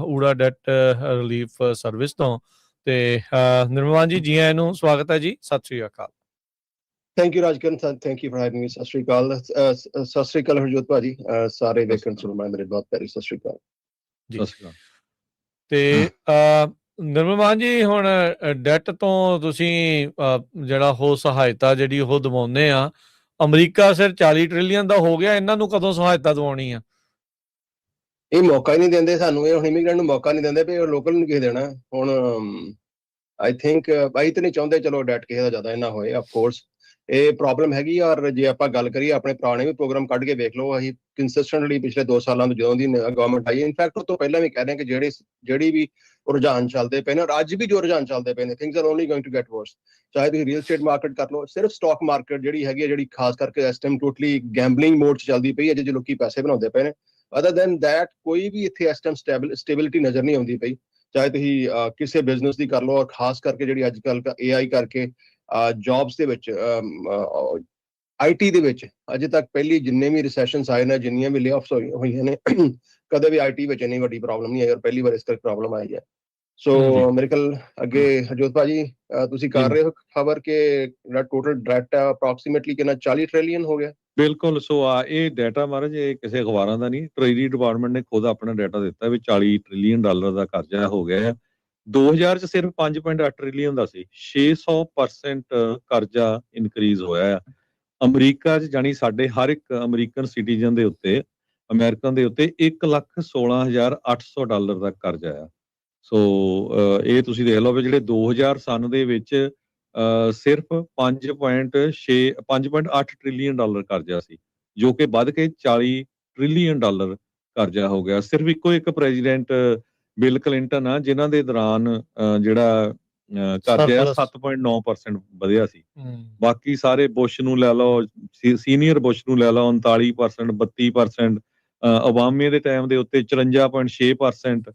ਊੜਾ ਡੈਟ ਰਿਲੀਫ ਸਰਵਿਸ ਤੋਂ। ਤੇ ਨਿਰਮਲ ਮਾਨ ਜੀ, ਜੀ ਆਇਆਂ ਨੂੰ, ਸਵਾਗਤ ਹੈ ਜੀ, ਸਤਿ ਸ਼੍ਰੀ ਅਕਾਲ। Thank you Rajkaran, thank you for having me. ਸਤਿ ਸ਼੍ਰੀ ਅਕਾਲ, ਸਤਿ ਸ਼੍ਰੀ ਅਕਾਲ ਹਰਜੋਤ ਭਾਜੀ, ਸਾਰੇ ਵੇਖਣ ਸੁਣਨ ਵਾਲੇ ਮੇਰੇ ਬਹੁਤ ਪਿਆਰੀ ਸਤਿ ਸ਼੍ਰੀ ਅਕਾਲ ਜੀ। ਸਤਿ ਸ਼੍ਰੀ ਅਕਾਲ। ਤੇ ਨਿਰਮਲ ਮਾਨ ਜੀ, ਹੁਣ ਡੈਟ ਤੋਂ ਤੁਸੀਂ ਜਿਹੜਾ ਉਹ ਸਹਾਇਤਾ ਜਿਹੜੀ ਉਹ ਦਿਵਾਉਂਦੇ ਆ, ਅਮਰੀਕਾ ਸਿਰ 40 ਟ੍ਰਿਲੀਅਨ ਦਾ ਹੋ ਗਿਆ, ਇਹਨਾਂ ਨੂੰ ਕਦੋਂ ਸਹਾਇਤਾ ਦਿਵਾਉਣੀ ਆ? ਇਹ ਮੌਕਾ ਹੀ ਨਹੀਂ ਦਿੰਦੇ ਸਾਨੂੰ, ਇਹ ਹੁਣ ਇਮੀਗ੍ਰੈਂਟ ਨੂੰ ਮੌਕਾ ਨਹੀਂ ਦਿੰਦੇ ਵੀ ਲੋਕਲ ਨੂੰ ਕਿਸੇ ਦੇਣਾ। ਹੁਣ ਆਈ ਥਿੰਕ ਬਾਈ ਤੇ ਨਹੀਂ ਚਾਹੁੰਦੇ ਚਲੋ ਡੈਟ ਕਿਸੇ ਦਾ ਜ਼ਿਆਦਾ ਨਾ ਹੋਏ। ਆਫ ਕੋਰਸ ਇਹ ਪ੍ਰੋਬਲਮ ਹੈਗੀ। ਔਰ ਜੇ ਆਪਾਂ ਗੱਲ ਕਰੀਏ ਆਪਣੇ ਪੁਰਾਣੇ ਵੀ ਪ੍ਰੋਗਰਾਮ ਕੱਢ ਕੇ ਵੇਖ ਲਓ, ਅਸੀਂ ਕੰਸਿਸਟੈਂਟਲੀ ਪਿਛਲੇ 2 ਸਾਲਾਂ ਤੋਂ ਜਦੋਂ ਦੀ ਗਵਰਨਮੈਂਟ ਆਈ, ਇਨਫੈਕਟ ਉਹ ਤੋਂ ਪਹਿਲਾਂ ਵੀ ਕਹਿ ਰਹੇ ਕਿ ਜਿਹੜੀ ਵੀ ਰੁਝਾਨ ਚੱਲਦੇ ਪਏ ਨੇ ਔਰ ਅੱਜ ਵੀ ਜੋ ਰੁਝਾਨ ਚੱਲਦੇ ਪਏ ਨੇ, things are only going to get worse. ਚਾਹੇ ਤੁਸੀਂ ਰੀਅਲ ਸਟੇਟ ਮਾਰਕੀਟ ਕਰ ਲਓ, ਸਿਰਫ ਸਟਾਕ ਮਾਰਕੀਟ ਜਿਹੜੀ ਹੈਗੀ ਹੈ, ਜਿਹੜੀ ਖਾਸ ਕਰਕੇ ਇਸ ਟਾਈਮ ਟੋਟਲੀ ਗੈਂਬਲਿੰਗ ਮੋਡ 'ਚ ਚੱਲਦੀ ਪਈ ਹੈ, ਜੇ ਲੋਕੀ ਪੈਸੇ ਬਣਾਉਂਦੇ ਪਏ ਨੇ। ਅਦਰ ਦੈਨ ਦੈਟ ਕੋਈ ਵੀ ਇੱਥੇ ਇਸ ਟਾਈਮ ਸਟੇਬਿਲਿਟੀ ਨਜ਼ਰ ਨਹੀਂ ਆਉਂਦੀ ਪਈ। ਚਾਹੇ ਤੁਸੀਂ ਕਿਸੇ ਬਿਜ਼ਨਸ ਦੀ ਕਰ ਲਓ, ਔਰ ਖਾਸ ਕਰਕੇ ਜਿਹੜੀ ਅੱਜ ਕੱਲ੍ਹ AI ਕਰਕੇ ਜੌਬਸ ਦੇ ਵਿੱਚ IT ਦੇ ਵਿੱਚ ਅਜੇ ਤੱਕ ਪਹਿਲੀ ਜਿੰਨੇ ਵੀ ਰਿਸੈਸ਼ਨਸ ਆਏ ਨੇ, ਜਿੰਨੀਆਂ ਵੀ ਲੇਆਫਸ ਹੋਈਆਂ ਨੇ, ਕਦੇ ਵੀ IT ਵਿੱਚ ਇੰਨੀ ਵੱਡੀ ਪ੍ਰੋਬਲਮ ਨਹੀਂ ਆਈ ਔਰ ਪਹਿਲੀ ਵਾਰ ਇਸ ਕਰਕੇ ਪ੍ਰੋਬਲਮ ਆਈ ਹੈ। ਸੋ ਮੇਰੇ ਕੋਲ ਅੱਗੇ ਹਰਜੋਤ ਭਾਜੀ ਤੁਸੀਂ ਕਰ ਰਹੇ ਹੋ ਖਬਰ ਕਿ ਜਿਹੜਾ ਟੋਟਲ ਡੈਟ ਅਪਰੋਕਸੀਮੇਟਲੀ ਕਿੰਨਾ 40 ਟ੍ਰਿਲੀਅਨ ਹੋ ਗਿਆ। ਬਿਲਕੁਲ। ਸੋ ਇਹ ਡਾਟਾ ਮਹਾਰਾਜ ਇਹ ਕਿਸੇ ਅਖਬਾਰਾਂ ਦਾ ਨਹੀਂ, ਟ੍ਰੇਜਰੀ ਡਿਪਾਰਟਮੈਂਟ ਨੇ ਖੁਦ ਆਪਣਾ ਡਾਟਾ ਦਿੱਤਾ ਵੀ 40 ਟ੍ਰਿਲੀਅਨ ਡਾਲਰ ਦਾ ਕਰਜ਼ਾ ਹੋ ਗਿਆ ਹੈ। 2000 ਚ ਸਿਰਫ 5.8 ਟ੍ਰਿਲੀਅਨ ਦਾ ਸੀ, 600% ਕਰਜ਼ਾ ਇਨਕਰੀਜ਼ ਹੋਇਆ ਆ ਅਮਰੀਕਾ ਚ। ਜਾਣੀ ਸਾਡੇ ਹਰ ਇੱਕ ਅਮਰੀਕਨ ਸਿਟੀਜ਼ਨ ਦੇ ਉੱਤੇ, ਅਮਰੀਕਨ ਦੇ ਉੱਤੇ $1,16,800 ਦਾ ਕਰਜ਼ਾ ਆ। ਸੋ ਇਹ ਤੁਸੀਂ ਦੇਖ ਲਓ ਵੀ ਜਿਹੜੇ 2000 ਸਨ ਦੇ ਵਿੱਚ ਸਿਰਫ 5.8 ਟ੍ਰਿਲੀਅਨ ਡਾਲਰ ਕਰਜ਼ਾ ਸੀ, ਜੋ ਕਿ ਵੱਧ ਕੇ 40 ਟ੍ਰਿਲੀਅਨ ਡਾਲਰ ਕਰਜ਼ਾ ਹੋ ਗਿਆ। ਸਿਰਫ ਇੱਕੋ ਇੱਕ ਪ੍ਰੈਜ਼ੀਡੈਂਟ ਬਿਲ ਕਲਿੰਟਨ ਆ ਜਿਨ੍ਹਾਂ ਦੇ ਦੌਰਾਨ ਜਿਹੜਾ ਕਰਜ਼ਾ 7.9% ਵਧਿਆ ਸੀ। ਬਾਕੀ ਸਾਰੇ ਬੁਸ਼ ਨੂੰ ਲੈ ਲਓ, ਸੀਨੀਅਰ ਬੁਸ਼ ਨੂੰ ਲੈ ਲਓ 39%, 32%, ਓਬਾਮੇ ਦੇ ਟਾਈਮ ਦੇ ਉੱਤੇ 54.6%,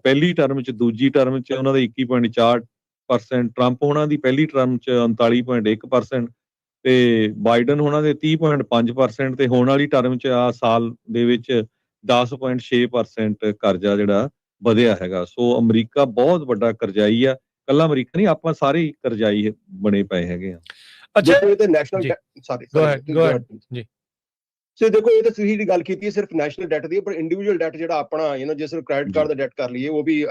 ਪਹਿਲੀ ਟਰਮ 'ਚ, ਦੂਜੀ ਟਰਮ 'ਚ ਉਹਨਾਂ ਦਾ 21.4%, ਟਰੰਪ ਹੋਣਾ ਦੀ ਪਹਿਲੀ ਟਰਮ 'ਚ 39.1% ਤੇ ਬਾਈਡਨ ਹੋਣਾ ਦੇ 30.5% ਤੇ ਹੋਣ ਵਾਲੀ ਟਰਮ 'ਚ ਆ ਸਾਲ ਦੇ ਵਿੱਚ 10.6% ਕਰਜ਼ਾ ਜਿਹੜਾ ਵਧਿਆ ਹੈਗਾ। ਸੋ ਅਮਰੀਕਾ ਬਹੁਤ ਵੱਡਾ ਕਰਜ਼ਾਈ ਆ, ਕੱਲਾ ਅਮਰੀਕਾ ਨਹੀਂ, ਆਪਾਂ ਸਾਰੇ ਹੀ ਕਰਜ਼ਾਈ ਬਣੇ ਪਏ ਹੈਗੇ ਆ। ਅੱਛਾ ਨੈਸ਼ਨਲ ਜੀ ਸੋ ਦੇਖੋ, ਇਹ ਤਾਂ ਤੁਸੀਂ ਜਿਹੜੀ ਗੱਲ ਕੀਤੀ ਹੈ ਸਿਰਫ ਨੈਸ਼ਨਲ ਡੈਟ ਦੀ, ਪਰ ਇੰਡੀਵਿਜੂਅਲ ਡੈਟ ਜਿਹੜਾ ਆਪਣਾ ਜੇ ਸਿਰਫ ਕ੍ਰੈਡਿਟ ਕਾਰਡ ਦਾ ਡੈਟ ਕਰ ਲਈਏ, ਉਹ ਵੀ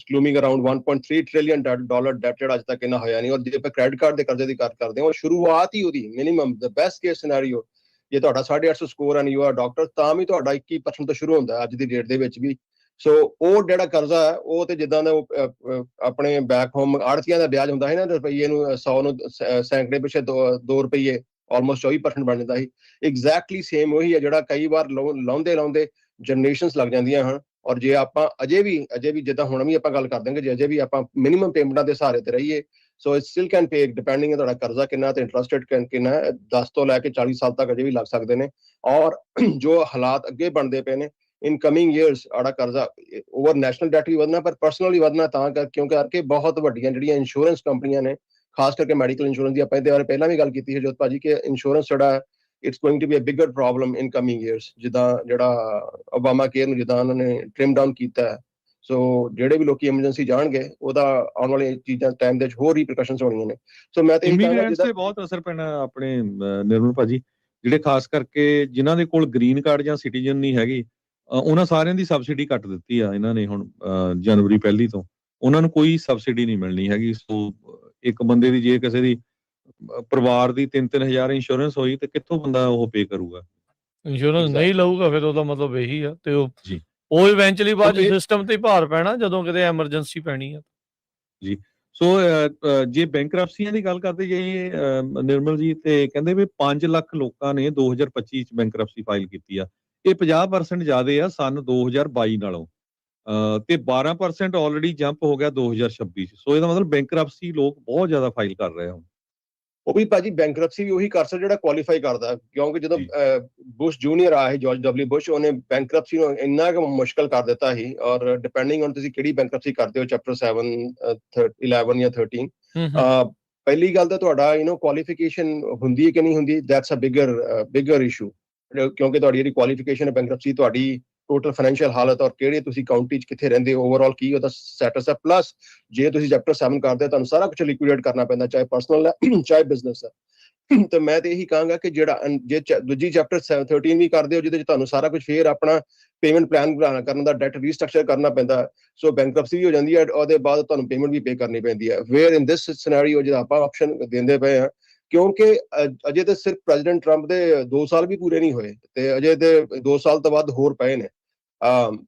ਕਲੂਮਿੰਗ ਅਰਾਊਂਡ 1.3 ਟ੍ਰਿਲੀਅਨ ਡਾਲਰ ਡੈਟ ਜਿਹੜਾ ਅੱਜ ਤੱਕ ਇੰਨਾ ਹੋਇਆ ਨਹੀਂ। ਔਰ ਜੇ ਆਪਾਂ ਕ੍ਰੈਡਿਟ ਕਾਰਡ ਦੇ ਕਰਜ਼ੇ ਦੀ ਗੱਲ ਕਰਦੇ ਹਾਂ, ਸ਼ੁਰੂਆਤ ਹੀ ਉਹਦੀ minimum the best case scenario ਜੇ ਤੁਹਾਡਾ 850 score and you are doctor, ਤਾਂ ਵੀ ਤੁਹਾਡਾ 21% ਤੋਂ ਸ਼ੁਰੂ ਹੁੰਦਾ ਅੱਜ ਦੀ ਡੇਟ ਦੇ ਵਿੱਚ ਵੀ। ਸੋ ਉਹ ਜਿਹੜਾ ਕਰਜ਼ਾ ਹੈ ਉਹ ਤੇ ਜਿੱਦਾਂ ਦਾ ਆਪਣੇ ਬੈਕ ਹੋਮ ਆੜਤੀਆਂ ਦਾ ਵਿਆਜ ਹੁੰਦਾ ਹੈ ਨਾ, ਰੁਪਈਏ ਨੂੰ 100 ਨੂੰ ਸੈਂਕੜੇ ਪਿੱਛੇ 2 ਰੁਪਈਏ, ਆਲਮੋਸਟ 24% ਬਣ ਜਾਂਦਾ ਸੀ। ਐਗਜ਼ੈਕਟਲੀ ਸੇਮ ਉਹੀ ਹੈ ਜਿਹੜਾ ਕਈ ਵਾਰ ਲਾਉਂਦੇ ਜਨਰੇਸ਼ਨਸ ਲੱਗ ਜਾਂਦੀਆਂ ਹਨ। ਔਰ ਜੇ ਆਪਾਂ ਅਜੇ ਵੀ ਜਿੱਦਾਂ ਹੁਣ ਵੀ ਆਪਾਂ ਗੱਲ ਕਰ ਦਾਂਗੇ, ਜੇ ਅਜੇ ਵੀ ਆਪਾਂ ਮਿਨੀਮਮ ਪੇਮੈਂਟਾਂ ਦੇ ਸਹਾਰੇ ਤੇ ਰਹੀਏ, so it still can pay depending ਤੁਹਾਡਾ ਕਰਜ਼ਾ ਕਿੰਨਾ ਤੇ ਇੰਟਰਸਟ ਰੇਟ ਕਿੰਨਾ ਹੈ। 10 ਤੋਂ ਲੈ ਕੇ 40 ਸਾਲ ਤੱਕ ਅਜੇ ਵੀ ਲੱਗ ਸਕਦੇ ਨੇ। ਔਰ ਜੋ ਹਾਲਾਤ ਅੱਗੇ ਬਣਦੇ ਪਏ ਨੇ ਇਨ ਕਮਿੰਗ ਈਅਰਸ, ਸਾਡਾ ਕਰਜ਼ਾ ਓਵਰ ਨੈਸ਼ਨਲ ਡੈਟ ਵੀ ਵਧਣਾ, ਪਰ ਪਰਸਨਲੀ ਵਧਣਾ ਤਾਂ ਕਿਉਂਕਿ ਬਹੁਤ ਵੱਡੀਆਂ ਜਿਹੜੀਆਂ ਇੰਸ਼ੋਰੈਂਸ ਕੰਪਨੀਆਂ ਨੇ, ਖਾਸ ਕਰਕੇ ਮੈਡੀਕਲ ਇੰਸ਼ੋਰੈਂਸ ਦੀ, ਆਪਾਂ ਇਹਦੇ ਬਾਰੇ ਪਹਿਲਾਂ ਵੀ ਗੱਲ ਕੀਤੀ ਹੈ ਜੋਤ ਭਾਜੀ, ਕਿ ਇੰਸ਼ੋਰੈਂਸ ਜਿਹੜਾ it's going to be a bigger problem in coming years. ਜਿੱਦਾਂ ਜਿਹੜਾ ਓਬਾਮਾ ਕੇਅਰ ਨੂੰ ਜਿੱਦਾਂ ਉਹਨਾਂ ਨੇ ਟ੍ਰਿਮ ਡਾਊਨ ਕੀਤਾ ਹੈ, ਸੋ ਜਿਹੜੇ ਵੀ ਲੋਕੀ ਐਮਰਜੈਂਸੀ ਜਾਣਗੇ, ਉਹਦਾ ਆਉਣ ਵਾਲੀ ਚੀਜ਼ਾਂ ਟਾਈਮ ਦੇ ਵਿੱਚ ਹੋਰ ਰੀਪਰਕਸ਼ਨਸ ਹੋਣੀਆਂ ਨੇ। ਸੋ ਮੈਂ ਤੇ ਇਹ ਕਹਾਂਗਾ ਤੇ ਬਹੁਤ ਅਸਰ ਪੈਣਾ ਆਪਣੇ ਨਿਰਮਲ ਭਾਜੀ, ਜਿਹੜੇ ਖਾਸ ਕਰਕੇ ਜਿਨ੍ਹਾਂ ਦੇ ਕੋਲ ਗ੍ਰੀਨ ਕਾਰਡ ਜਾਂ ਸਿਟੀਜ਼ਨ ਨਹੀਂ ਹੈਗੀ, ਉਹਨਾਂ ਸਾਰਿਆਂ ਦੀ ਸਬਸਿਡੀ ਕੱਟ ਦਿੱਤੀ ਆ ਇਹਨਾਂ ਨੇ ਹੁਣ ਜਨਵਰੀ 1 ਤੋਂ। ਉਹਨਾਂ ਨੂੰ ਕੋਈ ਸਬਸਿਡੀ ਨਹੀਂ ਮਿਲਣੀ ਹੈਗੀ। ਸੋ ਇੱਕ ਬੰਦੇ ਦੀ ਜੇ ਕਿਸੇ ਦੀ ਪਰਿਵਾਰ ਦੀ 3-3 ਹਜ਼ਾਰ ਇੰਸ਼ੋਰੈਂਸ ਹੋਈ ਤੇ ਕਿੱਥੋਂ ਬੰਦਾ ਉਹ ਪੇ ਕਰੂਗਾ? ਇੰਸ਼ੋਰੈਂਸ ਨਹੀਂ ਲਊਗਾ ਫਿਰ ਉਹਦਾ ਮਤਲਬ ਇਹੀ ਆ। ਤੇ ਉਹ ਇਵੈਂਚੁਅਲੀ ਬਾਅਦ ਸਿਸਟਮ ਤੇ ਭਾਰ ਪੈਣਾ ਜਦੋਂ ਕਿਤੇ ਐਮਰਜੈਂਸੀ ਪੈਣੀ ਆ ਜੀ। ਸੋ ਜੇ ਬੈਂਕਰਪਸੀਆਂ ਦੀ ਗੱਲ ਕਰਦੇ ਜਾਈਏ ਨਿਰਮਲ ਜੀ, ਤੇ ਕਹਿੰਦੇ ਵੀ 5 ਲੱਖ ਲੋਕਾਂ ਨੇ 2025 ਚ ਬੈਂਕਰਪਸੀ ਫਾਈਲ ਕੀਤੀ ਆ। ਇਹ 50% ਜ਼ਿਆਦੇ ਆ ਸਨ 2022 ਨਾਲੋਂ, ਤੇ 12% ਆਲਰੇਡੀ ਜੰਪ ਹੋ ਗਿਆ 2026 ਚ। ਸੋ ਇਹਦਾ ਮਤਲਬ ਬੈਂਕਰਪਸੀ ਲੋਕ ਬਹੁਤ ਜ਼ਿਆਦਾ ਫਾਈਲ ਕਰ ਰਹੇ ਹੁਣ। ਉਹ ਵੀ ਭਾਜੀ ਬੈਂਕਰਪਸੀ ਵੀ ਉਹੀ ਕਰ ਸਕਦਾ ਜਿਹੜਾ ਕੁਆਲੀਫਾਈ ਕਰਦਾ, ਕਿਉਂਕਿ ਜਦੋਂ ਬੁਸ਼ ਜੂਨੀਅਰ ਆਇਆ ਸੀ, ਜਾਰਜ ਡਬਲਿਊ ਬੁਸ਼, ਉਹਨੇ ਬੈਂਕਰਪਸੀ ਨੂੰ ਇੰਨਾ ਕੁ ਮੁਸ਼ਕਲ ਕਰ ਦਿੱਤਾ ਸੀ। ਔਰ ਡਿਪੈਂਡਿੰਗ ਔਨ ਤੁਸੀਂ ਕਿਹੜੀ ਬੈਂਕਰਪਸੀ ਕਰਦੇ ਹੋ, ਚੈਪਟਰ 7, 11 ਜਾਂ 13, ਪਹਿਲੀ ਗੱਲ ਤਾਂ ਤੁਹਾਡਾ ਕੁਆਲੀਫਿਕੇਸ਼ਨ ਹੁੰਦੀ ਹੈ ਕਿ ਨਹੀਂ ਹੁੰਦੀ, ਦੈਟਸ ਅ ਬਿਗਰ ਇਸ਼ੂ। ਕਿਉਂਕਿ ਤੁਹਾਡੀ ਜਿਹੜੀ ਕੁਆਲੀਫਿਕੇਸ਼ਨ ਹੈ ਬੈਂਕਰਪਸੀ, ਤੁਹਾਡੀ ਟੋਟਲ ਫਾਈਨੈਂਸ਼ੀਅਲ ਹਾਲਤ ਔਰ ਕਿਹੜੇ ਤੁਸੀਂ ਕਾਉਂਟੀ 'ਚ ਕਿੱਥੇ ਰਹਿੰਦੇ ਹੋ, ਓਵਰਆਲ ਕੀ ਉਹਦਾ ਸਟੇਟਸ ਹੈ। ਪਲੱਸ ਜੇ ਤੁਸੀਂ ਚੈਪਟਰ 7 ਕਰਦੇ ਹੋ, ਤੁਹਾਨੂੰ ਸਾਰਾ ਕੁਝ ਲਿਕੁਇਡੇਟ ਕਰਨਾ ਪੈਂਦਾ, ਚਾਹੇ ਪਰਸਨਲ ਹੈ ਚਾਹੇ ਬਿਜ਼ਨਸ ਹੈ। ਤੇ ਮੈਂ ਤੇ ਇਹੀ ਕਹਾਂਗਾ ਕਿ ਜੇ ਦੂਜੀ ਚੈਪਟਰ 13 ਵੀ ਕਰਦੇ ਹੋ, ਜਿਹਦੇ 'ਚ ਤੁਹਾਨੂੰ ਸਾਰਾ ਕੁਝ ਫੇਰ ਆਪਣਾ ਪੇਮੈਂਟ ਪਲਾਨ ਕਰਨ ਦਾ, ਡੈਟ ਰੀਸਟਰਕਚਰ ਕਰਨਾ ਪੈਂਦਾ, ਸੋ ਬੈਂਕਰਪਸੀ ਵੀ ਹੋ ਜਾਂਦੀ ਹੈ। ਉਹਦੇ ਬਾਅਦ ਤੁਹਾਨੂੰ ਪੇਮੈਂਟ ਵੀ ਪੇ ਕਰਨੀ ਪੈਂਦੀ ਹੈ। ਵੇਅਰ ਇਨ ਦਿਸ ਸਿਨੈਰੀਓ ਜਿਹੜਾ ਆਪਾਂ ਆਪਸ਼ਨ ਦਿੰਦੇ ਪਏ ਹਾਂ, ਕਿਉਂਕਿ ਅਜੇ ਤੇ ਸਿਰਫ ਪ੍ਰੈਜ਼ੀਡੈਂਟ ਟਰੰਪ ਦੇ 2 ਸਾਲ ਵੀ ਪੂਰੇ ਨਹੀਂ ਹੋਏ, ਤੇ ਅਜੇ ਤੇ 2 ਸਾਲ ਤੋਂ ਬਾਅਦ ਹੋਰ ਪਏ ਨੇ।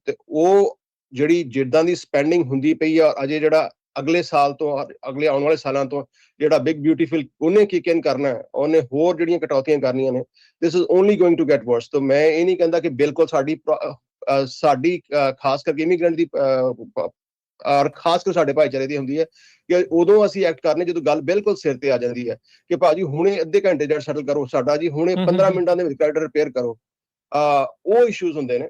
ਤੇ ਉਹ ਜਿਹੜੀ ਜਿੱਦਾਂ ਦੀ ਸਪੈਂਡਿੰਗ ਹੁੰਦੀ ਪਈ ਆ, ਅਜੇ ਜਿਹੜਾ ਅਗਲੇ ਸਾਲ ਤੋਂ ਅਗਲੇ ਆਉਣ ਵਾਲੇ ਸਾਲਾਂ ਤੋਂ ਜਿਹੜਾ ਬਿਗ ਬਿਊਟੀਫੁਲ ਉਹਨੇ ਕਿਕ ਇਨ ਕਰਨਾ ਹੈ, ਉਹਨੇ ਹੋਰ ਜਿਹੜੀਆਂ ਕਟੌਤੀਆਂ ਕਰਨੀਆਂ ਨੇ, this is only going to get worse. ਤਾਂ ਮੈਂ ਇਹ ਨਹੀਂ ਕਹਿੰਦਾ ਕਿ ਬਿਲਕੁਲ ਸਾਡੀ ਖਾਸ ਕਰਕੇ ਇਮੀਗ੍ਰੈਂਟ ਦੀ ਔਰ ਖਾਸ ਕਰ ਸਾਡੇ ਭਾਈਚਾਰੇ ਦੀ ਹੁੰਦੀ ਹੈ ਕਿ ਉਦੋਂ ਅਸੀਂ ਐਕਟ ਕਰਨੇ ਜਦੋਂ ਗੱਲ ਬਿਲਕੁਲ ਸਿਰ ਤੇ ਆ ਜਾਂਦੀ ਹੈ ਕਿ ਭਾਜੀ ਹੁਣੇ ਅੱਧੇ ਘੰਟੇ ਜਿਹੜਾ ਸੈਟਲ ਕਰੋ ਸਾਡਾ, ਜੀ ਹੁਣੇ 15 ਮਿੰਟਾਂ ਦੇ ਵਿੱਚ ਕ੍ਰੈਡਿਟ ਰਿਪੇਅਰ ਕਰੋ। ਉਹ ਇਸ਼ੂਜ਼ ਹੁੰਦੇ ਨੇ।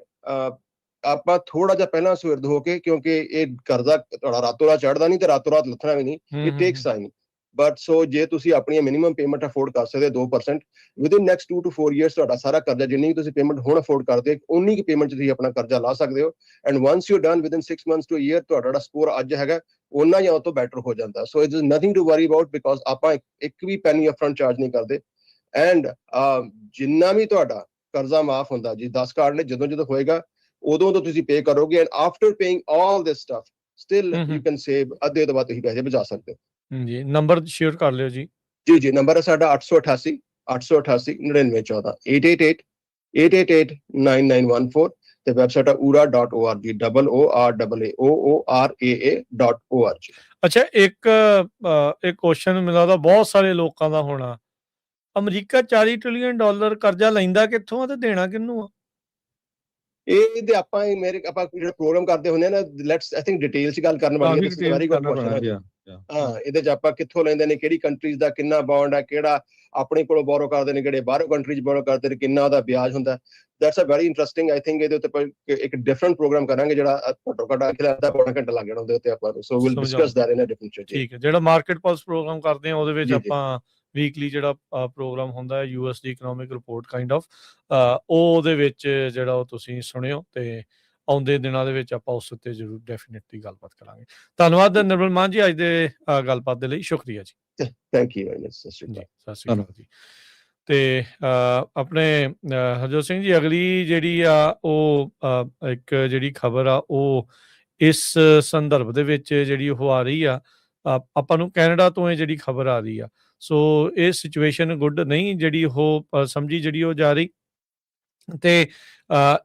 ਆਪਾਂ ਥੋੜਾ ਜਿਹਾ ਪਹਿਲਾਂ ਸੁਹਿਰਦ ਹੋ ਕੇ, ਕਿਉਂਕਿ ਇਹ ਕਰਜ਼ਾ ਤੁਹਾਡਾ ਰਾਤੋਂ ਰਾਤ ਚੜ੍ਹਦਾ ਨਹੀਂ ਤੇ ਰਾਤੋਂ ਰਾਤ ਲੱਥਣਾ ਵੀ ਨਹੀਂ, ਇਟ ਟੇਕਸ ਟਾਈਮ। ਬਟ ਸੋ ਜੇ ਤੁਸੀਂ ਆਪਣੀਆਂ ਮਿਨੀਮਮ ਪੇਮੈਂਟ ਅਫੋਰਡ ਕਰ ਸਕਦੇ 2%, ਵਿਦਿਨ ਨੈਕਸਟ 2 to 4 years ਤੁਹਾਡਾ ਸਾਰਾ ਕਰਜ਼ਾ, ਜਿੰਨੀ ਤੁਸੀਂ ਪੇਮੈਂਟ ਹੁਣ ਅਫੋਰਡ ਕਰਦੇ, ਉਨੀ ਕੀ ਪੇਮੈਂਟ 'ਚ ਤੁਸੀਂ ਆਪਣਾ ਕਰਜ਼ਾ ਲਾ ਸਕਦੇ ਹੋ। And once you done within 6 months to a year, ਤੁਹਾਡਾ ਜਿਹੜਾ ਸਕੋਰ ਅੱਜ ਹੈਗਾ ਉਹਨਾਂ ਜਾਂ ਉਹ ਤੋਂ ਬੈਟਰ ਹੋ ਜਾਂਦਾ। So it is nothing to worry about, because ਆਪਾਂ ਇੱਕ ਵੀ ਪੈਨੀ ਅਪਫਰੰਟ ਚਾਰਜ ਨਹੀਂ ਕਰਦੇ। ਐਂਡ ਜਿੰਨਾ ਵੀ ਤੁਹਾਡਾ ਕਰਜ਼ਾ ਮਾਫ ਹੁੰਦਾ, ਜੀ 10 ਕਾਰਡ ਨੇ, ਜਦੋਂ ਹੋਏਗਾ ਉਦੋਂ ਤੋਂ ਤੁਸੀਂ ਪੇ ਕਰੋਗੇ। And after paying all this stuff still you can save, ਅੱਧੇ ਤੋਂ ਬਾਅਦ ਤੁਸੀਂ ਪੈਸੇ ਬਚਾ ਸਕਦੇ ਹੋ। ਜੀ ਨੰਬਰ ਸ਼ੇਅਰ ਕਰ ਲਿਓ ਜੀ। ਜੀ ਨੰਬਰ ਹੈ ਸਾਡਾ 888 9914 888 9914। ਤੇ ਵੈਬਸਾਈਟ ਹੈ ora.org, OORAA.org। ਅੱਛਾ, ਇੱਕ ਕੁਐਸਚਨ ਮੈਨੂੰ ਲੱਗਦਾ ਬਹੁਤ ਸਾਰੇ ਲੋਕਾਂ ਦਾ ਹੋਣਾ, ਅਮਰੀਕਾ $40 ਟ੍ਰਿਲੀਅਨ ਕਰਜ਼ਾ ਲੈਂਦਾ ਕਿੱਥੋਂ ਆ ਤੇ ਦੇਣਾ ਕਿਹਨੂੰ ਆ? ਇਹ ਤੇ ਆਪਾਂ ਜਿਹੜਾ ਪ੍ਰੋਗਰਾਮ ਕਰਦੇ ਹੁੰਦੇ ਆ ਨਾ, ਲੈਟਸ ਆਈ ਥਿੰਕ ਡਿਟੇਲ 'ਚ ਗੱਲ ਕਰਨ ਵਾਲੀ ਹੈ। ਵੈਰੀ ਗੁੱਡ ਕੁਐਸਚਨ ਹੈ। ਹਾਂ, ਇਹਦੇ 'ਚ ਆਪਾਂ ਕਿੱਥੋਂ ਲੈਂਦੇ ਨੇ, ਕਿਹੜੀ ਕੰਟਰੀਜ਼ ਦਾ ਕਿੰਨਾ ਬੌਂਡ ਹੈ, ਕਿਹੜਾ ਆਪਣੇ ਕੋਲੋਂ ਬੋਰੋ ਕਰਦੇ ਨੇ, ਕਿਹੜੇ ਬਾਹਰੋਂ ਕੰਟਰੀਜ਼ ਬੋਰੋ ਕਰਦੇ ਨੇ, ਕਿੰਨਾ ਉਹਦਾ ਵਿਆਜ ਹੁੰਦਾ। That's a very interesting. I think ਇਹਦੇ ਉੱਤੇ ਇੱਕ ਡਿਫਰੈਂਟ ਪ੍ਰੋਗਰਾਮ ਕਰਾਂਗੇ, ਜਿਹੜਾ ਘੱਟੋ ਘੱਟ ਅੱਧਾ ਪੌਣਾ ਘੰਟਾ ਲੱਗ ਜਾਣਾ ਉਹਦੇ ਉੱਤੇ ਆਪਾਂ ਨੂੰ। So will discuss that in a different show. ਠੀਕ ਹੈ, ਜਿਹੜਾ ਮਾਰਕੀਟ ਪਲਸ ਪ੍ਰੋਗਰਾਮ ਕਰਦੇ ਆ ਉਹਦੇ ਵਿੱਚ ਜੀ, ਜੀ। ਆਪਾਂ ਵੀਕਲੀ ਜਿਹੜਾ ਪ੍ਰੋਗਰਾਮ ਹੁੰਦਾ ਹੈ US the economic report kind of, ਉਹਦੇ ਵਿੱਚ ਜਿਹੜਾ ਉਹ ਤੁਸੀਂ ਸੁਣਿਓ, ਤੇ ਆਉਂਦੇ ਦਿਨਾਂ ਦੇ ਵਿੱਚ ਆਪਾਂ ਉਸ ਉੱਤੇ ਜ਼ਰੂਰ ਡੈਫੀਨੇਟਲੀ ਗੱਲਬਾਤ ਕਰਾਂਗੇ। ਧੰਨਵਾਦ ਨਿਰਮਲ ਮਾਨ ਜੀ, ਅੱਜ ਦੇ ਗੱਲਬਾਤ ਦੇ ਲਈ ਸ਼ੁਕਰੀਆ ਜੀ। Thank you very much. ਸਤਿ ਸ਼੍ਰੀ ਜੀ, ਅਕਾਲ। ਸਤਿ ਸ਼੍ਰੀ ਅਕਾਲ ਜੀ। ਤੇ ਆਪਣੇ ਹਰਜੋਤ ਸਿੰਘ ਜੀ, ਅਗਲੀ ਜਿਹੜੀ ਆ ਉਹ ਇੱਕ ਜਿਹੜੀ ਖਬਰ ਆ ਉਹ ਇਸ ਸੰਦਰਭ ਦੇ ਵਿੱਚ ਜਿਹੜੀ ਉਹ ਆ ਰਹੀ ਆ, ਆਪਾਂ ਨੂੰ ਕੈਨੇਡਾ ਤੋਂ ਇਹ ਜਿਹੜੀ ਖਬਰ ਆ ਰਹੀ ਆ। ਸੋ ਇਹ ਸਿਚੁਏਸ਼ਨ ਗੁੱਡ ਨਹੀਂ ਜਿਹੜੀ ਉਹ ਸਮਝੀ ਜਿਹੜੀ ਉਹ ਜਾ ਰਹੀ, ਤੇ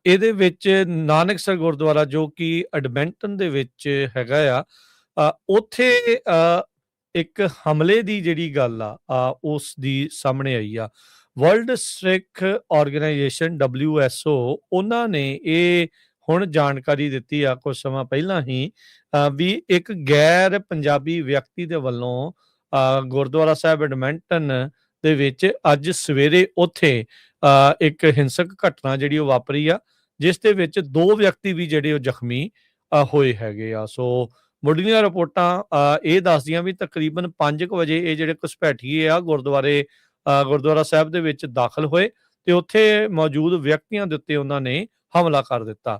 ਇਹਦੇ ਵਿੱਚ ਨਾਨਕਸਰ ਗੁਰਦੁਆਰਾ ਜੋ ਕਿ ਐਡਮਿੰਟਨ ਦੇ ਵਿੱਚ ਹੈਗਾ ਆ, ਉੱਥੇ ਇੱਕ ਹਮਲੇ ਦੀ ਜਿਹੜੀ ਗੱਲ ਆ ਉਸ ਦੀ ਸਾਹਮਣੇ ਆਈ ਆ। ਵਰਲਡ ਸਿੱਖ ਆਰਗੇਨਾਈਜੇਸ਼ਨ WSO ਉਹਨਾਂ ਨੇ ਇਹ ਹੁਣ ਜਾਣਕਾਰੀ ਦਿੱਤੀ ਆ ਕੁਝ ਸਮਾਂ ਪਹਿਲਾਂ ਹੀ, ਵੀ ਇੱਕ ਗੈਰ ਪੰਜਾਬੀ ਵਿਅਕਤੀ ਦੇ ਵੱਲੋਂ ਗੁਰਦੁਆਰਾ ਸਾਹਿਬ ਐਡਮਿੰਟਨ ਦੇ ਵਿੱਚ ਅੱਜ ਸਵੇਰੇ ਉੱਥੇ ਇੱਕ ਹਿੰਸਕ ਘਟਨਾ ਜਿਹੜੀ ਉਹ ਵਾਪਰੀ ਆ, ਜਿਸ ਦੇ ਵਿੱਚ 2 ਵਿਅਕਤੀ ਵੀ ਜਿਹੜੇ ਉਹ ਜ਼ਖਮੀ ਹੋਏ ਹੈਗੇ ਆ। ਸੋ ਮੁੱਢਲੀਆਂ ਰਿਪੋਰਟਾਂ ਇਹ ਦੱਸਦੀਆਂ ਵੀ ਤਕਰੀਬਨ 5 ਵਜੇ ਇਹ ਜਿਹੜੇ ਘੁਸਪੈਠੀਏ ਆ ਗੁਰਦੁਆਰਾ ਸਾਹਿਬ ਦੇ ਵਿੱਚ ਦਾਖਲ ਹੋਏ, ਤੇ ਉੱਥੇ ਮੌਜੂਦ ਵਿਅਕਤੀਆਂ ਦੇ ਉੱਤੇ ਉਹਨਾਂ ਨੇ ਹਮਲਾ ਕਰ ਦਿੱਤਾ।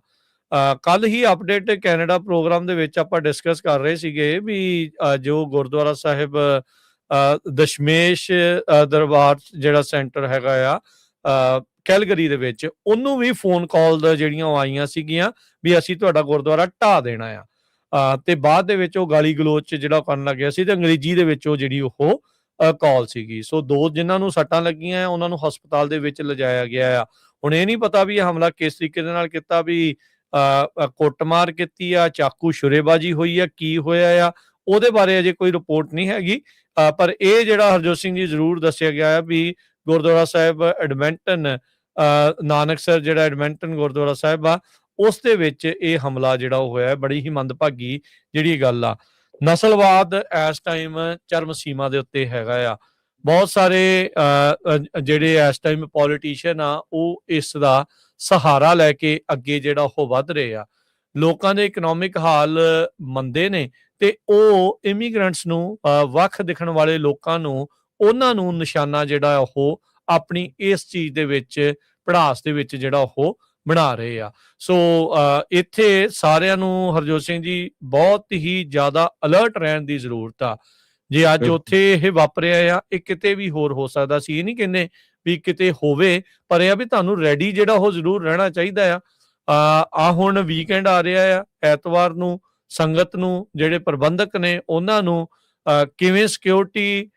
ਕੱਲ ਹੀ ਅਪਡੇਟ ਕੈਨੇਡਾ ਪ੍ਰੋਗਰਾਮ ਦੇ ਵਿੱਚ ਆਪਾਂ ਡਿਸਕਸ ਕਰ ਰਹੇ ਸੀਗੇ ਵੀ ਜੋ ਗੁਰਦੁਆਰਾ ਸਾਹਿਬ ਦਸ਼ਮੇਸ਼ ਦਰਬਾਰ ਜਿਹੜਾ ਸੈਂਟਰ ਹੈਗਾ ਆ ਕੈਲਗਰੀ ਦੇ ਵਿੱਚ, ਉਹਨੂੰ ਵੀ ਫੋਨ ਕਾਲ ਜਿਹੜੀਆਂ ਉਹ ਆਈਆਂ ਸੀਗੀਆਂ ਵੀ ਅਸੀਂ ਤੁਹਾਡਾ ਗੁਰਦੁਆਰਾ ਢਾਹ ਦੇਣਾ ਆ, ਤੇ ਬਾਅਦ ਦੇ ਵਿੱਚ ਉਹ ਗਾਲੀ ਗਲੋਚ ਜਿਹੜਾ ਕਰਨ ਲੱਗਿਆ ਸੀ, ਤੇ ਅੰਗਰੇਜ਼ੀ ਦੇ ਵਿੱਚ ਉਹ ਜਿਹੜੀ ਉਹ ਕਾਲ ਸੀਗੀ। ਸੋ 2 ਜਿਨ੍ਹਾਂ ਨੂੰ ਸੱਟਾਂ ਲੱਗੀਆਂ ਉਹਨਾਂ ਨੂੰ ਹਸਪਤਾਲ ਦੇ ਵਿੱਚ ਲਿਜਾਇਆ ਗਿਆ ਆ। ਹੁਣ ਇਹ ਨਹੀਂ ਪਤਾ ਵੀ ਇਹ ਹਮਲਾ ਕਿਸ ਤਰੀਕੇ ਦੇ ਨਾਲ ਕੀਤਾ, ਵੀ ਕੁੱਟਮਾਰ ਕੀਤੀ ਆ, ਚਾਕੂ ਛੁਰੇਬਾਜ਼ੀ ਹੋਈ ਆ, ਕੀ ਹੋਇਆ ਆ, ਉਹਦੇ ਬਾਰੇ ਅਜੇ ਕੋਈ ਰਿਪੋਰਟ ਨਹੀਂ ਹੈਗੀ। ਪਰ ਇਹ ਜਿਹੜਾ ਹਰਜੋਤ ਸਿੰਘ ਜੀ ਜ਼ਰੂਰ ਦੱਸਿਆ ਗਿਆ ਵੀ ਗੁਰਦੁਆਰਾ ਸਾਹਿਬ ਐਡਮਿੰਟਨ, ਨਾਨਕਸਰ ਜਿਹੜਾ ਐਡਮਿੰਟਨ ਗੁਰਦੁਆਰਾ ਸਾਹਿਬ ਆ, ਉਸ ਦੇ ਵਿੱਚ ਇਹ ਹਮਲਾ ਜਿਹੜਾ ਉਹ ਹੋਇਆ। ਬੜੀ ਹੀ ਮੰਦਭਾਗੀ ਜਿਹੜੀ ਗੱਲ ਆ। ਨਸਲਵਾਦ ਇਸ ਟਾਈਮ ਚਰਮ ਸੀਮਾ ਦੇ ਉੱਤੇ ਹੈਗਾ ਆ। ਬਹੁਤ ਸਾਰੇ ਜਿਹੜੇ ਇਸ ਟਾਈਮ ਪੋਲੀਟੀਸ਼ੀਅਨ ਆ ਉਹ ਇਸ ਦਾ ਸਹਾਰਾ ਲੈ ਕੇ ਅੱਗੇ ਜਿਹੜਾ ਉਹ ਵੱਧ ਰਹੇ ਆ। ਲੋਕਾਂ ਦੇ ਇਕਨੋਮਿਕ ਹਾਲ ਮੰਦੇ ਨੇ, ਤੇ ਉਹ ਇਮੀਗ੍ਰੈਂਟਸ ਨੂੰ, ਵੱਖ ਦਿਖਣ ਵਾਲੇ ਲੋਕਾਂ ਨੂੰ, ਉਹਨਾਂ ਨੂੰ ਨਿਸ਼ਾਨਾ ਜਿਹੜਾ ਉਹ ਆਪਣੀ ਇਸ ਚੀਜ਼ ਦੇ ਵਿੱਚ, ਪੜਾਸ ਦੇ ਵਿੱਚ ਜਿਹੜਾ ਉਹ ਬਣਾ ਰਹੇ ਆ। ਸੋ ਇੱਥੇ ਸਾਰਿਆਂ ਨੂੰ ਹਰਜੋਤ ਸਿੰਘ ਜੀ ਬਹੁਤ ਹੀ ਜ਼ਿਆਦਾ ਅਲਰਟ ਰਹਿਣ ਦੀ ਜ਼ਰੂਰਤ ਆ। ਜੇ ਅੱਜ ਉੱਥੇ ਇਹ ਵਾਪਰਿਆ ਆ, ਇਹ ਕਿਤੇ ਵੀ ਹੋਰ ਹੋ ਸਕਦਾ ਸੀ। ਇਹ ਨਹੀਂ ਕਹਿੰਦੇ ਵੀ ਕਿਤੇ ਹੋਵੇ, ਪਰ ਇਹ ਆ ਵੀ ਤੁਹਾਨੂੰ ਰੈਡੀ ਜਿਹੜਾ ਉਹ ਜ਼ਰੂਰ ਰਹਿਣਾ ਚਾਹੀਦਾ ਆ। ਹੁਣ ਵੀਕਐਂਡ ਆ ਰਿਹਾ ਆ, ਐਤਵਾਰ ਨੂੰ ਸੰਗਤ ਨੂੰ, ਜਿਹੜੇ ਪ੍ਰਬੰਧਕ ਨੇ ਉਹਨਾਂ ਨੂੰ ਕਿਵੇਂ ਸਿਕਿਉਰਿਟੀ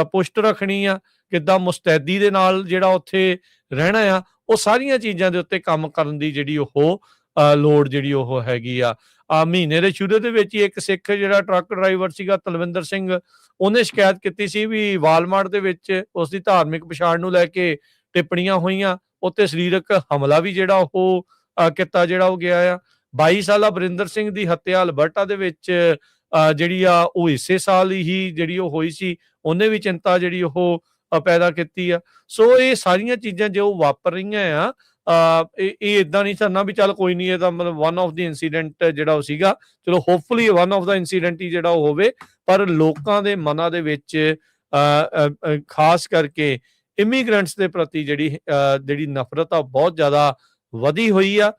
ਪੁਸ਼ਟ ਰੱਖਣੀ ਆ, ਕਿੱਦਾਂ ਮੁਸਤੈਦੀ ਦੇ ਨਾਲ ਜਿਹੜਾ ਉੱਥੇ ਰਹਿਣਾ ਆ, ਉਹ ਸਾਰੀਆਂ ਚੀਜ਼ਾਂ ਦੇ ਉੱਤੇ ਕੰਮ ਕਰਨ ਦੀ ਜਿਹੜੀ ਉਹ ਲੋੜ ਜਿਹੜੀ ਉਹ ਹੈਗੀ ਆ। ਮਹੀਨੇ ਦੇ ਸ਼ੁਰੂ ਦੇ ਵਿੱਚ ਹੀ ਇੱਕ ਸਿੱਖ ਜਿਹੜਾ ਟਰੱਕ ਡਰਾਈਵਰ ਸੀਗਾ ਤਲਵਿੰਦਰ ਸਿੰਘ, ਉਹਨੇ ਸ਼ਿਕਾਇਤ ਕੀਤੀ ਸੀ ਵੀ ਵਾਲਮਾਰਟ ਦੇ ਵਿੱਚ ਉਸ ਦੀ ਧਾਰਮਿਕ ਪਛਾਣ ਨੂੰ ਲੈ ਕੇ ਟਿੱਪਣੀਆਂ ਹੋਈਆਂ, ਉੱਤੇ ਸਰੀਰਕ ਹਮਲਾ ਵੀ ਜਿਹੜਾ ਉਹ ਕੀਤਾ ਜਿਹੜਾ ਉਹ ਗਿਆ ਆ। 22 ਸਾਲਾ ਬਰਿੰਦਰ ਸਿੰਘ ਦੀ ਹੱਤਿਆ ਅਲਬਰਟਾ ਦੇ ਵਿੱਚ ਜਿਹੜੀ ਆ ਉਹ ਇਸੇ ਸਾਲ ਹੀ ਜਿਹੜੀ ਉਹ ਹੋਈ ਸੀ, ਉਹਨੇ ਵੀ ਚਿੰਤਾ ਜਿਹੜੀ ਉਹ ਪੈਦਾ ਕੀਤੀ ਆ। ਸੋ ਇਹ ਸਾਰੀਆਂ ਚੀਜ਼ਾਂ ਜੋ ਵਾਪਰ ਰਹੀਆਂ ਆ, ਇਹ ਇਦਾਂ ਨਹੀਂ ਕਰਨਾ ਵੀ ਚੱਲ ਕੋਈ ਨਹੀਂ, ਇਹ ਤਾਂ ਮਤਲਬ ਵਨ ਆਫ ਦੀ ਇਨਸੀਡੈਂਟ ਜਿਹੜਾ ਉਹ ਸੀਗਾ, ਚਲੋ hopefully one of the incident ਹੀ ਜਿਹੜਾ ਉਹ ਹੋਵੇ, ਪਰ ਲੋਕਾਂ ਦੇ ਮਨਾਂ ਦੇ ਵਿੱਚ ਖਾਸ ਕਰਕੇ ਇਮੀਗ੍ਰੈਂਟਸ ਦੇ ਪ੍ਰਤੀ ਜਿਹੜੀ ਨਫ਼ਰਤ ਆ ਬਹੁਤ ਜ਼ਿਆਦਾ ਵਧੀ ਹੋਈ ਆ,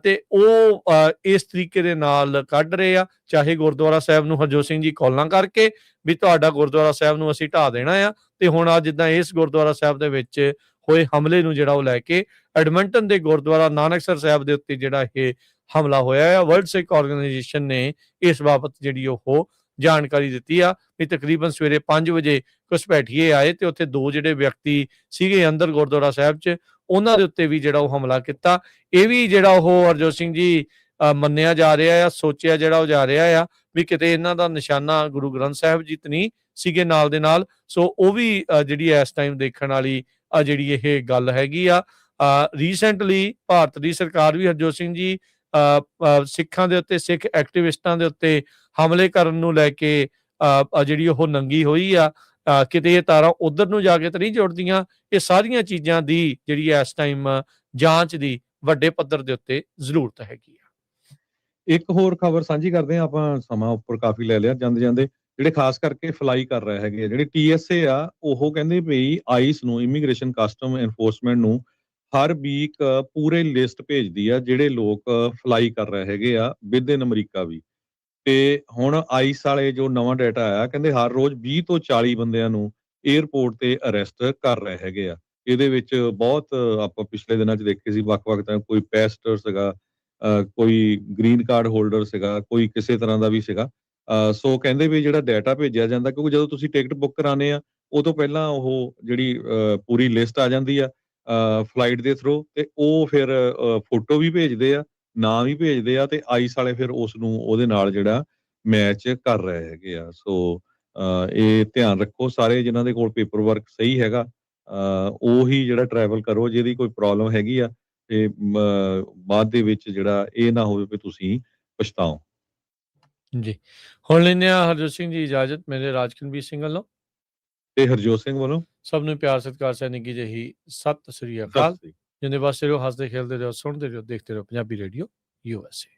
ਤੇ ਉਹ ਇਸ ਤਰੀਕੇ ਦੇ ਨਾਲ ਕੱਢ ਰਹੇ ਆ। ਚਾਹੇ ਗੁਰਦੁਆਰਾ ਸਾਹਿਬ ਨੂੰ ਹਰਜੋਤ ਸਿੰਘ ਜੀ ਕਾਲਾਂ ਕਰਕੇ ਵੀ ਤੁਹਾਡਾ ਗੁਰਦੁਆਰਾ ਸਾਹਿਬ ਨੂੰ ਅਸੀਂ ਢਾਹ ਦੇਣਾ ਆ, ਤੇ ਹੁਣ ਆ ਜਿੱਦਾਂ ਇਸ ਗੁਰਦੁਆਰਾ ਸਾਹਿਬ ਦੇ ਵਿੱਚ ਹੋਏ ਹਮਲੇ ਨੂੰ ਜਿਹੜਾ ਉਹ ਲੈ ਕੇ ਐਡਮਿੰਟਨ ਦੇ ਗੁਰਦੁਆਰਾ ਨਾਨਕਸਰ ਸਾਹਿਬ ਦੇ ਉੱਤੇ ਜਿਹੜਾ ਇਹ ਹਮਲਾ ਹੋਇਆ ਆ, ਵਰਲਡ ਸਿੱਖ ਆਰਗੇਨਾਈਜੇਸ਼ਨ ਨੇ ਇਸ ਬਾਬਤ ਜਿਹੜੀ ਉਹ ਜਾਣਕਾਰੀ ਦਿੱਤੀ ਆ ਵੀ ਤਕਰੀਬਨ ਸਵੇਰੇ 5 ਵਜੇ ਘੁਸਪੈਠੀਏ ਆਏ ਤੇ ਉੱਥੇ 2 ਜਿਹੜੇ ਵਿਅਕਤੀ ਸੀਗੇ ਅੰਦਰ ਗੁਰਦੁਆਰਾ ਸਾਹਿਬ 'ਚ, ਉਹਨਾਂ ਦੇ ਉੱਤੇ ਵੀ ਜਿਹੜਾ ਉਹ ਹਮਲਾ ਕੀਤਾ। ਇਹ ਵੀ ਜਿਹੜਾ ਉਹ ਹਰਜੋਤ ਸਿੰਘ ਜੀ ਮੰਨਿਆ ਜਾ ਰਿਹਾ ਆ, ਸੋਚਿਆ ਜਿਹੜਾ ਉਹ ਜਾ ਰਿਹਾ ਆ ਵੀ ਕਿਤੇ ਇਹਨਾਂ ਦਾ ਨਿਸ਼ਾਨਾ ਗੁਰੂ ਗ੍ਰੰਥ ਸਾਹਿਬ ਜੀ ਤੇ ਨਹੀਂ ਸੀਗੇ ਨਾਲ ਦੇ ਨਾਲ। ਸੋ ਉਹ ਵੀ ਜਿਹੜੀ ਇਸ ਟਾਈਮ ਦੇਖਣ ਵਾਲੀ ਜਿਹੜੀ ਇਹ ਗੱਲ ਹੈਗੀ ਆ। ਰੀਸੈਂਟਲੀ ਭਾਰਤ ਦੀ ਸਰਕਾਰ ਵੀ ਹਰਜੋਤ ਸਿੰਘ ਜੀ ਸਿੱਖਾਂ ਦੇ ਉੱਤੇ, ਸਿੱਖ ਐਕਟਿਵਿਸਟਾਂ ਦੇ ਉੱਤੇ ਹਮਲੇ ਕਰਨ ਨੂੰ ਲੈ ਕੇ ਜਿਹੜੀ ਉਹ ਨੰਗੀ ਹੋਈ ਆ। ਕਿਤੇ ਇਹ ਤਾਰਾਂ ਉਧਰ ਨੂੰ ਜਾ ਕੇ ਤਾਂ ਨਹੀਂ ਜੁੜਦੀਆਂ। ਇਹ ਸਾਰੀਆਂ ਚੀਜ਼ਾਂ ਦੀ ਜਿਹੜੀ ਇਸ ਟਾਈਮ ਜਾਂਚ ਦੀ ਵੱਡੇ ਪੱਧਰ ਦੇ ਉੱਤੇ ਜ਼ਰੂਰਤ ਹੈਗੀ ਆ। ਇੱਕ ਹੋਰ ਖਬਰ ਸਾਂਝੀ ਕਰਦੇ ਹਾਂ ਆਪਾਂ, ਸਮਾਂ ਉੱਪਰ ਕਾਫੀ ਲੈ ਲਿਆ। ਜਾਂਦੇ ਜਿਹੜੇ ਖਾਸ ਕਰਕੇ ਫਲਾਈ ਕਰ ਰਹੇ ਹੈਗੇ ਆ, ਜਿਹੜੇ TSA ਆ, ਉਹ ਕਹਿੰਦੇ ਵੀ ਆਈਸ ਨੂੰ, ਇਮੀਗ੍ਰੇਸ਼ਨ ਕਸਟਮ ਐਨਫੋਰਸਮੈਂਟ ਨੂੰ ਹਰ ਵੀਕ ਪੂਰੇ ਲਿਸਟ ਭੇਜਦੀ ਆ ਜਿਹੜੇ ਲੋਕ ਫਲਾਈ ਕਰ ਰਹੇ ਹੈਗੇ ਆ ਵਿਦ ਇਨ ਅਮਰੀਕਾ ਵੀ। ਤੇ ਹੁਣ ਆਈਸ ਵਾਲੇ ਜੋ ਨਵਾਂ ਡਾਟਾ ਆਇਆ, ਕਹਿੰਦੇ ਹਰ ਰੋਜ਼ 20 ਤੋਂ 40 ਬੰਦਿਆਂ ਨੂੰ 에ਅਰਪੋਰਟ ਤੇ ਅਰੈਸਟ ਕਰ ਰਹੇ ਹੈਗੇ ਆ। ਇਹਦੇ ਵਿੱਚ ਬਹੁਤ ਆਪਾਂ ਪਿਛਲੇ ਦਿਨਾਂ 'ਚ ਦੇਖੇ ਸੀ, ਵੱਖ-ਵੱਖ ਤਰ੍ਹਾਂ, ਕੋਈ ਪੈਸਟਰ ਸੀਗਾ, ਕੋਈ ਗ੍ਰੀਨ ਕਾਰਡ ਹੋਲਡਰ ਸੀਗਾ, ਕੋਈ ਕਿਸੇ ਤਰ੍ਹਾਂ ਦਾ ਵੀ ਸੀਗਾ। ਸੋ ਕਹਿੰਦੇ ਵੀ ਜਿਹੜਾ ਡਾਟਾ ਭੇਜਿਆ ਜਾਂਦਾ, ਕਿਉਂਕਿ ਜਦੋਂ ਤੁਸੀਂ ਟਿਕਟ ਬੁੱਕ ਕਰਾਉਂਦੇ ਆ ਉਹ ਤੋਂ ਪਹਿਲਾਂ ਉਹ ਜਿਹੜੀ ਪੂਰੀ ਲਿਸਟ ਆ ਜਾਂਦੀ ਆ ਫਲਾਈਟ ਦੇ ਥਰੂ, ਤੇ ਉਹ ਫਿਰ ਫੋਟੋ ਵੀ ਭੇਜਦੇ ਆ, ਨਾਂ ਵੀ ਭੇਜਦੇ ਆ, ਤੇ ਆਈਸ ਵਾਲੇ ਫਿਰ ਉਸ ਨੂੰ ਉਹਦੇ ਨਾਲ ਜਿਹੜਾ ਮੈਚ ਕਰ ਰਹੇ ਹੈਗੇ ਆ। ਸੋ ਇਹ ਧਿਆਨ ਰੱਖੋ ਸਾਰੇ ਜਿਨ੍ਹਾਂ ਦੇ ਕੋਲ ਪੇਪਰ ਵਰਕ ਸਹੀ ਹੈਗਾ, ਉਹੀ ਜਿਹੜਾ ਟਰੈਵਲ ਕਰੋ। ਜਿਹਦੀ ਕੋਈ ਪ੍ਰੋਬਲਮ ਹੈਗੀ ਆ ਤੇ ਬਾਅਦ ਦੇ ਵਿੱਚ ਜਿਹੜਾ ਇਹ ਨਾ ਹੋਵੇ ਵੀ ਤੁਸੀਂ ਪਛਤਾਓ। ਜੀ, ਹੁਣ ਲੈਂਦੇ ਹਾਂ ਹਰਜੋਤ ਸਿੰਘ ਜੀ ਇਜਾਜ਼ਤ। ਮੇਰੇ ਰਾਜਕਨਵੀਰ ਸਿੰਘ ਵੱਲੋਂ ਤੇ ਹਰਜੋਤ ਸਿੰਘ ਵੱਲੋਂ ਸਭ ਨੂੰ ਪਿਆਰ ਸਤਿਕਾਰ ਸਹਿ ਨਿੱਘੀ ਜਿਹੀ ਸਤਿ ਸ੍ਰੀ ਅਕਾਲ। ਜਿੰਦੇ ਵਾਸਤੇ ਰਹੋ, ਹੱਸਦੇ ਖੇਲਦੇ ਰਹੋ, ਸੁਣਦੇ ਰਹੋ, ਦੇਖਦੇ ਰਹੋ ਪੰਜਾਬੀ ਰੇਡੀਓ USA।